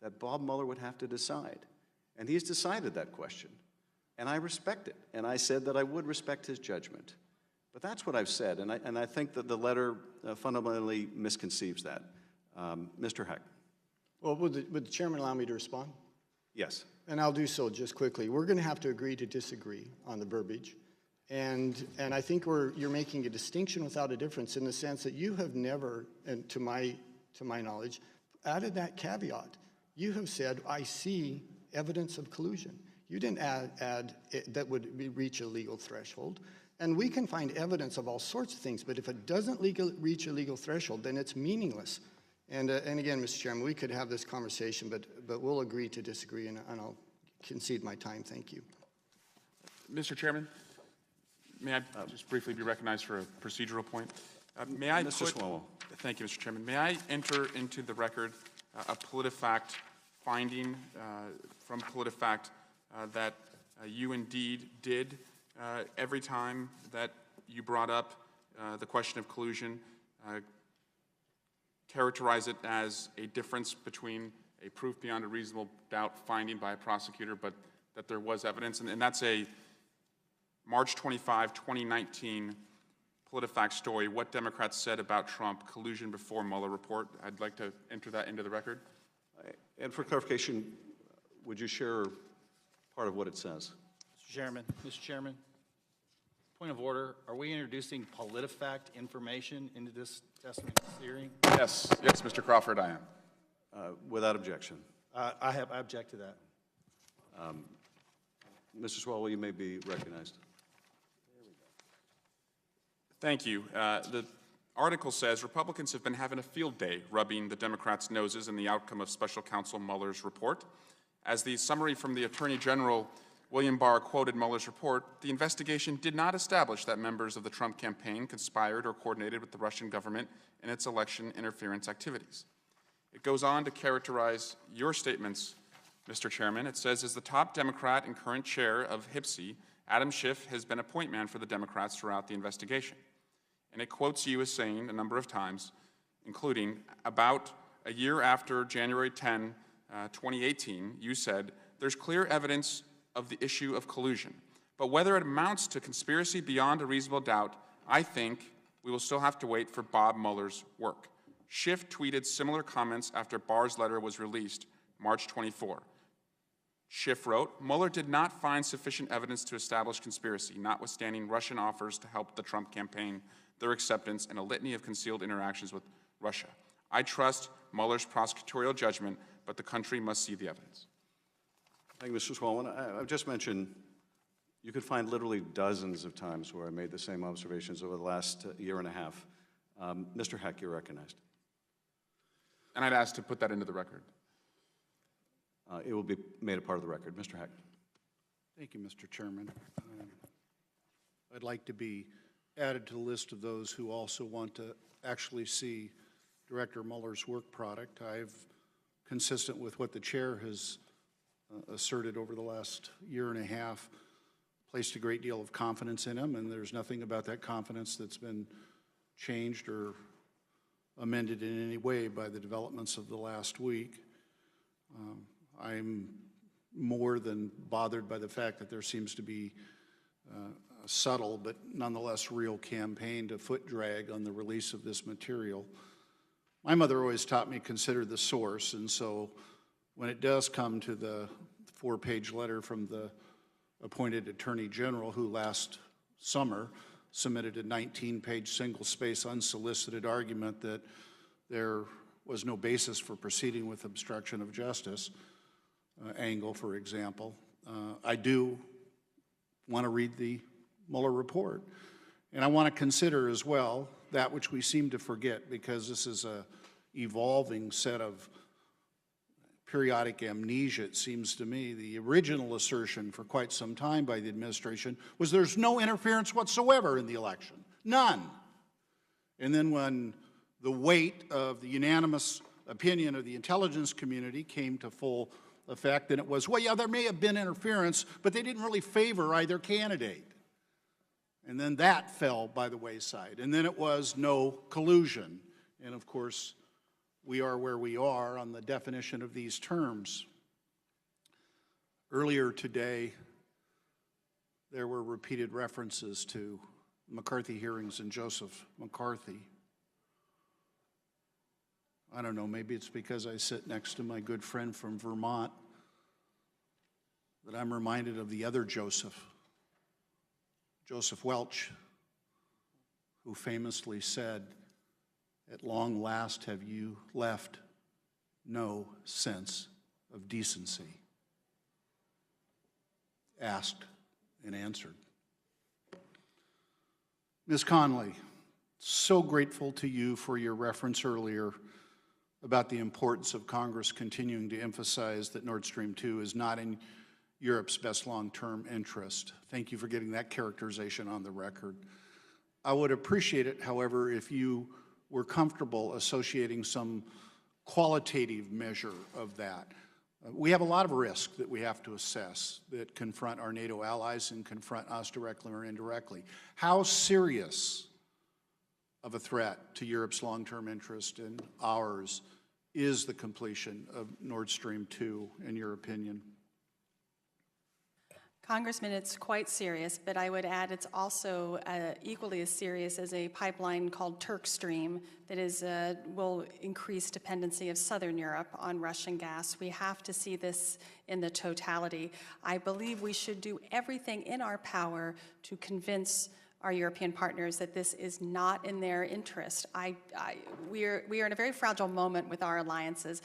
Speaker 1: that Bob Mueller would have to decide. And he's decided that question. And I respect it. And I said that I would respect his judgment. But that's what I've said. And I think that the letter fundamentally misconceives that. Mr. Heck.
Speaker 15: Well, would the chairman allow me to respond?
Speaker 1: Yes.
Speaker 15: And I'll do so just quickly. We're going to have to agree to disagree on the verbiage. And I think you're making a distinction without a difference in the sense that you have never, and to my knowledge, added that caveat. You have said, I see evidence of collusion. You didn't add that would reach a legal threshold. And we can find evidence of all sorts of things, but if it doesn't reach a legal threshold, then it's meaningless. And again, Mr. Chairman, we could have this conversation, but we'll agree to disagree, and I'll concede my time. Thank you.
Speaker 14: Mr. Chairman, may I just briefly be recognized for a procedural point? May I
Speaker 1: Mr. Swalwell.
Speaker 14: Thank you, Mr. Chairman. May I enter into the record a PolitiFact finding from PolitiFact that you indeed did every time that you brought up the question of collusion, characterize it as a difference between a proof beyond a reasonable doubt finding by a prosecutor, but that there was evidence, and that's a March 25, 2019 PolitiFact story, What Democrats Said About Trump, Collusion Before Mueller Report. I'd like to enter that into the record.
Speaker 1: And for clarification, would you share part of what it says?
Speaker 16: Mr. Chairman, point of order, are we introducing PolitiFact information into this testimony hearing?
Speaker 14: Yes, Mr. Crawford, I am.
Speaker 1: Without objection.
Speaker 16: I object to that.
Speaker 1: Mr. Swalwell, you may be recognized.
Speaker 14: Thank you. The article says Republicans have been having a field day rubbing the Democrats' noses in the outcome of Special Counsel Mueller's report. As the summary from the Attorney General William Barr quoted Mueller's report, the investigation did not establish that members of the Trump campaign conspired or coordinated with the Russian government in its election interference activities. It goes on to characterize your statements, Mr. Chairman. It says, as the top Democrat and current chair of HPSCI, Adam Schiff has been a point man for the Democrats throughout the investigation. And it quotes you as saying a number of times, including about a year after January 10, 2018, you said, there's clear evidence of the issue of collusion. But whether it amounts to conspiracy beyond a reasonable doubt, I think we will still have to wait for Bob Mueller's work. Schiff tweeted similar comments after Barr's letter was released March 24. Schiff wrote, Mueller did not find sufficient evidence to establish conspiracy, notwithstanding Russian offers to help the Trump campaign, their acceptance, and a litany of concealed interactions with Russia. I trust Mueller's prosecutorial judgment, but the country must see the evidence.
Speaker 1: Thank you, Mr. Swalwell. I've just mentioned you could find literally dozens of times where I made the same observations over the last year and a half. Mr. Heck, you're recognized.
Speaker 14: And I'd ask to put that into the record.
Speaker 1: It will be made a part of the record. Mr. Heck.
Speaker 17: Thank you, Mr. Chairman. I'd like to be added to the list of those who also want to actually see Director Mueller's work product. I've, consistent with what the chair has asserted over the last year and a half, placed a great deal of confidence in him, and there's nothing about that confidence that's been changed or amended in any way by the developments of the last week. I'm more than bothered by the fact that there seems to be a subtle but nonetheless real campaign to foot drag on the release of this material. My mother always taught me consider the source, and so when it does come to the 4-page letter from the appointed Attorney General, who last summer submitted a 19-page single-space unsolicited argument that there was no basis for proceeding with obstruction of justice angle, for example, I do want to read the Mueller report. And I want to consider as well that which we seem to forget, because this is a evolving set of periodic amnesia, it seems to me. The original assertion for quite some time by the administration was there's no interference whatsoever in the election. None. And then when the weight of the unanimous opinion of the intelligence community came to full effect, then it was, well, yeah, there may have been interference, but they didn't really favor either candidate. And then that fell by the wayside. And then it was no collusion. And of course, we are where we are on the definition of these terms. Earlier today, there were repeated references to McCarthy hearings and Joseph McCarthy. I don't know, maybe it's because I sit next to my good friend from Vermont that I'm reminded of the other Joseph Welch, who famously said, "At long last have you left no sense of decency." Asked and answered. Ms. Conley, so grateful to you for your reference earlier about the importance of Congress continuing to emphasize that Nord Stream 2 is not in Europe's best long-term interest. Thank you for getting that characterization on the record. I would appreciate it, however, if you were comfortable associating some qualitative measure of that. We have a lot of risk that we have to assess that confront our NATO allies and confront us directly or indirectly. How serious of a threat to Europe's long-term interest and ours is the completion of Nord Stream 2, in your opinion?
Speaker 7: Congressman, it's quite serious, but I would add it's also equally as serious as a pipeline called Turkstream that is, will increase dependency of Southern Europe on Russian gas. We have to see this in the totality. I believe we should do everything in our power to convince our European partners that this is not in their interest. We are in a very fragile moment with our alliances.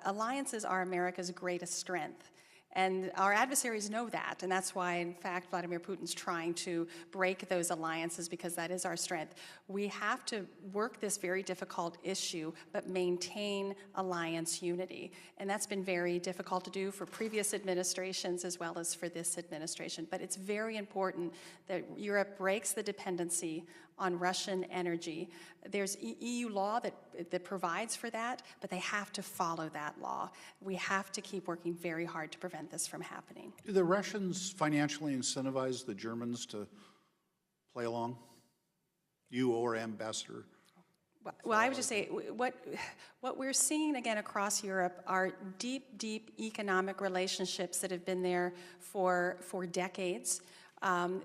Speaker 7: Alliances are America's greatest strength. And our adversaries know that, and that's why, in fact, Vladimir Putin's trying to break those alliances, because that is our strength. We have to work this very difficult issue, but maintain alliance unity. And that's been very difficult to do for previous administrations as well as for this administration. But it's very important that Europe breaks the dependency on Russian energy. There's EU law that provides for that, but they have to follow that law. We have to keep working very hard to prevent this from happening.
Speaker 17: Do the Russians financially incentivize the Germans to play along? You or Ambassador?
Speaker 7: Well, I would just say what we're seeing again across Europe are deep, deep economic relationships that have been there for decades.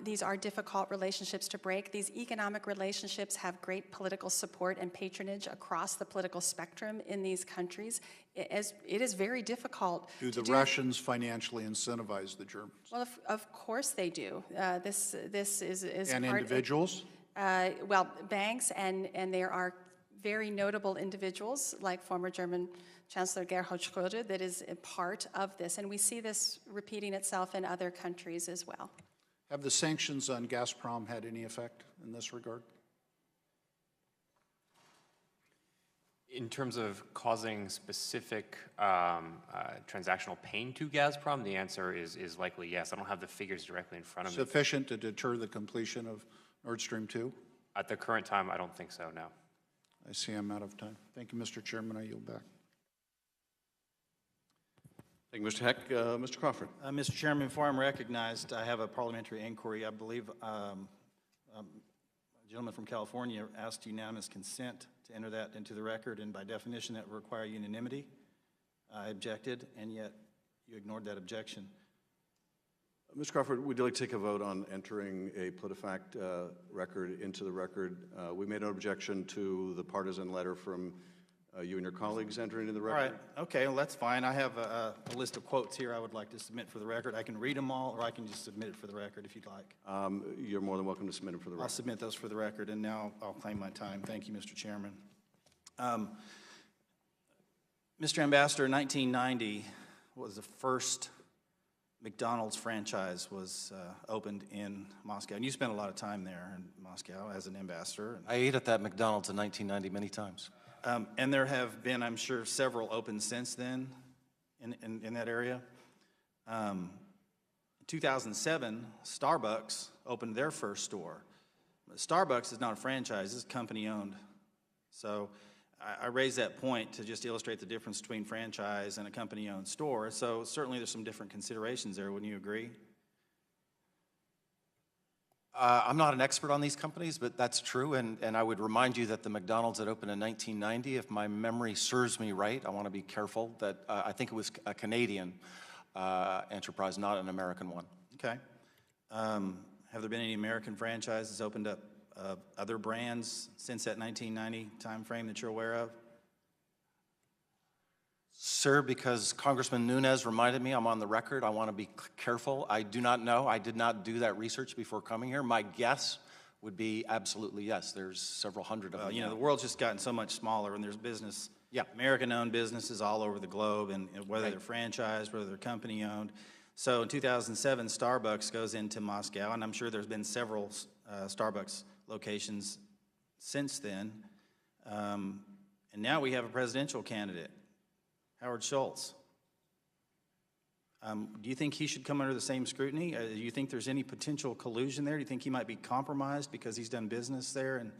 Speaker 7: These are difficult relationships to break. These economic relationships have great political support and patronage across the political spectrum in these countries. It is very difficult to do.
Speaker 17: Do the Russians financially incentivize the Germans?
Speaker 7: Well, of course they do. This is
Speaker 17: and
Speaker 7: part
Speaker 17: individuals?
Speaker 7: Well, banks, and there are very notable individuals like former German Chancellor Gerhard Schröder that is a part of this, and we see this repeating itself in other countries as well.
Speaker 17: Have the sanctions on Gazprom had any effect in this regard?
Speaker 8: In terms of causing specific transactional pain to Gazprom, the answer is likely yes. I don't have the figures directly in front of me.
Speaker 17: Sufficient to deter the completion of Nord Stream 2?
Speaker 8: At the current time, I don't think so, no.
Speaker 17: I see I'm out of time. Thank you, Mr. Chairman. I yield back.
Speaker 1: Thank you, Mr. Heck. Mr. Crawford.
Speaker 16: Mr. Chairman, before I'm recognized, I have a parliamentary inquiry. I believe a gentleman from California asked unanimous consent to enter that into the record, and by definition, that would require unanimity. I objected, and yet you ignored that objection.
Speaker 1: Mr. Crawford, would you like to take a vote on entering a PolitiFact record into the record? We made an objection to the partisan letter from you and your colleagues entering into the record.
Speaker 16: All right, okay, well, that's fine. I have a list of quotes here I would like to submit for the record. I can read them all, or I can just submit it for the record if you'd like.
Speaker 1: You're more than welcome to submit them for the record.
Speaker 16: I'll submit those for the record, and now I'll claim my time. Thank you, Mr. Chairman. Mr. Ambassador, 1990 was the first McDonald's franchise was opened in Moscow, and you spent a lot of time there in Moscow as an ambassador.
Speaker 5: I ate at that McDonald's in 1990 many times.
Speaker 16: And there have been, I'm sure, several opened since then in that area. In 2007, Starbucks opened their first store. But Starbucks is not a franchise, it's company-owned. So I raise that point to just illustrate the difference between franchise and a company-owned store. So certainly there's some different considerations there, wouldn't you agree?
Speaker 5: I'm not an expert on these companies, but that's true, and I would remind you that the McDonald's that opened in 1990, if my memory serves me right, I want to be careful, that I think it was a Canadian enterprise, not an American one.
Speaker 16: Okay. Have there been any American franchises opened up other brands since that 1990 timeframe that you're aware of?
Speaker 5: Sir, because Congressman Nunes reminded me, I'm on the record, I want to be careful. I do not know. I did not do that research before coming here. My guess would be absolutely yes. There's several hundred of them.
Speaker 16: You know, the world's just gotten so much smaller, and there's business, American-owned businesses all over the globe, and whether they're franchised, whether they're company-owned. So in 2007, Starbucks goes into Moscow, and I'm sure there's been several Starbucks locations since then. And now we have a presidential candidate, Howard Schultz. Do you think he should come under the same scrutiny? Do you think there's any potential collusion there? Do you think he might be compromised because he's done business there and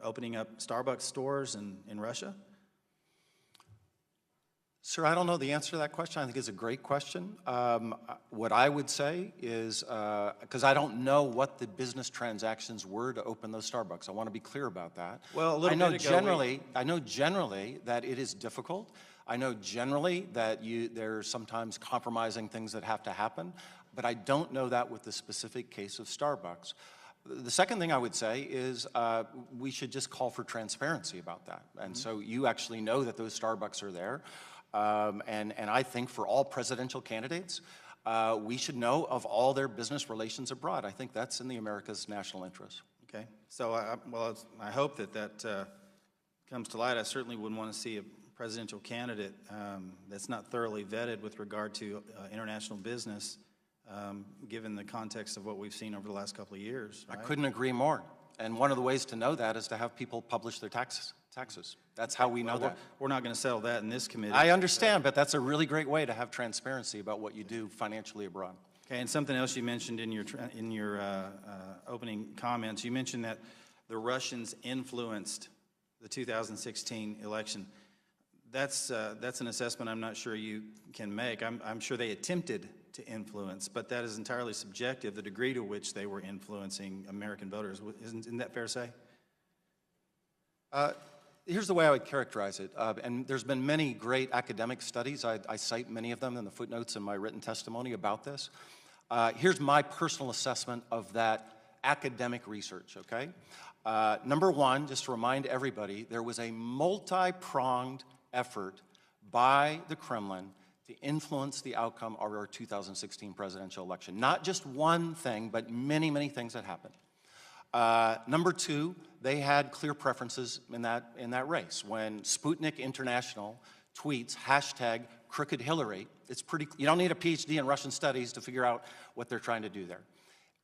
Speaker 16: opening up Starbucks stores in Russia?
Speaker 5: Sir, I don't know the answer to that question. I think it's a great question. What I would say is, because I don't know what the business transactions were to open those Starbucks. I want to be clear about that.
Speaker 16: Well, a little bit ago,
Speaker 5: I know generally that it is difficult. I know generally that there's sometimes compromising things that have to happen, but I don't know that with the specific case of Starbucks. The second thing I would say is we should just call for transparency about that. And so you actually know that those Starbucks are there. And I think for all presidential candidates, we should know of all their business relations abroad. I think that's in the America's national interest.
Speaker 16: Okay. So, I hope that comes to light. I certainly wouldn't want to see a presidential candidate that's not thoroughly vetted with regard to international business, given the context of what we've seen over the last couple of years. Right?
Speaker 5: I couldn't agree more. And one of the ways to know that is to have people publish their taxes. That's how we know that.
Speaker 16: We're not going to settle that in this committee.
Speaker 5: I understand, but that's a really great way to have transparency about what you do financially abroad.
Speaker 16: Okay, and something else you mentioned in your opening comments, you mentioned that the Russians influenced the 2016 election. That's an assessment I'm not sure you can make. I'm sure they attempted to influence, but that is entirely subjective, the degree to which they were influencing American voters. Isn't that fair to say?
Speaker 5: Here's the way I would characterize it, and there's been many great academic studies. I cite many of them in the footnotes in my written testimony about this. Here's my personal assessment of that academic research, okay? Number one, just to remind everybody, there was a multi-pronged effort by the Kremlin to influence the outcome of our 2016 presidential election. Not just one thing, but many, many things that happened. Number two, they had clear preferences in that race. When Sputnik International tweets hashtag Crooked Hillary, it's pretty, you don't need a PhD in Russian studies to figure out what they're trying to do there.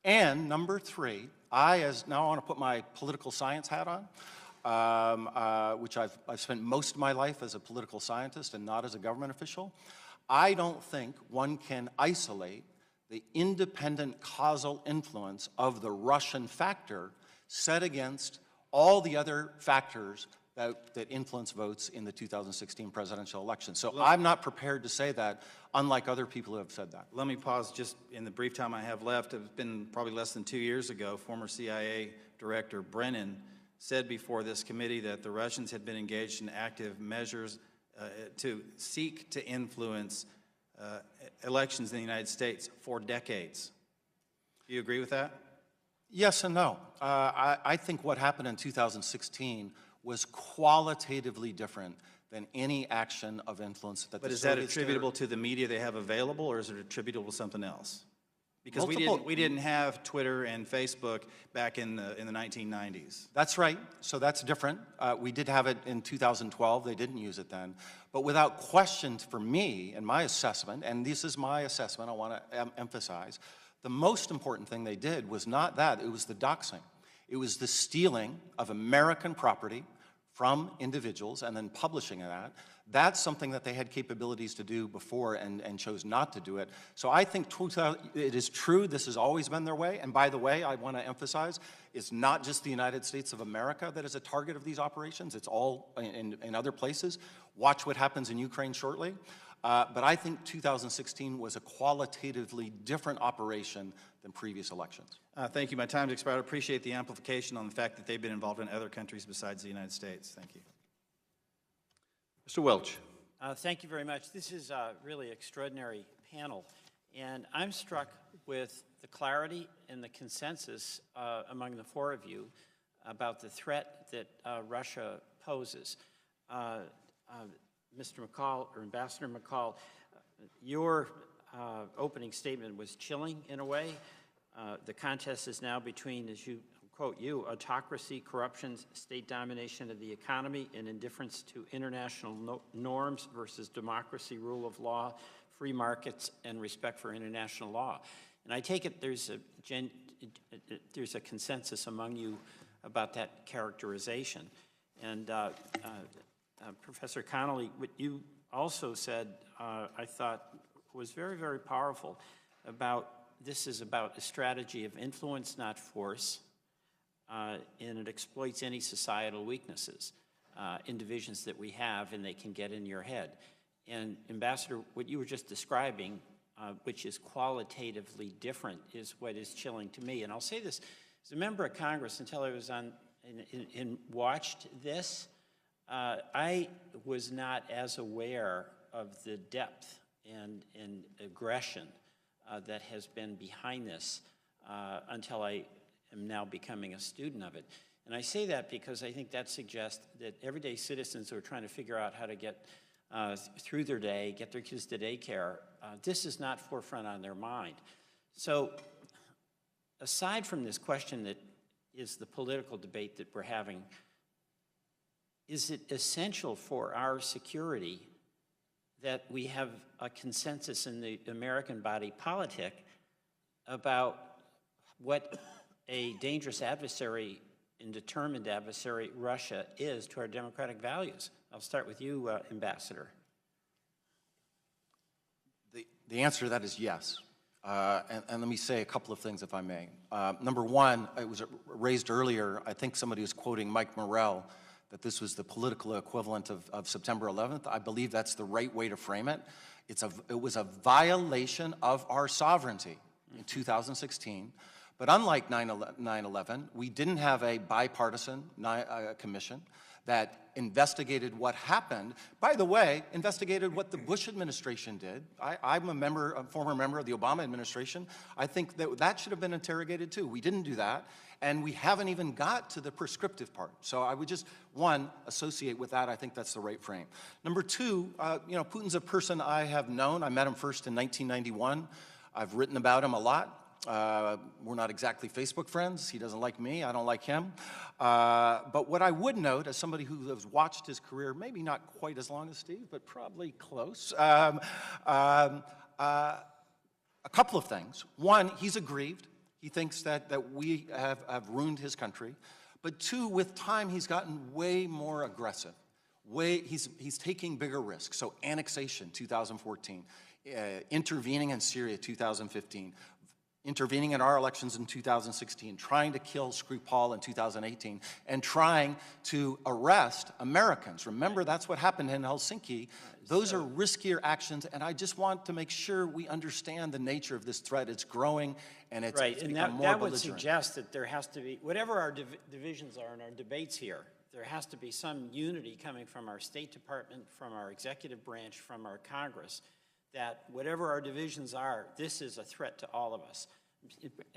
Speaker 5: And number three, now I want to put my political science hat on, which I've spent most of my life as a political scientist and not as a government official. I don't think one can isolate the independent causal influence of the Russian factor set against all the other factors that influence votes in the 2016 presidential election. So I'm not prepared to say that, unlike other people who have said that.
Speaker 16: Let me pause just in the brief time I have left. It's been probably less than 2 years ago, former CIA Director Brennan said before this committee that the Russians had been engaged in active measures to seek to influence elections in the United States for decades. Do you agree with that?
Speaker 5: Yes and no. I think what happened in 2016 was qualitatively different than any action of influence that
Speaker 16: But
Speaker 5: the
Speaker 16: is that
Speaker 5: Soviets
Speaker 16: attributable to the media they have available, or is it attributable to something else? Because
Speaker 5: Multiple-
Speaker 16: we didn't have Twitter and Facebook back in the 1990s.
Speaker 5: That's right. So that's different. We did have it in 2012. They didn't use it then. But without question, for me and my assessment, and this is my assessment, I want to emphasize, the most important thing they did was not that. It was the doxing. It was the stealing of American property from individuals and then publishing that. That's something that they had capabilities to do before and chose not to do it. So I think it is true this has always been their way. And by the way, I want to emphasize, it's not just the United States of America that is a target of these operations. It's all in other places. Watch what happens in Ukraine shortly. But I think 2016 was a qualitatively different operation than previous elections.
Speaker 16: Thank you. My time's expired. I appreciate the amplification on the fact that they've been involved in other countries besides the United States. Thank you.
Speaker 1: Mr. Welch.
Speaker 18: Thank you very much. This is a really extraordinary panel, and I'm struck with the clarity and the consensus among the four of you about the threat that Russia poses. Mr. McCall, or Ambassador McCall, your opening statement was chilling in a way. The contest is now between, as you quote you, autocracy, corruption, state domination of the economy, and indifference to international norms versus democracy, rule of law, free markets, and respect for international law. And I take it there's a consensus among you about that characterization. And Professor Connolly, what you also said, I thought was very, very powerful about this is about a strategy of influence, not force, and it exploits any societal weaknesses in divisions that we have, and they can get in your head. And Ambassador, what you were just describing, which is qualitatively different, is what is chilling to me. And I'll say this, as a member of Congress, until I was on and watched this, I was not as aware of the depth and aggression that has been behind this until I am now becoming a student of it. And I say that because I think that suggests that everyday citizens who are trying to figure out how to get through their day, get their kids to daycare, this is not forefront on their mind. So aside from this question that is the political debate that we're having, is it essential for our security that we have a consensus in the American body politic about what a dangerous adversary and determined adversary Russia is to our democratic values? I'll start with you, Ambassador.
Speaker 5: The answer to that is yes. And let me say a couple of things, if I may. Number one, it was raised earlier, I think somebody was quoting Mike Morrell, that this was the political equivalent of September 11th. I believe that's the right way to frame it. It was a violation of our sovereignty in 2016. But unlike 9/11, we didn't have a bipartisan commission that investigated what happened. By the way, investigated what the Bush administration did. I'm a former member of the Obama administration. I think that should have been interrogated too. We didn't do that, and we haven't even got to the prescriptive part. So I would just, one, associate with that. I think that's the right frame. Number two, Putin's a person I have known. I met him first in 1991. I've written about him a lot. We're not exactly Facebook friends. He doesn't like me. I don't like him. But what I would note, as somebody who has watched his career, maybe not quite as long as Steve, but probably close, a couple of things. One, he's aggrieved. He thinks that we have ruined his country. But two, with time, he's gotten way more aggressive. He's taking bigger risks. So annexation, 2014. Intervening in Syria, 2015. Intervening in our elections in 2016, trying to kill Skripal in 2018, and trying to arrest Americans. Remember, that's what happened in Helsinki. Those are riskier actions, and I just want to make sure we understand the nature of this threat. It's growing, and it's
Speaker 18: right, and
Speaker 5: become more
Speaker 18: that would
Speaker 5: belligerent.
Speaker 18: suggest that there has to be, whatever our divisions are in our debates here, there has to be some unity coming from our State Department, from our executive branch, from our Congress, that whatever our divisions are, this is a threat to all of us.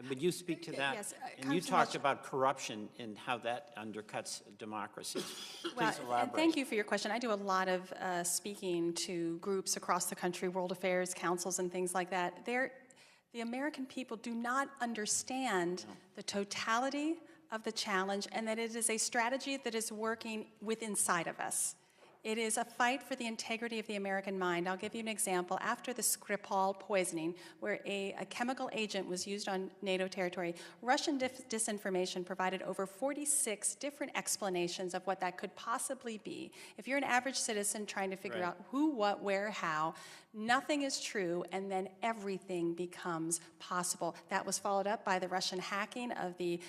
Speaker 18: Would you speak to that?
Speaker 7: Yes,
Speaker 18: and you talked about corruption and how that undercuts democracy. Please
Speaker 7: Well,
Speaker 18: elaborate.
Speaker 7: and thank you for your question. I do a lot of speaking to groups across the country, world affairs, councils, and things like that. The American people do not understand the totality of the challenge and that it is a strategy that is working inside of us. It is a fight for the integrity of the American mind. I'll give you an example. After the Skripal poisoning, where a chemical agent was used on NATO territory, Russian disinformation provided over 46 different explanations of what that could possibly be. If you're an average citizen trying to figure out who, what, where, how, nothing is true, and then everything becomes possible. That was followed up by the Russian hacking of the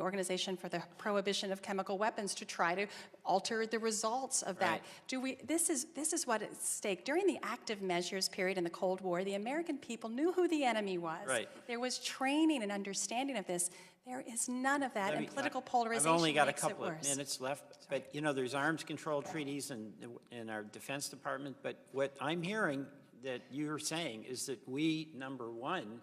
Speaker 7: Organization for the Prohibition of Chemical Weapons to try to alter the results of that. This is what is at stake. During the active measures period in the Cold War, the American people knew who the enemy was. There was training and understanding of this. There is none of that, and political polarization
Speaker 18: I've only got a
Speaker 7: makes it
Speaker 18: couple of
Speaker 7: worse.
Speaker 18: minutes left, but you know, there's arms control treaties in our Defense Department, but what I'm hearing that you're saying is that we, number one,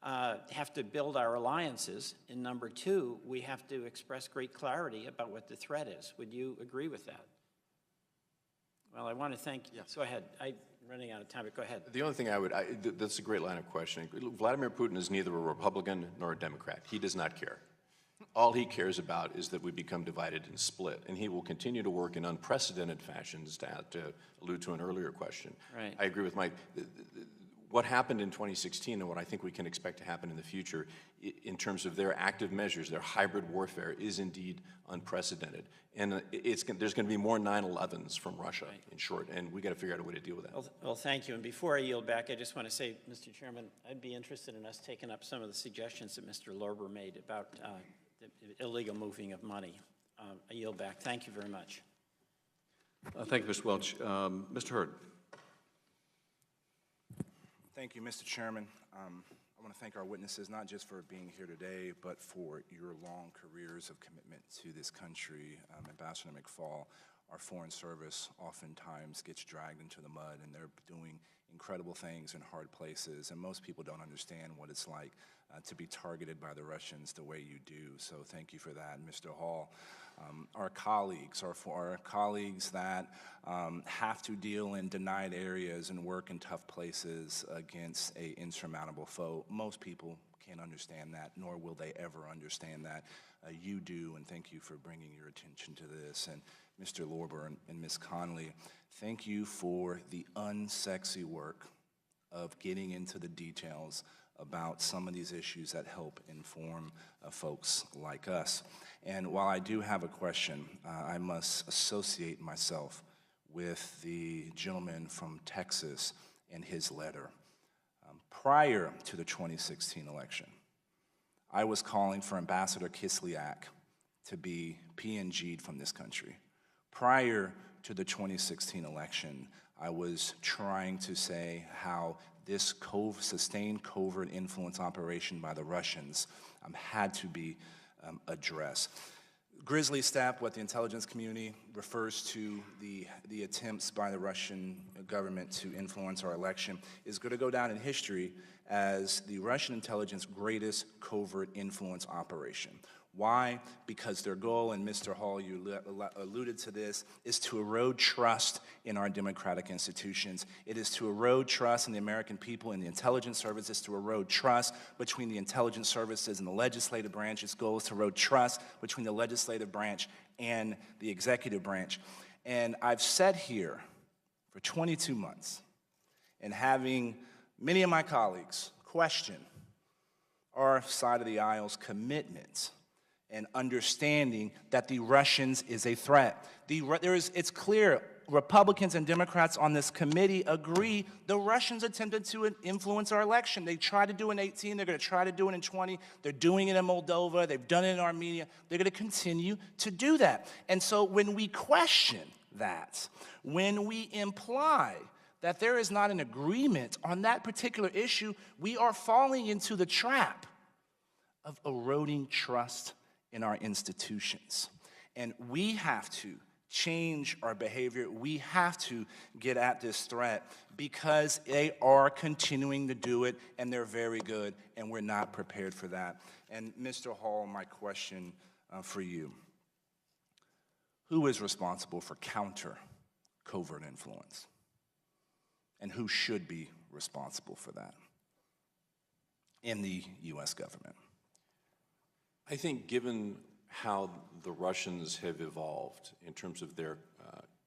Speaker 18: have to build our alliances, and number two, we have to express great clarity about what the threat is. Would you agree with that? Well, I want to thank you. Go ahead. I'm running out of time, but go ahead.
Speaker 6: The only thing that's a great line of questioning. Vladimir Putin is neither a Republican nor a Democrat. He does not care. All he cares about is that we become divided and split, and he will continue to work in unprecedented fashions, to allude to an earlier question.
Speaker 18: Right.
Speaker 6: I agree with Mike. What happened in 2016 and what I think we can expect to happen in the future in terms of their active measures, their hybrid warfare, is indeed unprecedented. And there's going to be more 9/11s from Russia, in short, and we got to figure out a way to deal with that.
Speaker 18: Well, thank you. And before I yield back, I just want to say, Mr. Chairman, I'd be interested in us taking up some of the suggestions that Mr. Lorber made about the illegal moving of money. I yield back. Thank you very much.
Speaker 1: Thank you, Mr. Welch. Mr. Hurd.
Speaker 19: Thank you, Mr. Chairman. I want to thank our witnesses, not just for being here today, but for your long careers of commitment to this country. Ambassador McFaul, our Foreign Service oftentimes gets dragged into the mud, and they're doing incredible things in hard places, and most people don't understand what it's like to be targeted by the Russians the way you do. So thank you for that, Mr. Hall. Our colleagues that have to deal in denied areas and work in tough places against an insurmountable foe. Most people can't understand that, nor will they ever understand that. You do, and thank you for bringing your attention to this. And Mr. Lorber and Ms. Conley, thank you for the unsexy work of getting into the details about some of these issues that help inform folks like us. And while I do have a question, I must associate myself with the gentleman from Texas and his letter. Prior to the 2016 election, I was calling for Ambassador Kislyak to be PNG'd from this country. Prior to the 2016 election, I was trying to say how this sustained covert influence operation by the Russians had to be addressed. Grizzly Steppe, what the intelligence community refers to the attempts by the Russian government to influence our election, is going to go down in history as the Russian intelligence greatest covert influence operation. Why? Because their goal, and Mr. Hall, you alluded to this, is to erode trust in our democratic institutions. It is to erode trust in the American people and the intelligence services, to erode trust between the intelligence services and the legislative branch. Its goal is to erode trust between the legislative branch and the executive branch. And I've sat here for 22 months and having many of my colleagues question our side of the aisle's commitment and understanding that the Russians is a threat. It's clear, Republicans and Democrats on this committee agree the Russians attempted to influence our election. They tried to do it in 18, they're gonna try to do it in 20, they're doing it in Moldova, they've done it in Armenia, they're gonna continue to do that. And so when we question that, when we imply that there is not an agreement on that particular issue, we are falling into the trap of eroding trust in our institutions. And we have to change our behavior. We have to get at this threat because they are continuing to do it, and they're very good, and we're not prepared for that. And Mr. Hall, my question for you: who is responsible for counter covert influence? And who should be responsible for that in the U.S. government?
Speaker 6: I think given how the Russians have evolved in terms of their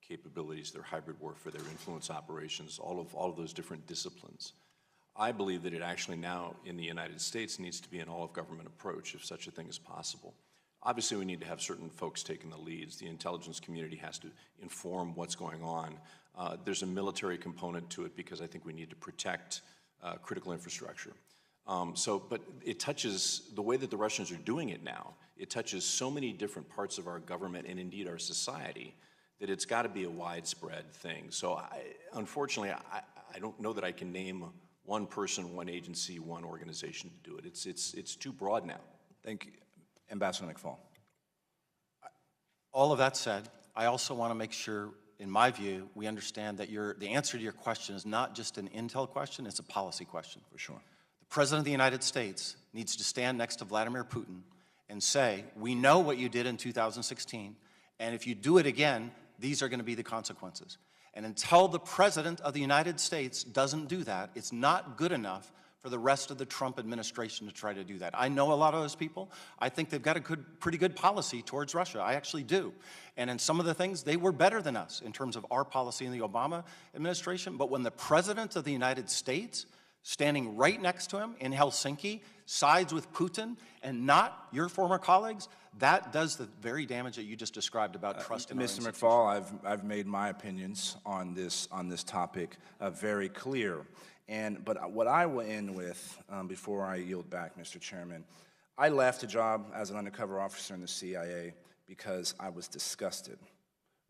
Speaker 6: capabilities, their hybrid warfare, their influence operations, all of those different disciplines, I believe that it actually now in the United States needs to be an all-of-government approach if such a thing is possible. Obviously, we need to have certain folks taking the leads. The intelligence community has to inform what's going on. There's a military component to it because I think we need to protect critical infrastructure. But it touches, the way that the Russians are doing it now, it touches so many different parts of our government and indeed our society that it's got to be a widespread thing. So unfortunately, I don't know that I can name one person, one agency, one organization to do it. It's too broad now.
Speaker 19: Thank you. Ambassador McFaul.
Speaker 5: All of that said, I also want to make sure, in my view, we understand that the answer to your question is not just an intel question, it's a policy question.
Speaker 19: For sure.
Speaker 5: The President of the United States needs to stand next to Vladimir Putin and say, we know what you did in 2016, and if you do it again, these are going to be the consequences. And until the President of the United States doesn't do that, it's not good enough for the rest of the Trump administration to try to do that. I know a lot of those people. I think they've got a pretty good policy towards Russia. I actually do. And in some of the things, they were better than us in terms of our policy in the Obama administration. But when the President of the United States, standing right next to him in Helsinki, sides with Putin and not your former colleagues, that does the very damage that you just described about trust in our
Speaker 19: Mr.
Speaker 5: institutions.
Speaker 19: McFaul, I've made my opinions on this topic very clear. But what I will end with, before I yield back, Mr. Chairman, I left a job as an undercover officer in the CIA because I was disgusted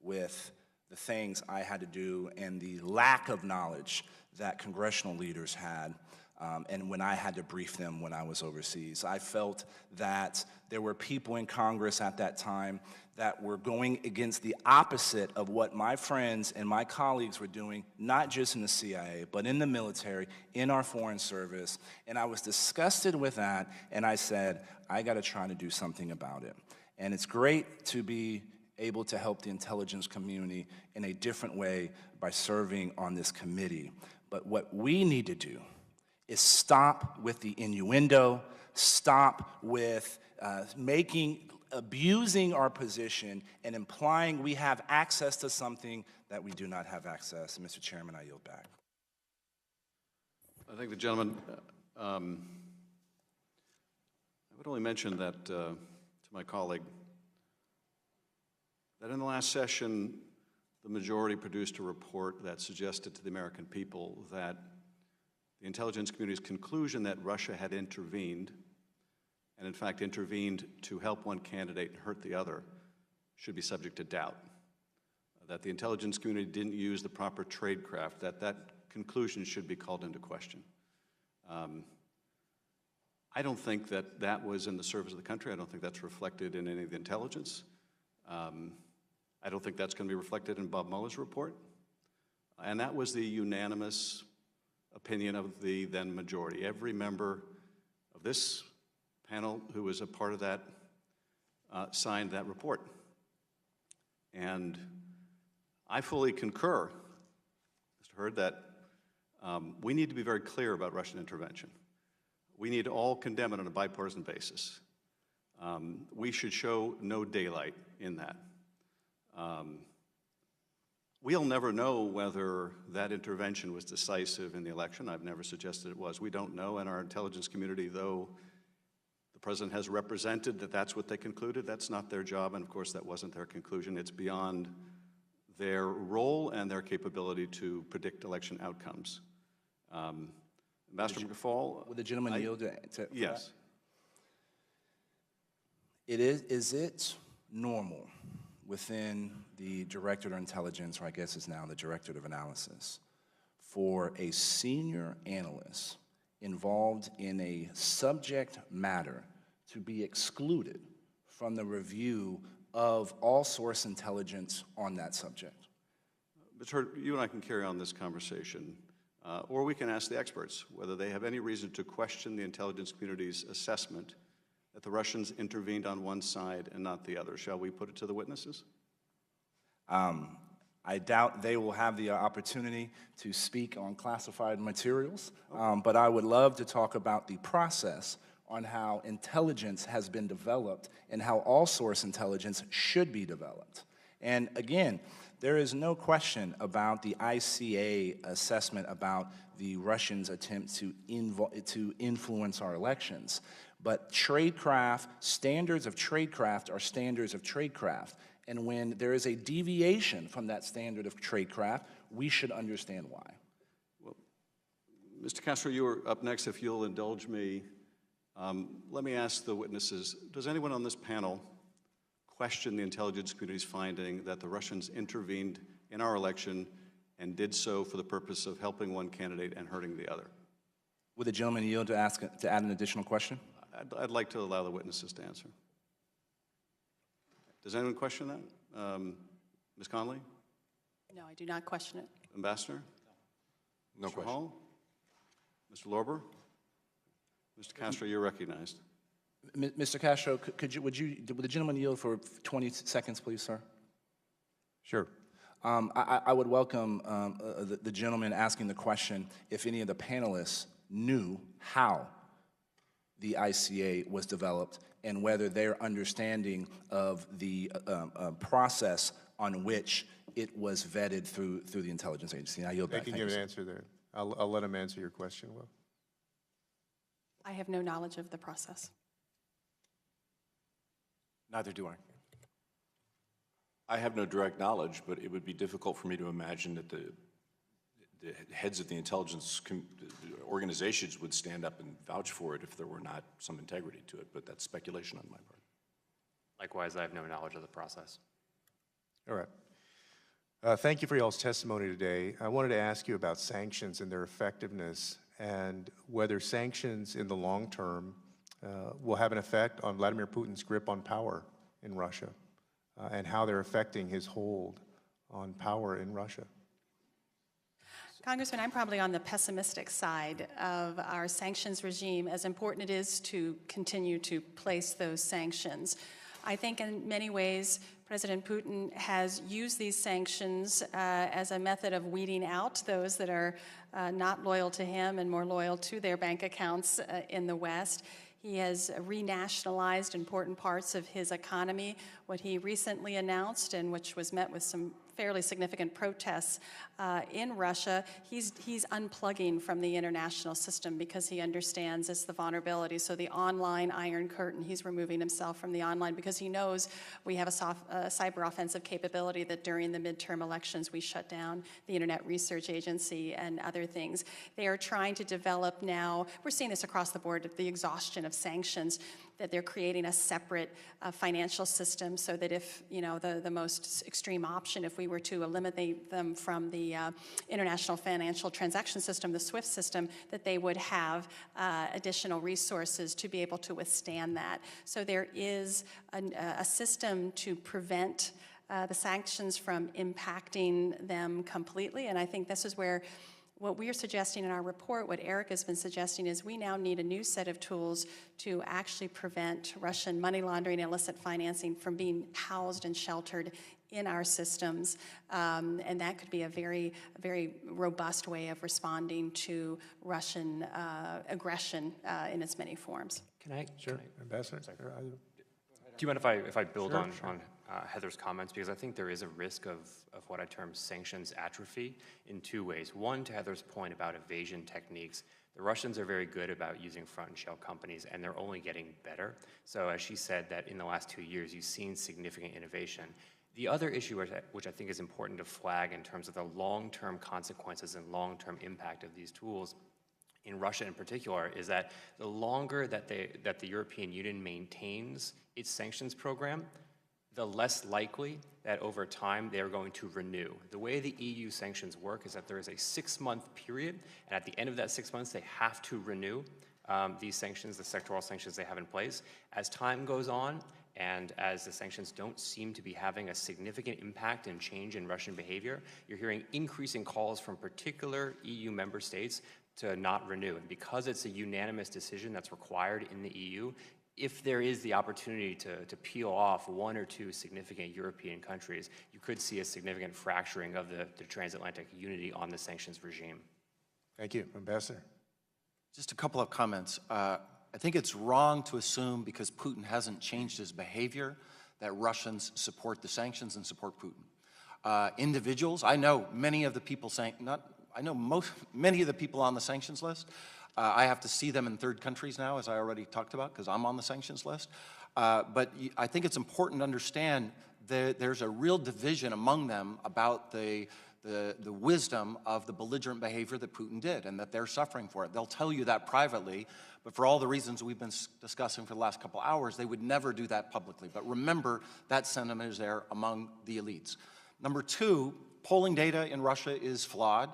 Speaker 19: with the things I had to do and the lack of knowledge that congressional leaders had, and when I had to brief them when I was overseas. I felt that there were people in Congress at that time that were going against the opposite of what my friends and my colleagues were doing, not just in the CIA, but in the military, in our foreign service. And I was disgusted with that, and I said, I gotta try to do something about it. And it's great to be able to help the intelligence community in a different way by serving on this committee. But what we need to do is stop with the innuendo, stop with abusing our position and implying we have access to something that we do not have access. And Mr. Chairman, I yield back.
Speaker 1: I think the gentleman, I would only mention that to my colleague, that in the last session, the majority produced a report that suggested to the American people that the intelligence community's conclusion that Russia had intervened, and in fact intervened to help one candidate and hurt the other, should be subject to doubt. That the intelligence community didn't use the proper tradecraft, that conclusion should be called into question. I don't think that that was in the service of the country. I don't think that's reflected in any of the intelligence. I don't think that's going to be reflected in Bob Mueller's report. And that was the unanimous opinion of the then majority. Every member of this panel who was a part of that signed that report. And I fully concur, Mr. Hurd, that we need to be very clear about Russian intervention. We need to all condemn it on a bipartisan basis. We should show no daylight in that. We'll never know whether that intervention was decisive in the election. I've never suggested it was. We don't know, and our intelligence community, though the president has represented that that's what they concluded, that's not their job, and of course that wasn't their conclusion. It's beyond their role and their capability to predict election outcomes. Ambassador McFaul?
Speaker 19: Would the gentleman yield to
Speaker 1: Yes.
Speaker 19: Is it normal within the Directorate of Intelligence, or I guess it's now the Directorate of Analysis, for a senior analyst involved in a subject matter to be excluded from the review of all source intelligence on that subject?
Speaker 1: Mr. Hurd, you and I can carry on this conversation, or we can ask the experts whether they have any reason to question the intelligence community's assessment that the Russians intervened on one side and not the other. Shall we put it to the witnesses?
Speaker 19: I doubt they will have the opportunity to speak on classified materials, but I would love to talk about the process on how intelligence has been developed and how all source intelligence should be developed. And again, there is no question about the ICA assessment about the Russians' attempt to influence our elections. But tradecraft, standards of tradecraft are standards of tradecraft. And when there is a deviation from that standard of tradecraft, we should understand why.
Speaker 1: Well, Mr. Castro, you are up next, if you'll indulge me. Let me ask the witnesses, does anyone on this panel question the intelligence community's finding that the Russians intervened in our election and did so for the purpose of helping one candidate and hurting the other?
Speaker 19: Would the gentleman yield to add an additional question?
Speaker 1: I'd like to allow the witnesses to answer. Does anyone question that? Ms. Conley?
Speaker 7: No, I do not question it.
Speaker 1: Ambassador?
Speaker 6: No
Speaker 1: Mr.
Speaker 6: question.
Speaker 1: Hall? Mr. Lorber? Mr. Castro, you're recognized.
Speaker 19: Mr. Castro, would the gentleman yield for 20 seconds, please, sir?
Speaker 20: Sure.
Speaker 19: I would welcome the gentleman asking the question if any of the panelists knew how the ICA was developed and whether their understanding of the process on which it was vetted through the intelligence agency. I yield back.
Speaker 20: I can give an answer there. I'll let him answer your question, Will.
Speaker 7: I have no knowledge of the process.
Speaker 5: Neither do I.
Speaker 6: I have no direct knowledge, but it would be difficult for me to imagine that the heads of the intelligence organizations would stand up and vouch for it if there were not some integrity to it, but that's speculation on my part.
Speaker 8: Likewise, I have no knowledge of the process.
Speaker 20: All right. Thank you for y'all's testimony today. I wanted to ask you about sanctions and their effectiveness and whether sanctions in the long term will have an effect on Vladimir Putin's grip on power in Russia and how they're affecting his hold on power in Russia.
Speaker 7: Congressman, I'm probably on the pessimistic side of our sanctions regime, as important it is to continue to place those sanctions. I think in many ways, President Putin has used these sanctions as a method of weeding out those that are not loyal to him and more loyal to their bank accounts in the West. He has renationalized important parts of his economy. What he recently announced, and which was met with some fairly significant protests in Russia, he's unplugging from the international system because he understands it's the vulnerability. So the online Iron Curtain, he's removing himself from the online because he knows we have a cyber offensive capability that during the midterm elections we shut down the Internet Research Agency and other things. They are trying to develop now, we're seeing this across the board, the exhaustion of sanctions, that they're creating a separate financial system so that if, the most extreme option, if we were to eliminate them from the international financial transaction system, the SWIFT system, that they would have additional resources to be able to withstand that. So there is a system to prevent the sanctions from impacting them completely, and I think this is where What we are suggesting in our report, what Eric has been suggesting, is we now need a new set of tools to actually prevent Russian money laundering and illicit financing from being housed and sheltered in our systems. And that could be a very robust way of responding to Russian aggression in its many forms.
Speaker 8: Can I?
Speaker 20: Sure, Ambassador.
Speaker 8: Do you mind if I build on Heather's comments? Because I think there is a risk of what I term sanctions atrophy in two ways. One, to Heather's point about evasion techniques, the Russians are very good about using front and shell companies, and they're only getting better. So as she said, that in the last 2 years, you've seen significant innovation. The other issue which I think is important to flag in terms of the long-term consequences and long-term impact of these tools, in Russia in particular, is that the longer that the European Union maintains its sanctions program, the less likely that over time they are going to renew. The way the EU sanctions work is that there is a 6-month period, and at the end of that 6 months, they have to renew these sanctions, the sectoral sanctions they have in place. As time goes on, and as the sanctions don't seem to be having a significant impact and change in Russian behavior, you're hearing increasing calls from particular EU member states to not renew. And because it's a unanimous decision that's required in the EU, if there is the opportunity to peel off 1 or 2 significant European countries, you could see a significant fracturing of the transatlantic unity on the sanctions regime.
Speaker 20: Thank you. Ambassador.
Speaker 5: Just a couple of comments. I think it's wrong to assume because Putin hasn't changed his behavior that Russians support the sanctions and support Putin. Individuals, I know many of the people many of the people on the sanctions list. I have to see them in third countries now, as I already talked about, because I'm on the sanctions list. But I think it's important to understand that there's a real division among them about the wisdom of the belligerent behavior that Putin did and that they're suffering for it. They'll tell you that privately, but for all the reasons we've been discussing for the last couple hours, they would never do that publicly. But remember, that sentiment is there among the elites. Number 2, polling data in Russia is flawed.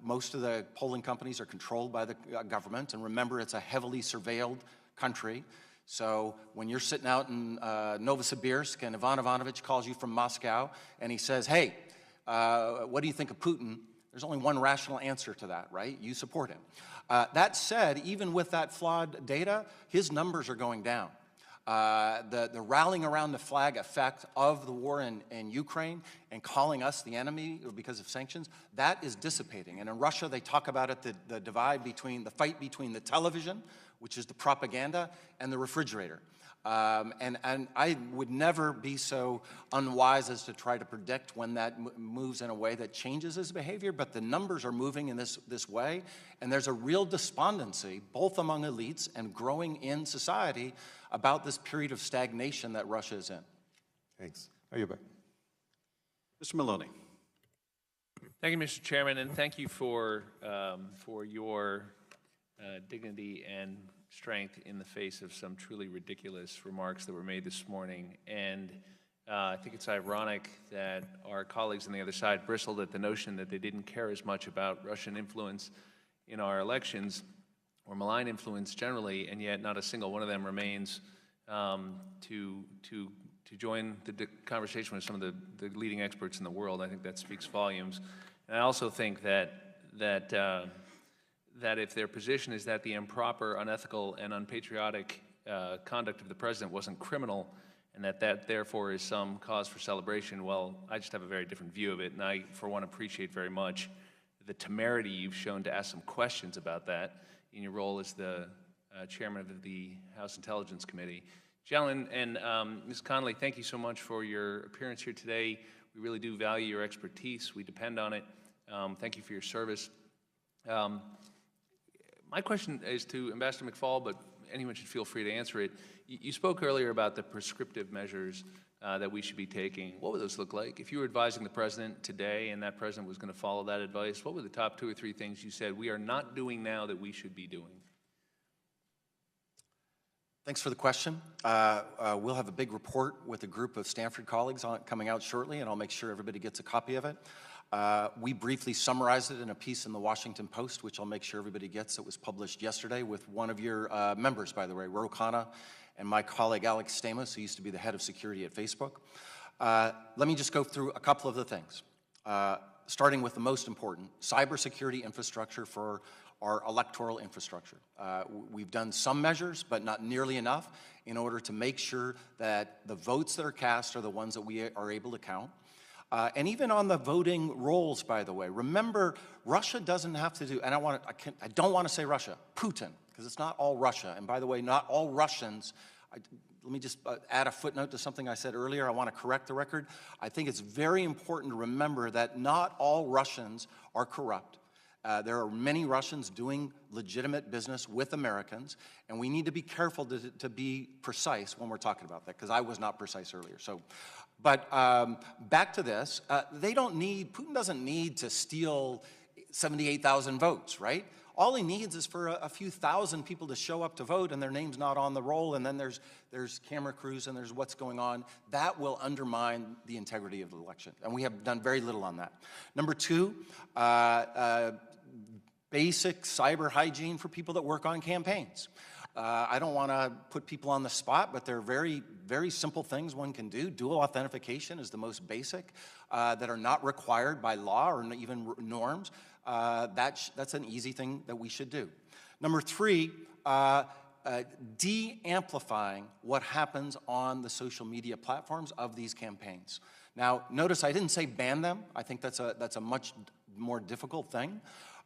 Speaker 5: Most of the polling companies are controlled by the government, and remember, it's a heavily surveilled country. So when you're sitting out in Novosibirsk and Ivan Ivanovich calls you from Moscow and he says, hey, what do you think of Putin? There's only one rational answer to that, right? You support him. That said, even with that flawed data, his numbers are going down. The rallying around the flag effect of the war in Ukraine and calling us the enemy because of sanctions, that is dissipating. And in Russia, they talk about it, the divide between, the fight between the television, which is the propaganda, and the refrigerator. And I would never be so unwise as to try to predict when that moves in a way that changes his behavior, but the numbers are moving in this way, and there's a real despondency, both among elites and growing in society, about this period of stagnation that Russia is in.
Speaker 20: Thanks. Are you back?
Speaker 1: Mr. Maloney.
Speaker 21: Thank you, Mr. Chairman, and thank you for your dignity and strength in the face of some truly ridiculous remarks that were made this morning. And I think it's ironic that our colleagues on the other side bristled at the notion that they didn't care as much about Russian influence in our elections, or malign influence generally, and yet not a single one of them remains to join the conversation with some of the leading experts in the world. I think that speaks volumes. And I also think that if their position is that the improper, unethical, and unpatriotic conduct of the president wasn't criminal, and that therefore is some cause for celebration, well, I just have a very different view of it, and I, for one, appreciate very much the temerity you've shown to ask some questions about that in your role as the chairman of the House Intelligence Committee. Gentlemen, and Ms. Connolly, thank you so much for your appearance here today. We really do value your expertise. We depend on it. Thank you for your service. My question is to Ambassador McFaul, but anyone should feel free to answer it. You spoke earlier about the prescriptive measures that we should be taking. What would those look like? If you were advising the president today and that president was going to follow that advice, what were the top 2 or 3 things you said we are not doing now that we should be doing?
Speaker 5: Thanks for the question. We'll have a big report with a group of Stanford colleagues coming out shortly, and I'll make sure everybody gets a copy of it. We briefly summarized it in a piece in the Washington Post, which I'll make sure everybody gets. It was published yesterday with one of your members, by the way, Ro Khanna, and my colleague Alex Stamos, who used to be the head of security at Facebook. Let me just go through a couple of the things. starting with the most important, cybersecurity infrastructure for our electoral infrastructure. We've done some measures, but not nearly enough in order to make sure that the votes that are cast are the ones that we are able to count. And even on the voting rolls, by the way, remember, Russia doesn't have to do, and I don't want to say Russia, Putin, because it's not all Russia. And by the way, not all Russians, let me just add a footnote to something I said earlier. I want to correct the record. I think it's very important to remember that not all Russians are corrupt. There are many Russians doing legitimate business with Americans, and we need to be careful to be precise when we're talking about that, because I was not precise earlier. But back to this, Putin doesn't need to steal 78,000 votes, right? All he needs is for a few thousand people to show up to vote and their name's not on the roll, and then there's camera crews and there's what's going on. That will undermine the integrity of the election, and we have done very little on that. Number two, basic cyber hygiene for people that work on campaigns. I don't want to put people on the spot, but there are very, very simple things one can do. Dual authentication is the most basic, that are not required by law or even norms. That's an easy thing that we should do. Number three, de-amplifying what happens on the social media platforms of these campaigns. Now, notice I didn't say ban them. I think that's a much more difficult thing.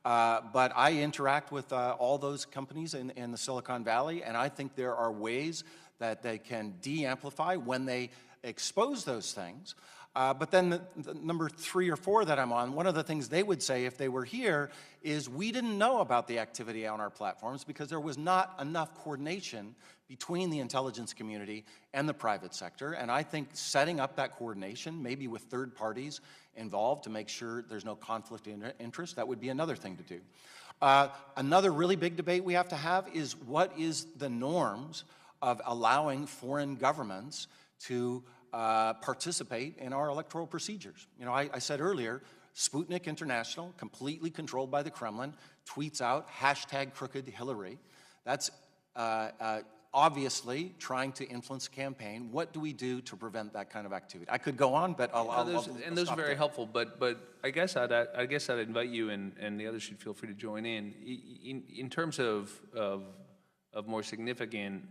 Speaker 5: But I interact with all those companies in the Silicon Valley, and I think there are ways that they can de-amplify when they expose those things. But then the number 3 or 4 that I'm on, one of the things they would say if they were here is we didn't know about the activity on our platforms because there was not enough coordination between the intelligence community and the private sector. And I think setting up that coordination, maybe with third parties involved to make sure there's no conflict of interest, that would be another thing to do. Another really big debate we have to have is what is the norms of allowing foreign governments to participate in our electoral procedures. You know, I said earlier, Sputnik International, completely controlled by the Kremlin, tweets out #CrookedHillary. That's obviously trying to influence a campaign. What do we do to prevent that kind of activity? I could go on, but I'll
Speaker 21: those are very helpful. But I guess I'd invite you, and the others should feel free to join in terms of more significant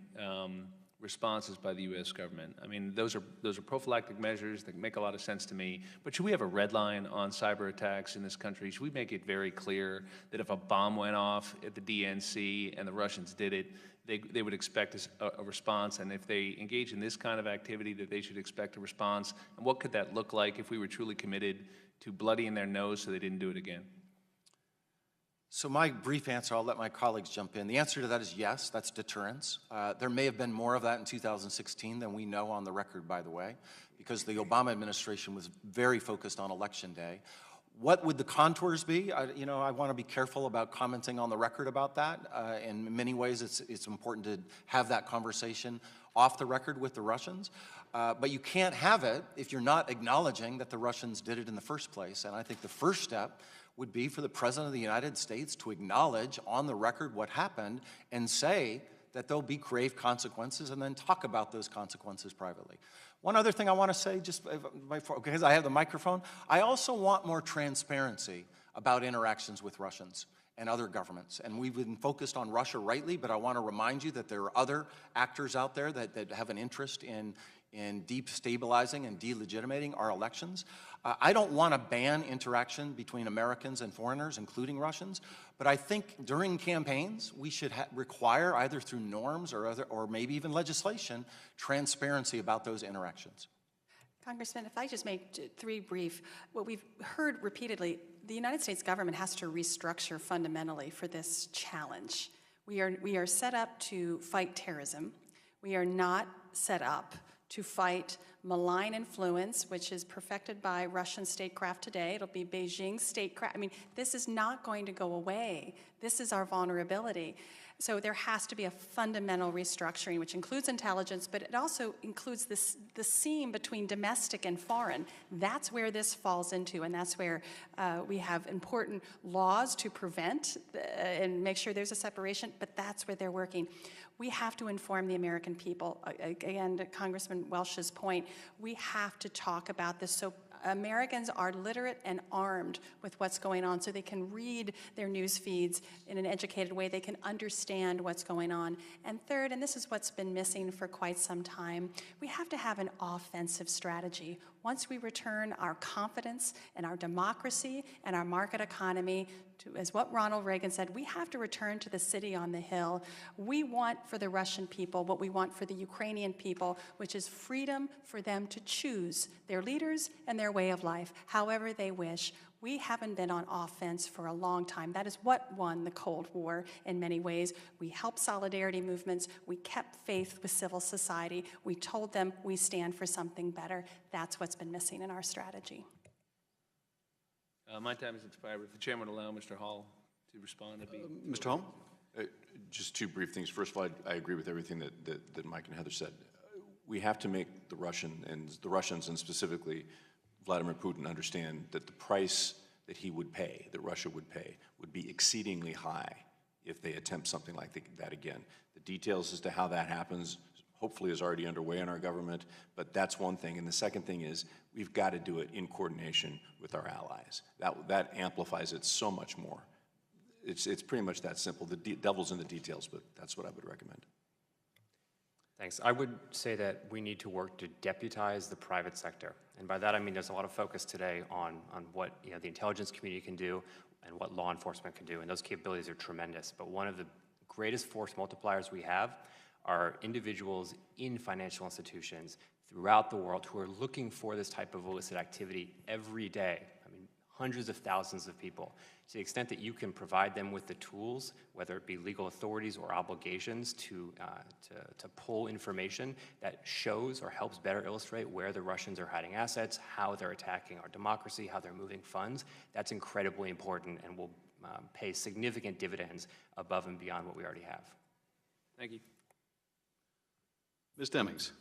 Speaker 21: responses by the U.S. government. I mean, those are prophylactic measures that make a lot of sense to me. But should we have a red line on cyber attacks in this country? Should we make it very clear that if a bomb went off at the DNC and the Russians did it, they would expect a response, and if they engage in this kind of activity, that they should expect a response? And what could that look like if we were truly committed to bloodying their nose so they didn't do it again?
Speaker 5: So my brief answer, I'll let my colleagues jump in. The answer to that is yes, that's deterrence. There may have been more of that in 2016 than we know on the record, by the way, because the Obama administration was very focused on Election Day. What would the contours be? I want to be careful about commenting on the record about that. In many ways, it's important to have that conversation off the record with the Russians. But you can't have it if you're not acknowledging that the Russians did it in the first place. And I think the first step would be for the President of the United States to acknowledge on the record what happened and say that there'll be grave consequences and then talk about those consequences privately. One other thing I want to say, just because I have the microphone, I also want more transparency about interactions with Russians and other governments. And we've been focused on Russia rightly, but I want to remind you that there are other actors out there that have an interest in destabilizing and delegitimating our elections. I don't want to ban interaction between Americans and foreigners, including Russians, but I think during campaigns we should require, either through norms or maybe even legislation, transparency about those interactions.
Speaker 7: Congressman, if I just make 3 brief, what we've heard repeatedly, the United States government has to restructure fundamentally for this challenge. We are set up to fight terrorism. We are not set up to fight malign influence, which is perfected by Russian statecraft today. It'll be Beijing statecraft. I mean, this is not going to go away. This is our vulnerability. So there has to be a fundamental restructuring, which includes intelligence, but it also includes the seam between domestic and foreign. That's where this falls into, and that's where we have important laws to prevent and make sure there's a separation, but that's where they're working. We have to inform the American people. Again, to Congressman Welch's point, we have to talk about this. So Americans are literate and armed with what's going on, so they can read their news feeds in an educated way. They can understand what's going on. And third, and this is what's been missing for quite some time, we have to have an offensive strategy. Once we return our confidence in our democracy and our market economy to, as what Ronald Reagan said, we have to return to the city on the hill. We want for the Russian people what we want for the Ukrainian people, which is freedom for them to choose their leaders and their way of life, however they wish. We haven't been on offense for a long time. That is what won the Cold War in many ways. We helped solidarity movements. We kept faith with civil society. We told them we stand for something better. That's what's been missing in our strategy.
Speaker 21: My time has expired. If the chairman would allow Mr. Hall to respond, it'd be...
Speaker 1: Mr. Hall?
Speaker 6: Just two brief things. First of all, I agree with everything that Mike and Heather said. We have to make the Russians and specifically Vladimir Putin understand that the price that he would pay, that Russia would pay, would be exceedingly high if they attempt something like that again. The details as to how that happens hopefully is already underway in our government, but that's one thing. And the second thing is we've got to do it in coordination with our allies. That amplifies it so much more. It's pretty much that simple. The devil's in the details, but that's what I would recommend.
Speaker 8: Thanks. I would say that we need to work to deputize the private sector. And by that I mean there's a lot of focus today on what the intelligence community can do and what law enforcement can do, and those capabilities are tremendous. But one of the greatest force multipliers we have are individuals in financial institutions throughout the world who are looking for this type of illicit activity every day. I mean, hundreds of thousands of people. To the extent that you can provide them with the tools, whether it be legal authorities or obligations to pull information that shows or helps better illustrate where the Russians are hiding assets, how they're attacking our democracy, how they're moving funds, that's incredibly important and will pay significant dividends above and beyond what we already have.
Speaker 21: Thank you.
Speaker 1: Ms. Demings.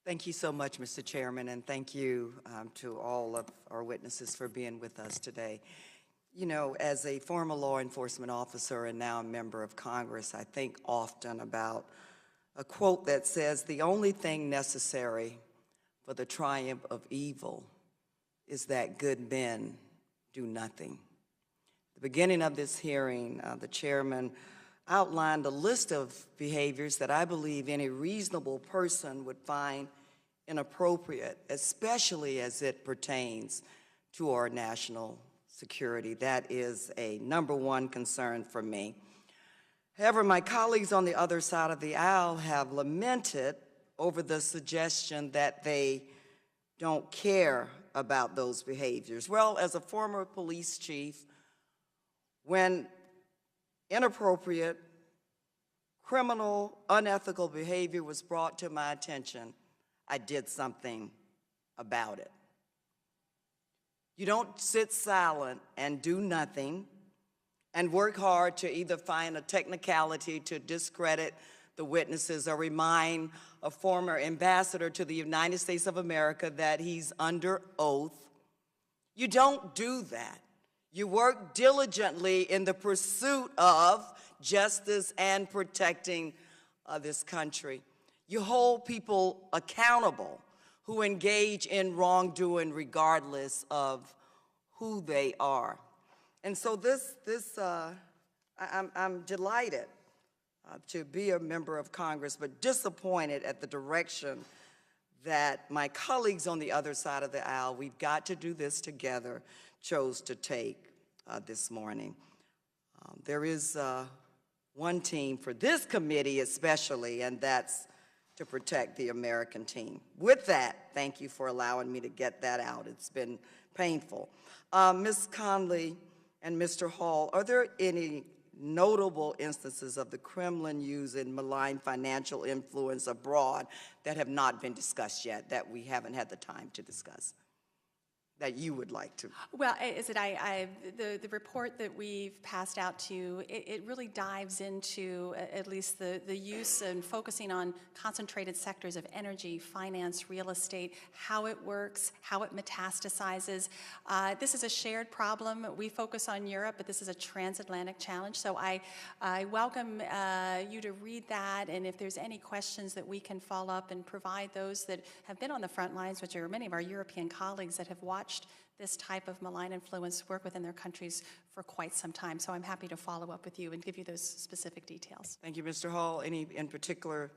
Speaker 2: Thank you so much, Mr. Chairman, and thank you to all of our witnesses for being with us today. You know, as a former law enforcement officer and now a member of Congress, I think often about a quote that says, "The only thing necessary for the triumph of evil is that good men do nothing." At the beginning of this hearing, the chairman outlined a list of behaviors that I believe any reasonable person would find inappropriate, especially as it pertains to our national security. That is a #1 concern for me. However, my colleagues on the other side of the aisle have lamented over the suggestion that they don't care about those behaviors. Well, as a former police chief, when inappropriate, criminal, unethical behavior was brought to my attention, I did something about it. You don't sit silent and do nothing and work hard to either find a technicality to discredit the witnesses or remind a former ambassador to the United States of America that he's under oath. You don't do that. You work diligently in the pursuit of justice and protecting this country. You hold people accountable who engage in wrongdoing regardless of who they are. And so I'm delighted to be a member of Congress, but disappointed at the direction that my colleagues on the other side of the aisle, we've got to do this together, chose to take this morning. There is one team for this committee especially, and that's to protect the American team. With that, thank you for allowing me to get that out. It's been painful. Ms. Conley and Mr. Hall, are there any notable instances of the Kremlin using malign financial influence abroad that have not been discussed yet, that we haven't had the time to discuss? that you would like to?
Speaker 7: Well, the report that we've passed out to you, it really dives into at least the use and focusing on concentrated sectors of energy, finance, real estate, how it works, how it metastasizes. This is a shared problem. We focus on Europe, but this is a transatlantic challenge. So I welcome you to read that, and if there's any questions that we can follow up and provide those that have been on the front lines, which are many of our European colleagues that have watched this type of malign influence work within their countries for quite some time. So I'm happy to follow up with you and give you those specific details.
Speaker 2: Thank you, Mr. Hall. Any in particular?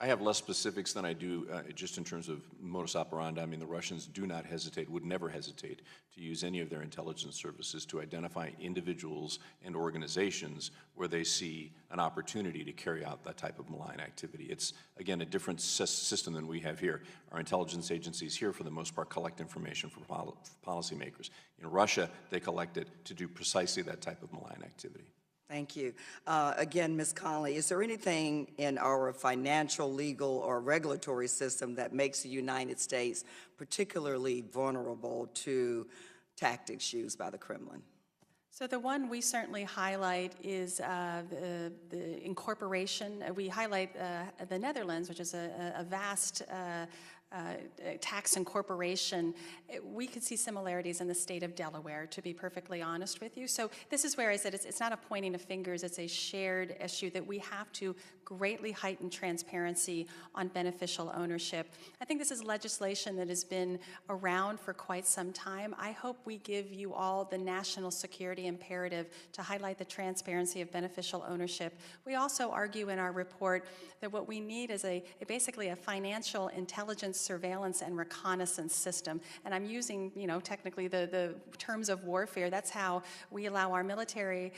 Speaker 6: I have less specifics than I do just in terms of modus operandi. I mean, the Russians do not hesitate, would never hesitate, to use any of their intelligence services to identify individuals and organizations where they see an opportunity to carry out that type of malign activity. It's, again, a different system than we have here. Our intelligence agencies here, for the most part, collect information for policymakers. In Russia, they collect it to do precisely that type of malign activity.
Speaker 2: Thank you. Again, Ms. Conley, is there anything in our financial, legal, or regulatory system that makes the United States particularly vulnerable to tactics used by the Kremlin?
Speaker 7: So the one we certainly highlight is the incorporation. We highlight the Netherlands, which is a vast tax incorporation. We could see similarities in the state of Delaware, to be perfectly honest with you. So this is where I said it's not a pointing of fingers, it's a shared issue that we have to greatly heighten transparency on beneficial ownership. I think this is legislation that has been around for quite some time. I hope we give you all the national security imperative to highlight the transparency of beneficial ownership. We also argue in our report that what we need is basically a financial intelligence surveillance and reconnaissance system. And I'm using, technically the terms of warfare. That's how we allow our military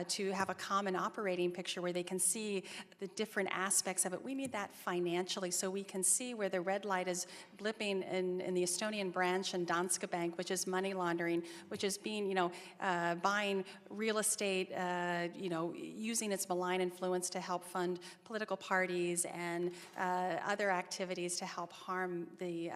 Speaker 7: to have a common operating picture where they can see the different aspects of it. We need that financially so we can see where the red light is blipping in the Estonian branch and Danske Bank, which is money laundering, which is being, buying real estate, using its malign influence to help fund political parties and other activities to help harm the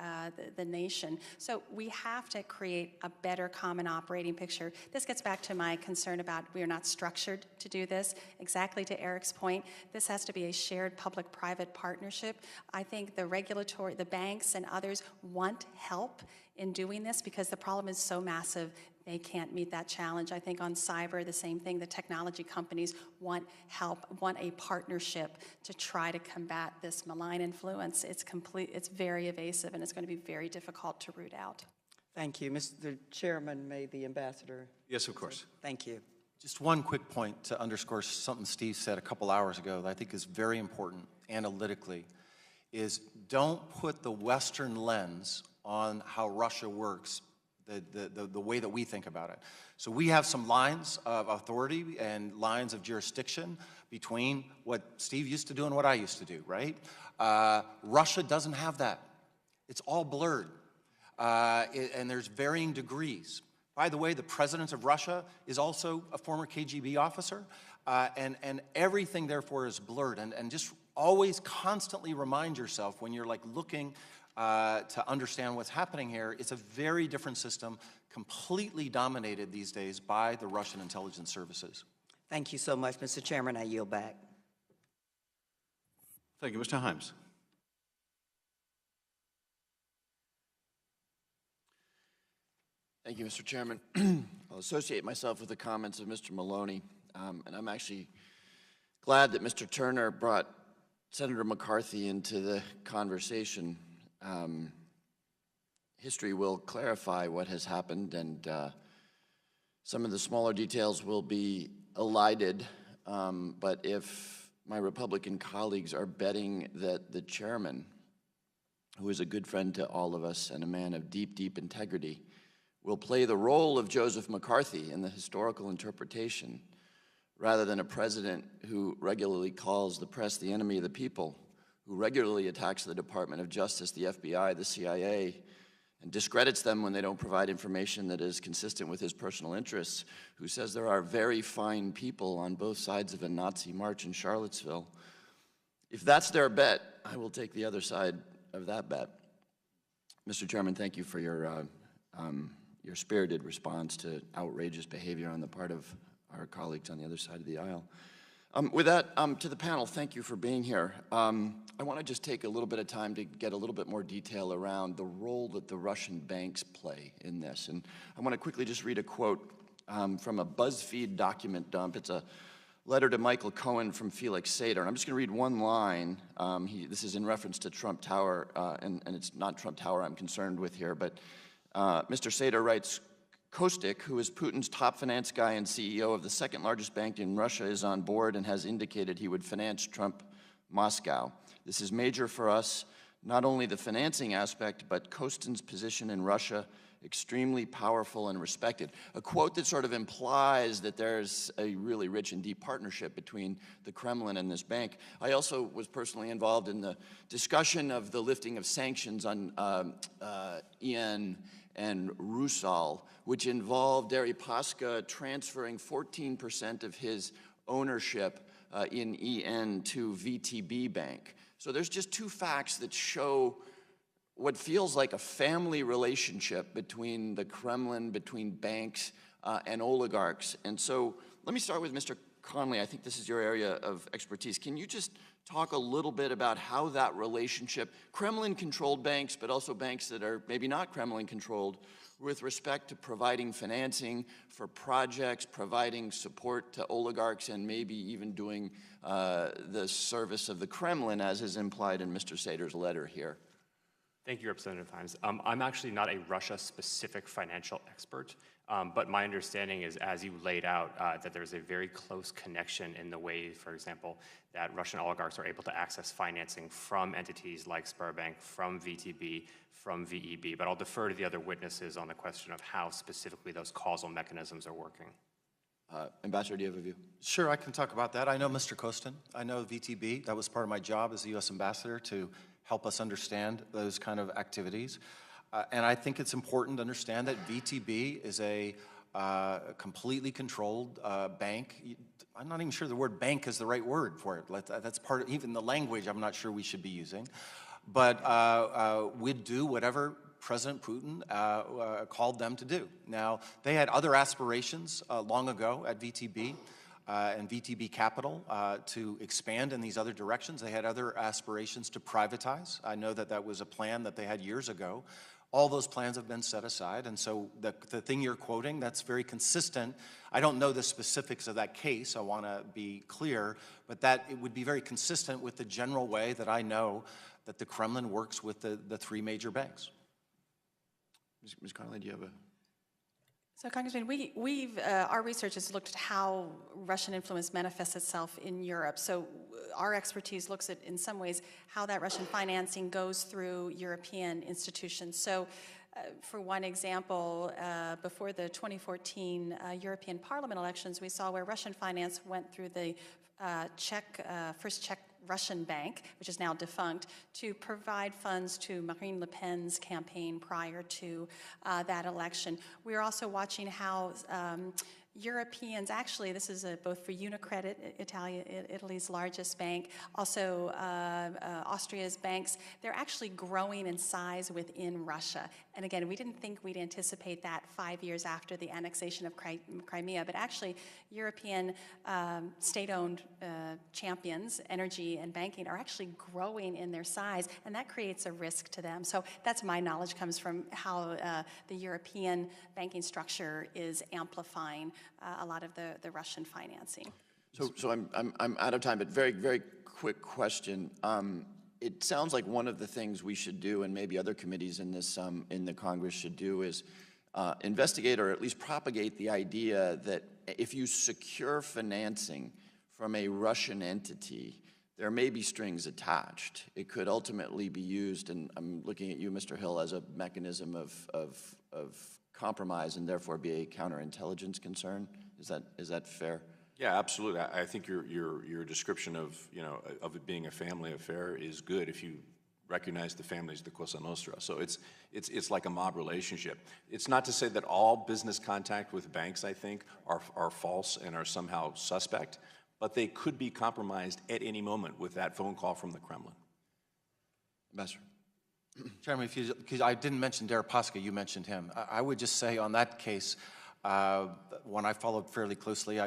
Speaker 7: nation. So we have to create a better common operating picture. This gets back to my concern about we are not structured to do this. Exactly to Eric's point, this has to be a shared public-private partnership. I think the banks and others want help in doing this because the problem is so massive they can't meet that challenge. I think on cyber, the same thing. The technology companies want help, want a partnership to try to combat this malign influence. It's very evasive, and it's going to be very difficult to root out.
Speaker 2: Thank you. Mr. Chairman, may the ambassador.
Speaker 1: Yes, of course.
Speaker 2: Thank you.
Speaker 5: Just one quick point to underscore something Steve said a couple hours ago that I think is very important analytically, is don't put the Western lens on how Russia works the way that we think about it. So we have some lines of authority and lines of jurisdiction between what Steve used to do and what I used to do, right? Russia doesn't have that. It's all blurred, and there's varying degrees. By the way, the president of Russia is also a former KGB officer, and everything therefore is blurred. And just always constantly remind yourself when you're looking to understand what's happening here, it's a very different system, completely dominated these days by the Russian intelligence services.
Speaker 2: Thank you so much, Mr. Chairman. I yield back.
Speaker 1: Thank you. Mr. Himes.
Speaker 9: Thank you, Mr. Chairman. I'll associate myself with the comments of Mr. Maloney, and I'm actually glad that Mr. Turner brought Senator McCarthy into the conversation. History will clarify what has happened, and some of the smaller details will be elided, but if my Republican colleagues are betting that the chairman, who is a good friend to all of us and a man of deep, deep integrity, will play the role of Joseph McCarthy in the historical interpretation, rather than a president who regularly calls the press the enemy of the people, who regularly attacks the Department of Justice, the FBI, the CIA, and discredits them when they don't provide information that is consistent with his personal interests, who says there are very fine people on both sides of a Nazi march in Charlottesville. If that's their bet, I will take the other side of that bet. Mr. Chairman, thank you for your your spirited response to outrageous behavior on the part of our colleagues on the other side of the aisle. With that, to the panel, thank you for being here. I want to just take a little bit of time to get a little bit more detail around the role that the Russian banks play in this. And I want to quickly just read a quote from a BuzzFeed document dump. It's a letter to Michael Cohen from Felix Sater. And I'm just going to read one line. This is in reference to Trump Tower, and it's not Trump Tower I'm concerned with here, but Mr. Sater writes, Kostik, who is Putin's top finance guy and CEO of the second largest bank in Russia, is on board and has indicated he would finance Trump Moscow. This is major for us, not only the financing aspect, but Kostin's position in Russia, extremely powerful and respected. A quote that sort of implies that there's a really rich and deep partnership between the Kremlin and this bank. I also was personally involved in the discussion of the lifting of sanctions on EN and Rusal, which involved Deripaska transferring 14% of his ownership in EN to VTB Bank. So there's just two facts that show what feels like a family relationship between the Kremlin, between banks and oligarchs. And so let me start with Mr. Conley. I think this is your area of expertise. Can you just talk a little bit about how that relationship, Kremlin-controlled banks, but also banks that are maybe not Kremlin-controlled, with respect to providing financing for projects, providing support to oligarchs, and maybe even doing the service of the Kremlin, as is implied in Mr. Sater's letter here?
Speaker 8: Thank you, Representative Himes. I'm actually not a Russia-specific financial expert, but my understanding is, as you laid out, that there's a very close connection in the way, for example, that Russian oligarchs are able to access financing from entities like Sberbank, from VTB, from VEB. But I'll defer to the other witnesses on the question of how specifically those causal mechanisms are working.
Speaker 9: Ambassador, do you have a view?
Speaker 5: Sure, I can talk about that. I know Mr. Kostin. I know VTB. That was part of my job as the U.S. ambassador, to help us understand those kind of activities. And I think it's important to understand that VTB is a completely controlled bank. I'm not even sure the word bank is the right word for it. That's part of, even the language I'm not sure we should be using. But we'd do whatever President Putin called them to do. Now, they had other aspirations long ago at VTB. And VTB Capital to expand in these other directions. They had other aspirations to privatize. I know that that was a plan that they had years ago. All those plans have been set aside, and so the thing you're quoting, that's very consistent. I don't know the specifics of that case, I want to be clear, but that it would be very consistent with the general way that I know that the Kremlin works with the three major banks.
Speaker 9: Ms. Conley, do you have a...
Speaker 7: So, Congressman, our research has looked at how Russian influence manifests itself in Europe. So our expertise looks at, in some ways, how that Russian financing goes through European institutions. So, for one example, before the 2014 European Parliament elections, we saw where Russian finance went through the First Czech Russian bank, which is now defunct, to provide funds to Marine Le Pen's campaign prior to that election. We're also watching how Europeans, actually, this is both for Unicredit, Italy's largest bank, also Austria's banks, they're actually growing in size within Russia. And again, we didn't think we'd anticipate that 5 years after the annexation of Crimea, but actually European state-owned champions, energy and banking, are actually growing in their size, and that creates a risk to them. So that's my knowledge, comes from how the European banking structure is amplifying a lot of the Russian financing.
Speaker 9: So I'm out of time, but very, very quick question. It sounds like one of the things we should do, and maybe other committees in this in the Congress should do, is investigate or at least propagate the idea that if you secure financing from a Russian entity, there may be strings attached. It could ultimately be used, and I'm looking at you, Mr. Hill, as a mechanism of compromise and therefore be a counterintelligence concern. Is that fair?
Speaker 6: Yeah, absolutely. I think your description of it being a family affair is good if you recognize the family as the Cosa Nostra. So it's like a mob relationship. It's not to say that all business contact with banks, I think, are false and are somehow suspect, but they could be compromised at any moment with that phone call from the Kremlin.
Speaker 9: Ambassador.
Speaker 5: Chairman, because I didn't mention Deripaska, you mentioned him. I would just say on that case, one I followed fairly closely,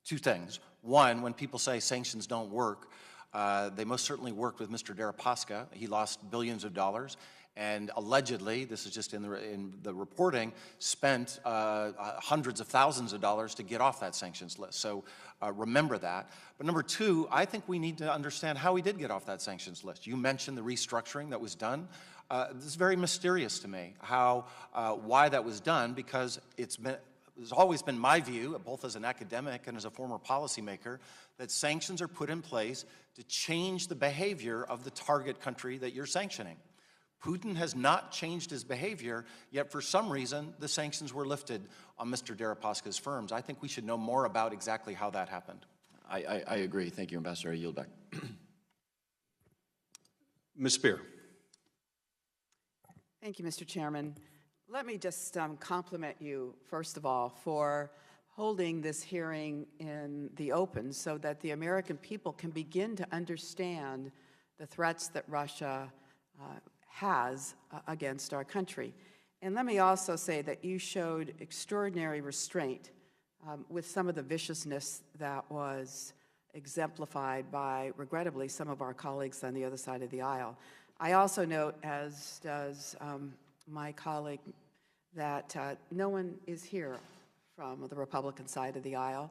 Speaker 5: two things. One, when people say sanctions don't work, they most certainly worked with Mr. Deripaska. He lost billions of dollars, and allegedly, this is just in the reporting, spent hundreds of thousands of dollars to get off that sanctions list. So remember that. But number two, I think we need to understand how he did get off that sanctions list. You mentioned the restructuring that was done. This is very mysterious to me, why that was done, because it's always been my view, both as an academic and as a former policymaker, that sanctions are put in place to change the behavior of the target country that you're sanctioning. Putin has not changed his behavior, yet for some reason the sanctions were lifted on Mr. Deripaska's firms. I think we should know more about exactly how that happened.
Speaker 9: I agree. Thank you, Ambassador. I yield back.
Speaker 1: Ms. Spear.
Speaker 3: Thank you, Mr. Chairman. Let me just compliment you, first of all, for holding this hearing in the open so that the American people can begin to understand the threats that Russia has against our country. And let me also say that you showed extraordinary restraint with some of the viciousness that was exemplified by, regrettably, some of our colleagues on the other side of the aisle. I also note, as does my colleague, that no one is here from the Republican side of the aisle.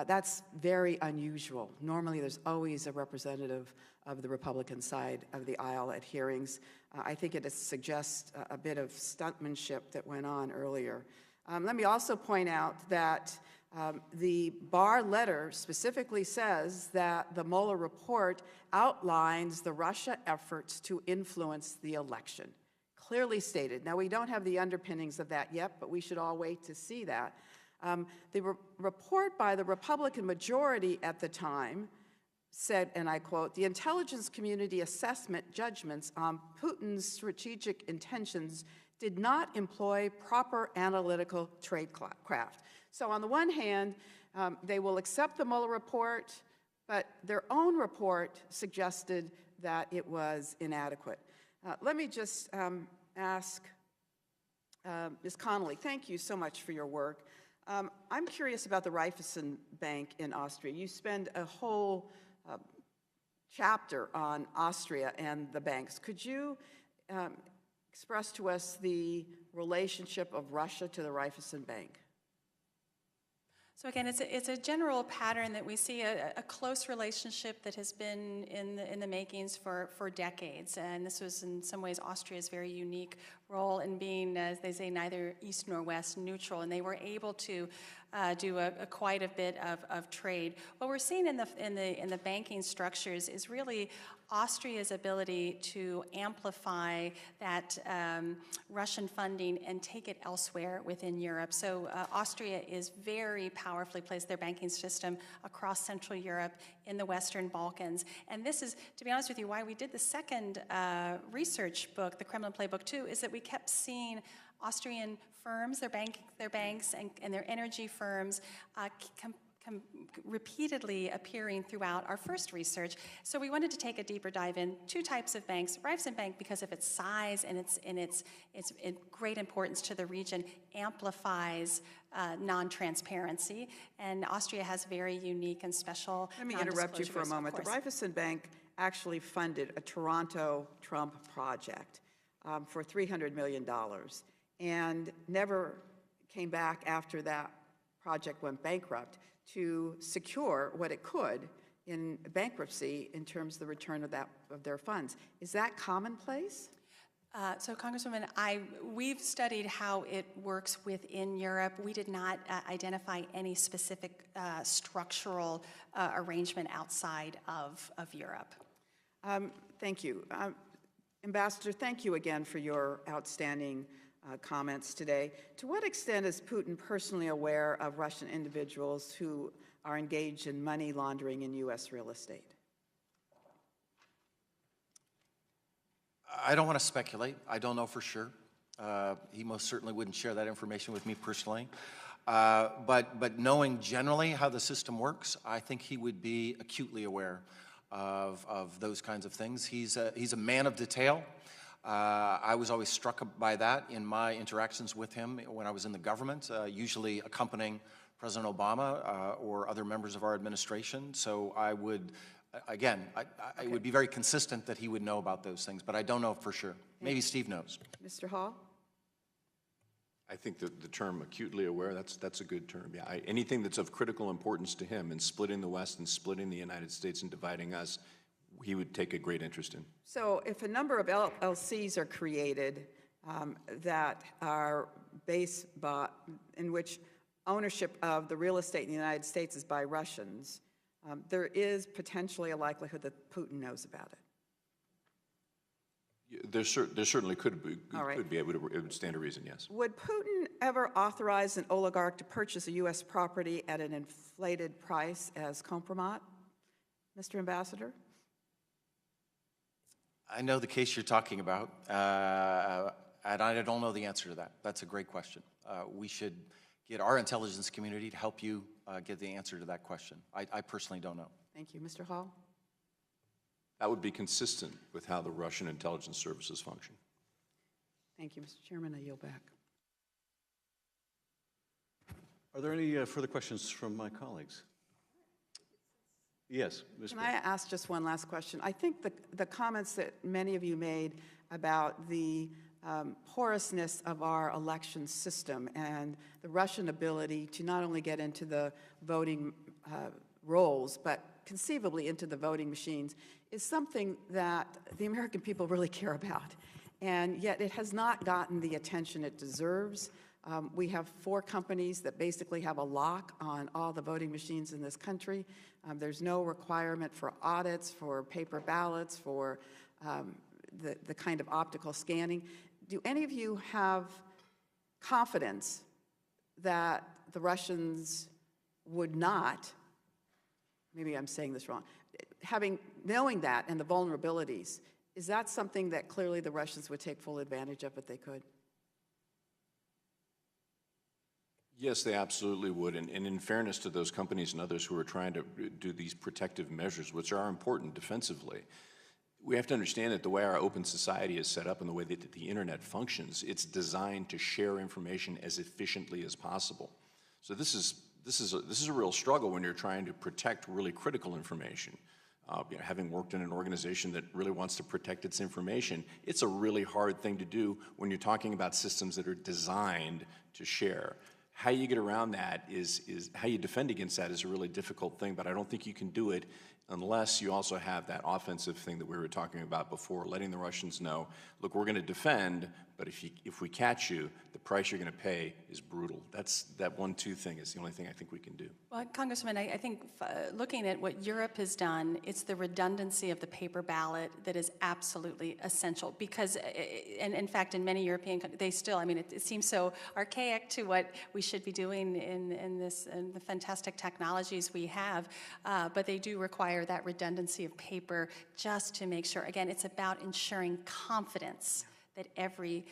Speaker 3: That's very unusual. Normally, there's always a representative of the Republican side of the aisle at hearings. I think it suggests a bit of stuntmanship that went on earlier. Let me also point out that the Barr letter specifically says that the Mueller report outlines the Russia efforts to influence the election. Clearly stated. Now, we don't have the underpinnings of that yet, but we should all wait to see that. The report by the Republican majority at the time said, and I quote, "The intelligence community assessment judgments on Putin's strategic intentions did not employ proper analytical tradecraft." So on the one hand, they will accept the Mueller report, but their own report suggested that it was inadequate. Let me just ask Ms. Connolly, thank you so much for your work. I'm curious about the Raiffeisen Bank in Austria. You spend a whole chapter on Austria and the banks. Could you express to us the relationship of Russia to the Raiffeisen Bank?
Speaker 7: So again, it's a general pattern that we see a close relationship that has been in the makings for decades. And this was in some ways Austria's very unique role in being, as they say, neither east nor west, neutral. And they were able to do quite a bit of trade. What we're seeing in the banking structures is really Austria's ability to amplify that Russian funding and take it elsewhere within Europe. So Austria is very powerfully placed, their banking system, across Central Europe, in the Western Balkans. And this is, to be honest with you, why we did the second research book, the Kremlin Playbook 2, is that we kept seeing Austrian firms, their banks and their energy firms repeatedly appearing throughout our first research. So we wanted to take a deeper dive in two types of banks. Raiffeisen Bank, because of its size and its great importance to the region, amplifies non-transparency, and Austria has very unique and special.
Speaker 3: Let me interrupt you for a moment. The Raiffeisen Bank actually funded a Toronto Trump project for $300 million and never came back after that project went bankrupt to secure what it could in bankruptcy in terms of the return of their funds. Is that commonplace?
Speaker 7: So, Congresswoman, we've studied how it works within Europe. We did not identify any specific structural arrangement outside of Europe.
Speaker 3: Thank you. Ambassador, thank you again for your outstanding comments today. To what extent is Putin personally aware of Russian individuals who are engaged in money laundering in U.S. real estate?
Speaker 5: I don't want to speculate. I don't know for sure. He most certainly wouldn't share that information with me personally. But knowing generally how the system works, I think he would be acutely aware of those kinds of things. He's a man of detail. I was always struck by that in my interactions with him when I was in the government, usually accompanying President Obama or other members of our administration. So I would, again, it would be very consistent that he would know about those things, but I don't know for sure. Maybe Steve knows.
Speaker 3: Mr. Hall?
Speaker 6: I think that the term acutely aware, that's a good term. Yeah, anything that's of critical importance to him in splitting the West and splitting the United States and dividing us, he would take a great interest in.
Speaker 3: So if a number of LLCs are created that are based in which ownership of the real estate in the United States is by Russians, there is potentially a likelihood that Putin knows about it.
Speaker 6: There certainly could be,
Speaker 3: All right.
Speaker 6: it would stand a reason, yes.
Speaker 3: Would Putin ever authorize an oligarch to purchase a U.S. property at an inflated price as compromat, Mr. Ambassador?
Speaker 5: I know the case you're talking about, and I don't know the answer to that. That's a great question. We should get our intelligence community to help you get the answer to that question. I personally don't know.
Speaker 3: Thank you. Mr. Hall?
Speaker 6: That would be consistent with how the Russian intelligence services function.
Speaker 3: Thank you, Mr. Chairman. I yield back.
Speaker 1: Are there any further questions from my colleagues? Yes, Ms.
Speaker 3: Can I ask just one last question? I think the comments that many of you made about the porousness of our election system and the Russian ability to not only get into the voting rolls, but conceivably into the voting machines, is something that the American people really care about. And yet it has not gotten the attention it deserves. We have 4 companies that basically have a lock on all the voting machines in this country. There's no requirement for audits, for paper ballots, for the kind of optical scanning. Do any of you have confidence that the Russians would not, maybe I'm saying this wrong, knowing that and the vulnerabilities, is that something that clearly the Russians would take full advantage of if they could?
Speaker 6: Yes, they absolutely would. And in fairness to those companies and others who are trying to do these protective measures, which are important defensively, we have to understand that the way our open society is set up and the way that the internet functions, it's designed to share information as efficiently as possible. So this is a real struggle when you're trying to protect really critical information. Having worked in an organization that really wants to protect its information, it's a really hard thing to do when you're talking about systems that are designed to share. How you get around that is how you defend against that is a really difficult thing, but I don't think you can do it unless you also have that offensive thing that we were talking about before, letting the Russians know, look, we're going to defend, but if we catch you, the price you're going to pay is brutal. That 1-2 thing is the only thing I think we can do.
Speaker 7: Well, Congressman, I think looking at what Europe has done, it's the redundancy of the paper ballot that is absolutely essential because, and in fact, in many European countries, they still, I mean, it seems so archaic to what we should be doing in the fantastic technologies we have, but they do require that redundancy of paper just to make sure, again, it's about ensuring confidence that every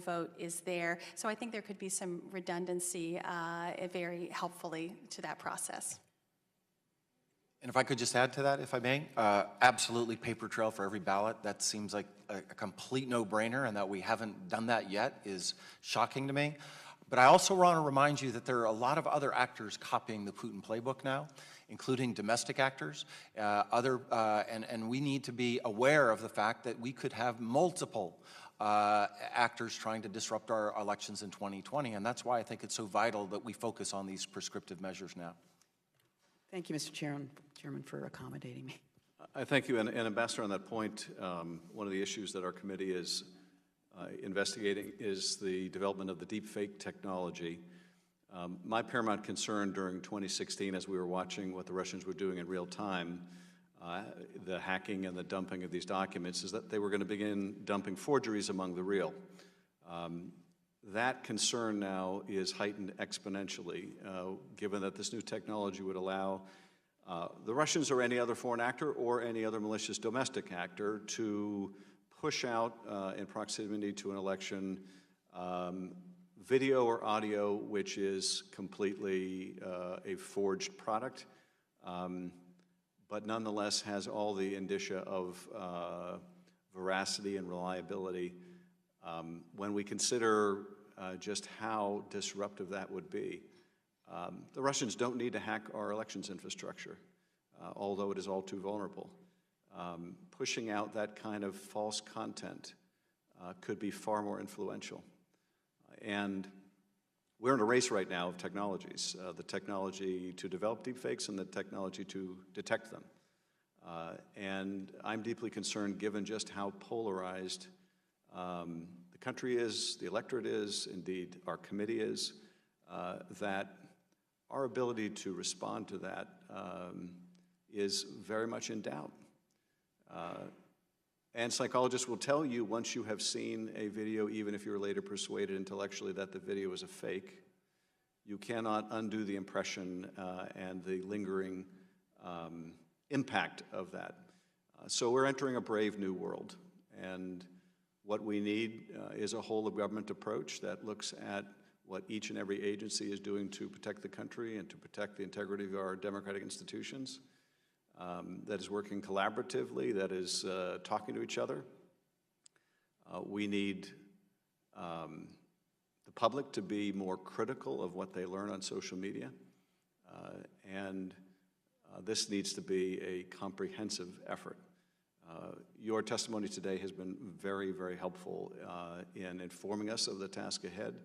Speaker 7: vote is there. So I think there could be some redundancy very helpfully to that process.
Speaker 5: And if I could just add to that, if I may, absolutely paper trail for every ballot. That seems like a complete no-brainer, and that we haven't done that yet is shocking to me. But I also want to remind you that there are a lot of other actors copying the Putin playbook now, including domestic actors, and we need to be aware of the fact that we could have multiple actors trying to disrupt our elections in 2020, and that's why I think it's so vital that we focus on these prescriptive measures now.
Speaker 3: Thank you, Mr. Chairman, for accommodating me.
Speaker 1: I thank you, and Ambassador, on that point, one of the issues that our committee is investigating is the development of the deepfake technology. My paramount concern during 2016, as we were watching what the Russians were doing in real time, the hacking and the dumping of these documents, is that they were going to begin dumping forgeries among the real. That concern now is heightened exponentially, given that this new technology would allow the Russians or any other foreign actor or any other malicious domestic actor to push out in proximity to an election video or audio which is completely a forged product. but nonetheless has all the indicia of veracity and reliability. When we consider just how disruptive that would be, the Russians don't need to hack our elections infrastructure, although it is all too vulnerable. Pushing out that kind of false content could be far more influential. And we're in a race right now of technologies, the technology to develop deepfakes and the technology to detect them. And I'm deeply concerned, given just how polarized the country is, the electorate is, indeed our committee is, that our ability to respond to that is very much in doubt. And psychologists will tell you, once you have seen a video, even if you're later persuaded intellectually that the video is a fake, you cannot undo the impression and the lingering impact of that. So we're entering a brave new world, and what we need is a whole of government approach that looks at what each and every agency is doing to protect the country and to protect the integrity of our democratic institutions, that is working collaboratively, that is talking to each other. We need the public to be more critical of what they learn on social media, and this needs to be a comprehensive effort. Your testimony today has been very, very helpful in informing us of the task ahead.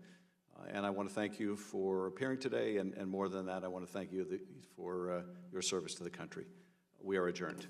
Speaker 1: And I want to thank you for appearing today, and more than that, I want to thank you for your service to the country. We are adjourned.